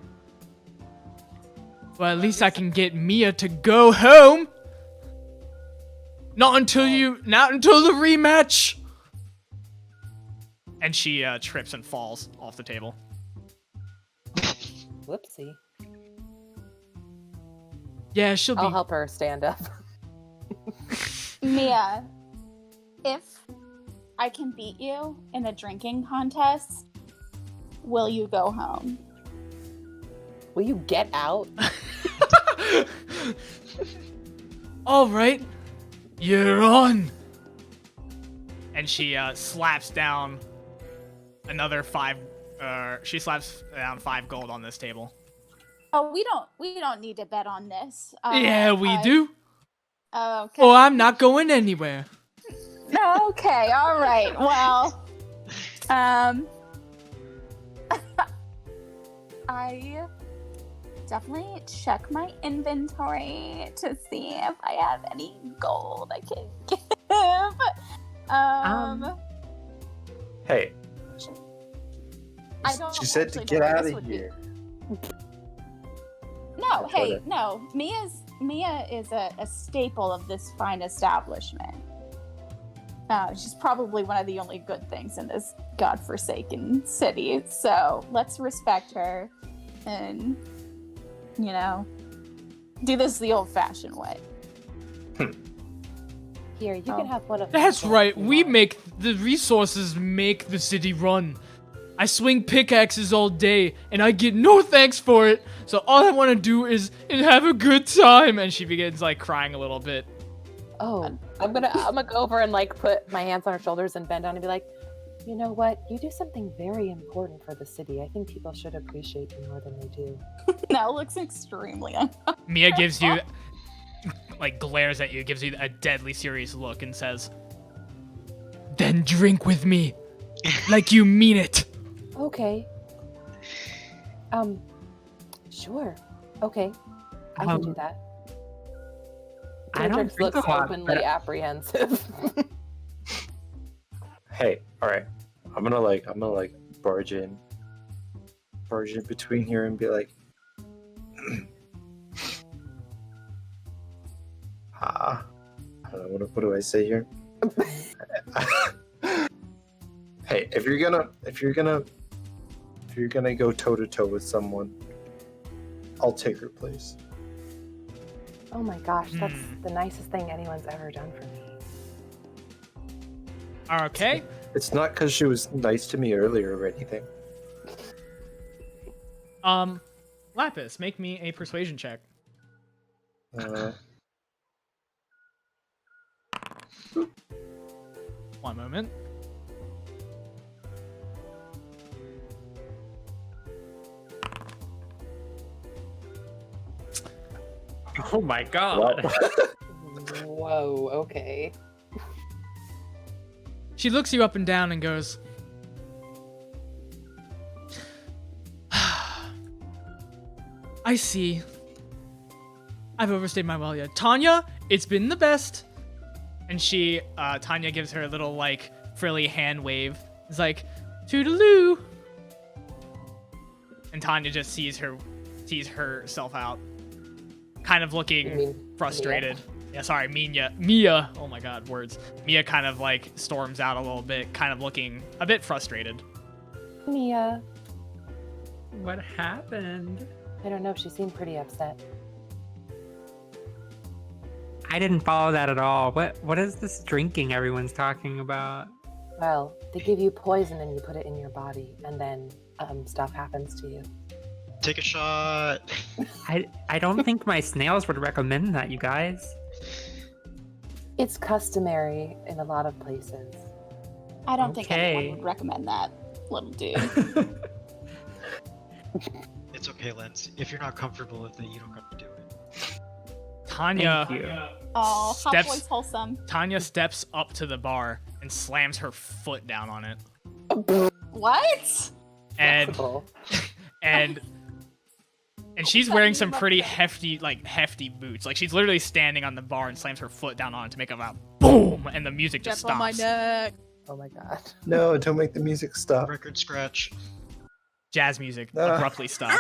Well, at least I can get Mia to go home. Not until the rematch. And she trips and falls off the table. Whoopsie. Yeah, she'll be. I'll help her stand up. Mia, if I can beat you in a drinking contest, will you go home? Will you get out? All right, you're on. And she slaps down another 5. She slaps down 5 gold on this table. Oh, we don't need to bet on this. Yeah, we do. Okay. Oh, I'm not going anywhere. Okay, all right. Well, I definitely check my inventory to see if I have any gold I can give. Hey, I don't she said to actually get know what out this of would be. here. No, hey, Dakota. no. Mia is a staple of this fine establishment. She's probably one of the only good things in this godforsaken city. So let's respect her and, do this the old-fashioned way. Here, you can have one of That's these right. if you We want. make the resources make the city run. I swing pickaxes all day, and I get no thanks for it. So all I want to do is have a good time. And she begins crying a little bit. Oh, I'm gonna go over and put my hands on her shoulders and bend down and be like, you know what? You do something very important for the city. I think people should appreciate you more than they do. That looks extremely uncomfortable. Mia gives you, glares at you, gives you a deadly serious look, and says, "Then drink with me, like you mean it." Okay. Sure. Okay. I can do that. I don't Tendrix drink looks a lot, openly but- apprehensive. Hey, all right. I'm gonna barge in between here and be like, I don't know, what do I say here? Hey, if you're gonna go toe to toe with someone, I'll take her place. Oh my gosh, that's the nicest thing anyone's ever done for me. Okay. It's not because she was nice to me earlier or anything. Lapis, make me a persuasion check. Uh, One moment. Oh my god. Whoa, okay. She looks you up and down and goes, I see. I've overstayed my welcome. Tanya, it's been the best. And she, Tanya gives her a little, like, frilly hand wave. It's like, toodaloo. And Tanya just sees herself out. Kind of You looking mean frustrated. Yeah, sorry, Mia. Oh my god, words. Mia kind of, like, storms out a little bit, kind of looking a bit frustrated. Mia? What happened? I don't know. She seemed pretty upset. I didn't follow that at all. What is this drinking everyone's talking about? Well, they give you poison and you put it in your body, and then stuff happens to you. Take a shot. I don't think my snails would recommend that, you guys. It's customary in a lot of places. I don't think anyone Okay. would recommend that, little dude. It's okay, Lens. If you're not comfortable with it, you don't have to do it. Tanya Thank you. Oh, hot Steps- boy's wholesome. Tanya steps up to the bar and slams her foot down on it. What? And Flexible. and she's wearing some pretty hefty boots. Like she's literally standing on the bar and slams her foot down on it to make a loud boom, and the music just Step on my stops. neck. Oh my god. No, don't make the music stop. Record scratch. Jazz music Ah. abruptly stops.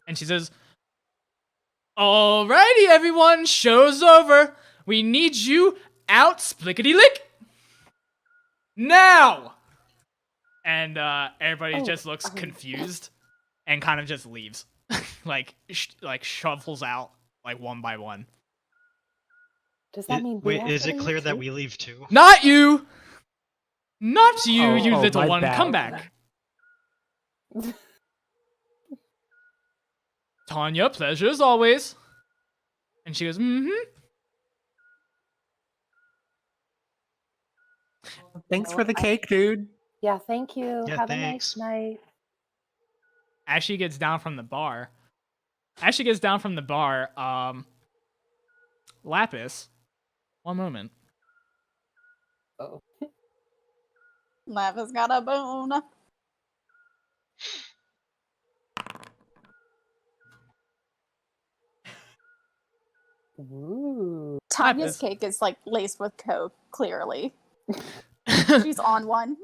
And she says, "Alrighty, everyone, show's over. We need you out, splickety lick. Now!" And everybody Oh, just looks confused and kind of just leaves. like shuffles out like one by one. Does that mean we Wait, have is to it leave clear that too? we leave too? Not you! Not you, Oh, you oh, little my one. bad. Come back. Tanya, pleasure as always. And she goes, mm-hmm. Thanks know for the what? cake, dude. Yeah, thank you. Yeah, Have thanks. a nice night. As she gets down from the bar, Lapis, one moment. Oh. Lapis got a bone. Ooh. Tanya's Lapis. cake is like laced with coke, clearly. She's on one.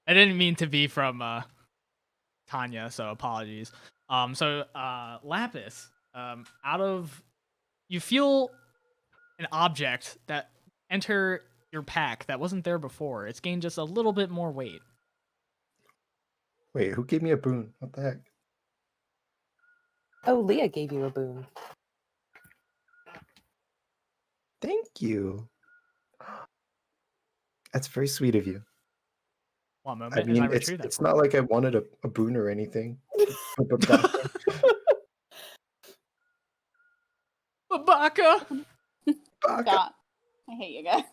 I didn't mean to be from Tanya, so apologies. Lapis, you feel an object that enter your pack that wasn't there before. It's gained just a little bit more weight. Wait, who gave me a boon? What the heck? Oh, Leah gave you a boon. Thank you. That's very sweet of you. One moment, I as mean, I it's, retrieve that it's for not you. like I wanted a boon or anything. Babaka! God. I hate you guys.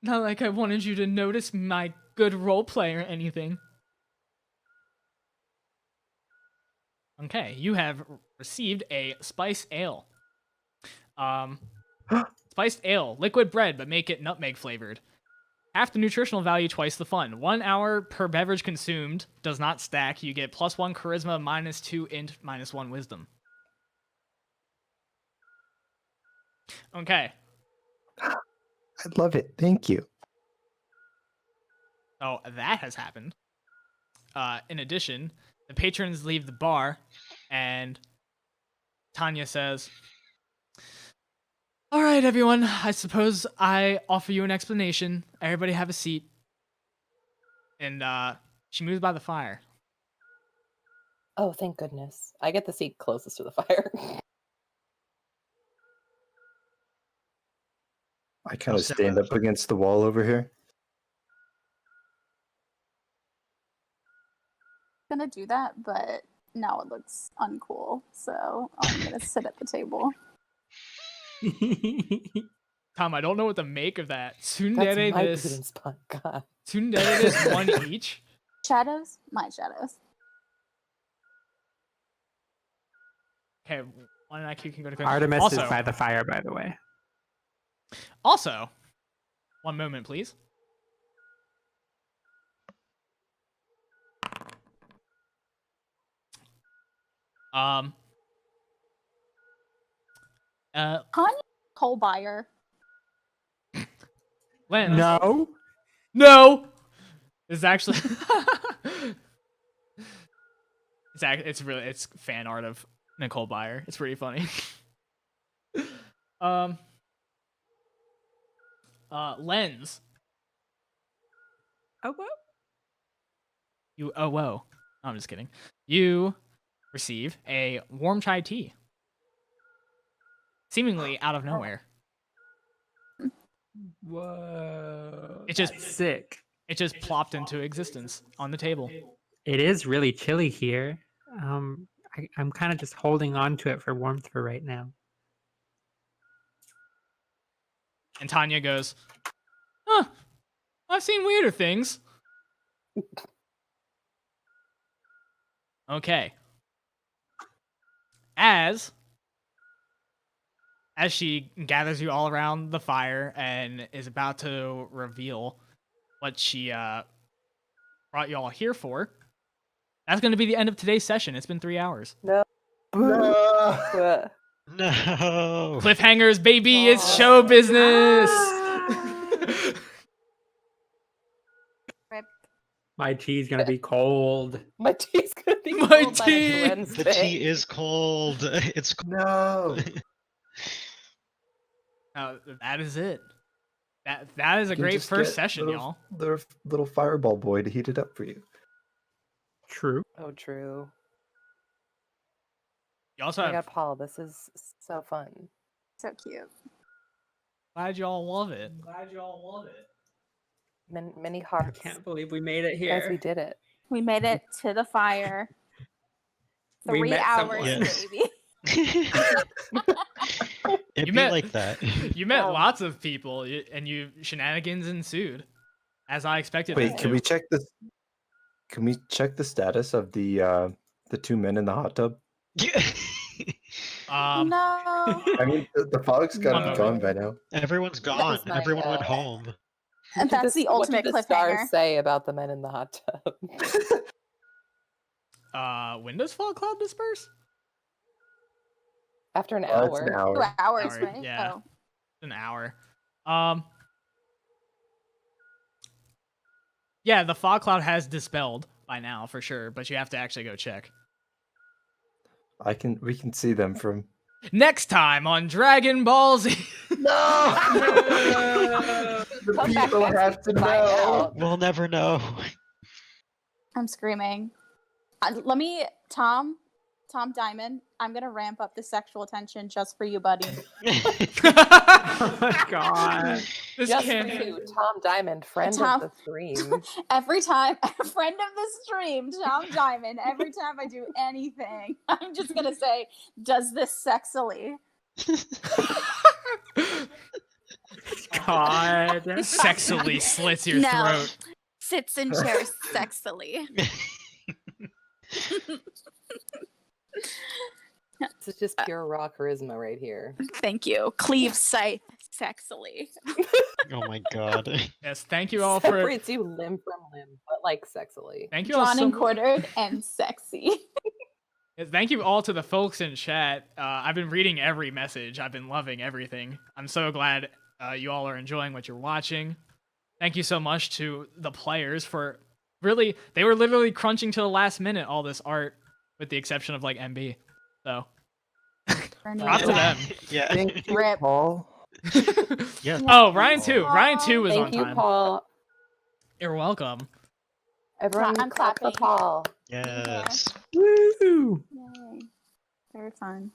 Not like I wanted you to notice my good roleplay or anything. Okay, you have received a spiced ale. Spiced ale, liquid bread, but make it nutmeg flavored. Half the nutritional value, twice the fun. 1 hour per beverage consumed, does not stack. You get +1 charisma, -2 int, -1 wisdom. Okay, I love it. Thank you. so that has happened. In addition, the patrons leave the bar, and Tanya says, "All right, everyone, I suppose I offer you an explanation. Everybody have a seat." And she moves by the fire. Oh, thank goodness. I get the seat closest to the fire. I kind of sit stand with- up against the wall over here. Gonna do that, but now it looks uncool. So I'm gonna sit at the table. Tom, I don't know what to make of that. That's Tsundere my this. prudence spot. God. Tsundere this one each. Shadows? My shadows. Okay, one IQ can go to Artemis also, is by the fire, by the way. Also, one moment, please. Um. Tanya coal buyer. Lens. No. No. It's actually. It's fan art of Nicole Byer. It's pretty funny. Lens. Oh, what? You oh whoa. No, I'm just kidding. You receive a warm chai tea. Seemingly out of nowhere. Whoa. It just That's sick. It just plopped into existence on the table. It is really chilly here. I'm kind of just holding on to it for warmth for right now. And Tanya goes, "Huh, I've seen weirder things." Okay. As she gathers you all around the fire and is about to reveal what she brought you all here for, that's going to be the end of today's session. It's been 3 hours. No. No. No. Cliffhangers, baby, it's show business. Rip. My tea's gonna be cold. My tea's gonna be My cold by tea! next Wednesday. The tea is cold. It's No. That is it. That is a You can great just first get session, y'all. Little fireball boy to heat it up for you. True. Oh, true. You also Oh my have. God, Paul, this is so fun. So cute. Glad y'all love it. Many I hearts. can't believe we made it Guys, we here. did it. We made it to the fire. We 3 met hours, someone. Yes. baby. It'd You be met- like that. You met Wow. lots of people, and shenanigans ensued, as I expected. Wait, them can to. we check this? Can we check the status of the 2 men in the hot tub? Um, No. I mean, the fog's got to One be gone by now. Everyone's gone. is my, Everyone went uh, home. And that's the ultimate what did the stars cliffhanger. say about the men in the hot tub? Windows Fall Cloud Disperse? After an Oh, it's hour. an 2 hour. hours, Hour, right? yeah. Oh. An hour. Yeah, the fog cloud has dispelled by now for sure, but you have to actually go check. We can see them from. Next time on Dragon Ball Z. No! The Come back people next have week to find know. out. We'll never know. I'm screaming. Let me, Tom Diamond, I'm going to ramp up the sexual tension just for you, buddy. Oh my god. This Just for can't. you, Tom Diamond, friend Tom- of the stream. Every time, a friend of the stream, Tom Diamond, every time I do anything, I'm just going to say, does this sexily? God. Sexily slits your No. throat. Sits in chairs sexily. This is just pure raw charisma right here. Thank you. Cleave scythe sexily. Oh my god. Yes, thank you all for. Separates you limb from limb, but like sexily. Thank you all Drawn so. and quartered and sexy. Yes, thank you all to the folks in chat. I've been reading every message. I've been loving everything. I'm so glad you all are enjoying what you're watching. Thank you so much to the players for really. They were literally crunching to the last minute all this art, with the exception of like MB. So, props to them. Yeah. Thank you, Rip. Paul. Yes. Oh, Ryan too. Ryan too was on Thank you, time. Paul. You're welcome. Everyone I'm clap for clapping. Paul. Yes. Woo! Yay. Very fun.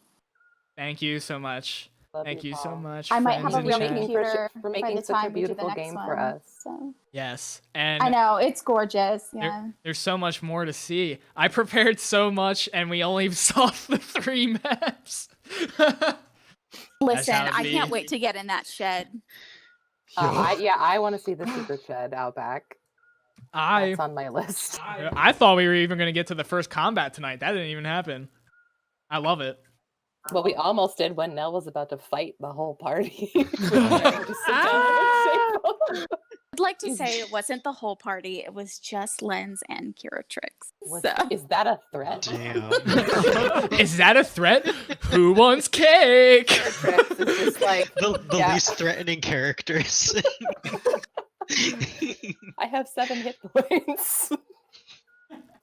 Thank you so much. Love Thank you so Paul. much. I might friends have a in real chat. computer for by making the such a time we do the beautiful next game one. for us. So. Yes, and I know, it's gorgeous. Yeah. there's so much more to see. I prepared so much, and we only saw the 3 maps. Listen, how it I be. can't wait to get in that shed. I want to see the secret shed out back. That's on my list. I thought we were even going to get to the first combat tonight. That didn't even happen. I love it. Well, we almost did when Nell was about to fight the whole party. We were trying to sit down at the table. I'd like to Is- say it wasn't the whole party. It was just Lens and Curatrix. Is that a threat? Damn. Is that a threat? Who wants cake? Curatrix is just like, The yeah. least threatening characters. I have 7 hit points.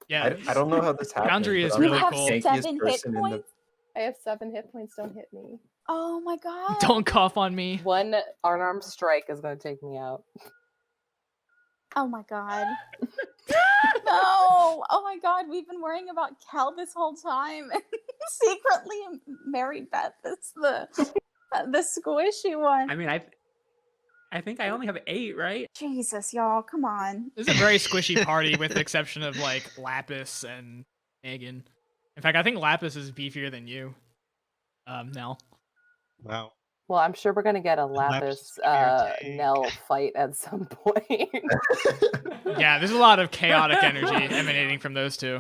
Yeah, I don't know how this happened. Boundary but is I'm You really the have cool. tankiest 7 hit person in the- points? I have 7 hit points. Don't hit me. Oh my god. Don't cough on me. One unarmed strike is going to take me out. Oh my god. No. Oh my god, we've been worrying about Cal this whole time. Secretly Mary Beth is the squishy one. I mean, I think I only have 8, right? Jesus, y'all, come on. This is a very squishy party with the exception of like Lapis and Megan. In fact, I think Lapis is beefier than you. Nell. Wow. Well, I'm sure we're going to get a Lapis Lapis is your tank. Nell fight at some point. Yeah, there's a lot of chaotic energy emanating from those two.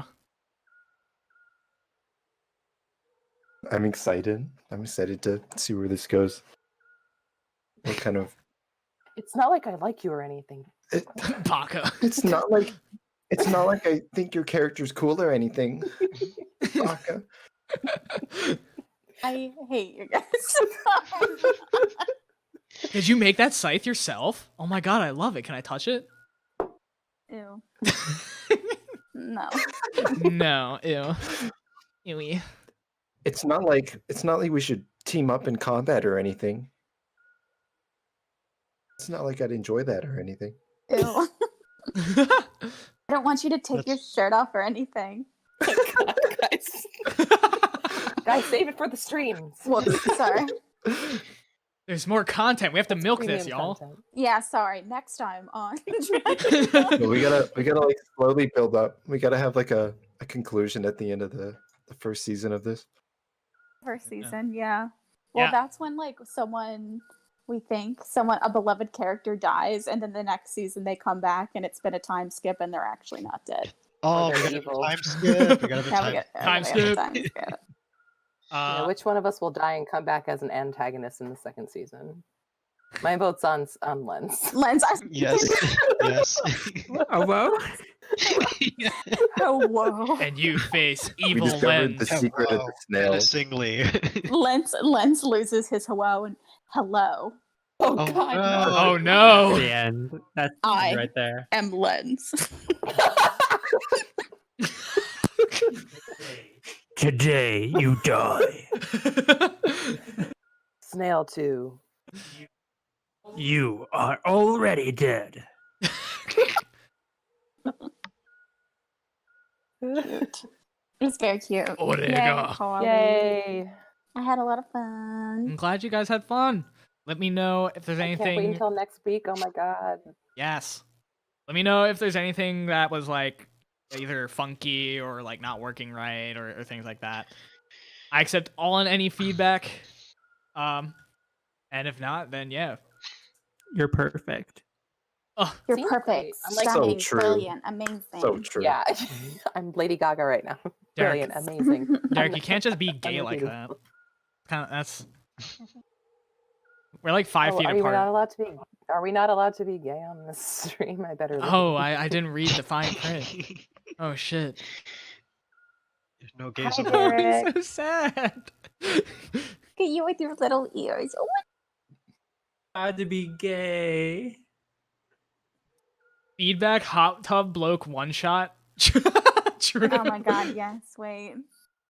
I'm excited. I'm excited to see where this goes. What kind of? It's not like I like you or anything. Baka. It's not like I think your character's cool or anything. Baka. I hate you guys. Did you make that scythe yourself? Oh my god, I love it. Can I touch it? Ew. No. No, ew. Ewy. It's not like we should team up in combat or anything. It's not like I'd enjoy that or anything. Ew. I don't want you to take your That's- shirt off or anything. Guys, save it for the streams. Whoops, sorry. There's more content. We have to milk this, Premium y'all. content. Yeah, sorry. Next time on But we gotta like slowly build up. We gotta have like a conclusion at the end of the first season of this. first season. Yeah. Well, Yeah. that's when like a beloved character dies, and then the next season they come back, and it's been a time skip, and they're actually not dead. Oh, they're we gotta evil. time skip. We gotta Yeah, time. we get Time we skip. have time skip. Yeah, which one of us will die and come back as an antagonist in the second season? My vote's on Lens. Lens. Yes. Yes. Oh, whoa. Oh whoa. And you face We evil discovered the Lens. secret of Hello. the snail. Menacingly. Lens loses his hello and hello. Oh, Oh, God, no. no. Oh no. The end. That's I- right there. M Lens. Today you die. Snail 2. You are already dead. It's very cute. Orega. Yay, Colby. Yay. I had a lot of I'm fun. glad you guys had fun. Let me know if there's I can't wait anything. until next week. Oh my God. Yes. Let me know if there's anything that was like either funky or like not working right or things like that. I accept all and any feedback. And if not, then yeah. You're perfect. Oh, You're Seems perfect, great. I'm like, stunning, So true. brilliant, amazing. So true. yeah. I'm Lady Gaga right now. Derek. Brilliant. Amazing. Derek, you can't just be gay I'm like that. beautiful. Kind of that's. We're like 5 feet Are we not apart. allowed to be? Are we not allowed to be gay on this stream? I better. leave. Oh, I didn't read the fine print. Oh shit. There's no gays Hi, allowed. Derek. So sad. Look at you with your little ears. Oh, Had to be gay. Feedback hot tub bloke one shot. True. oh my god, yes, wait.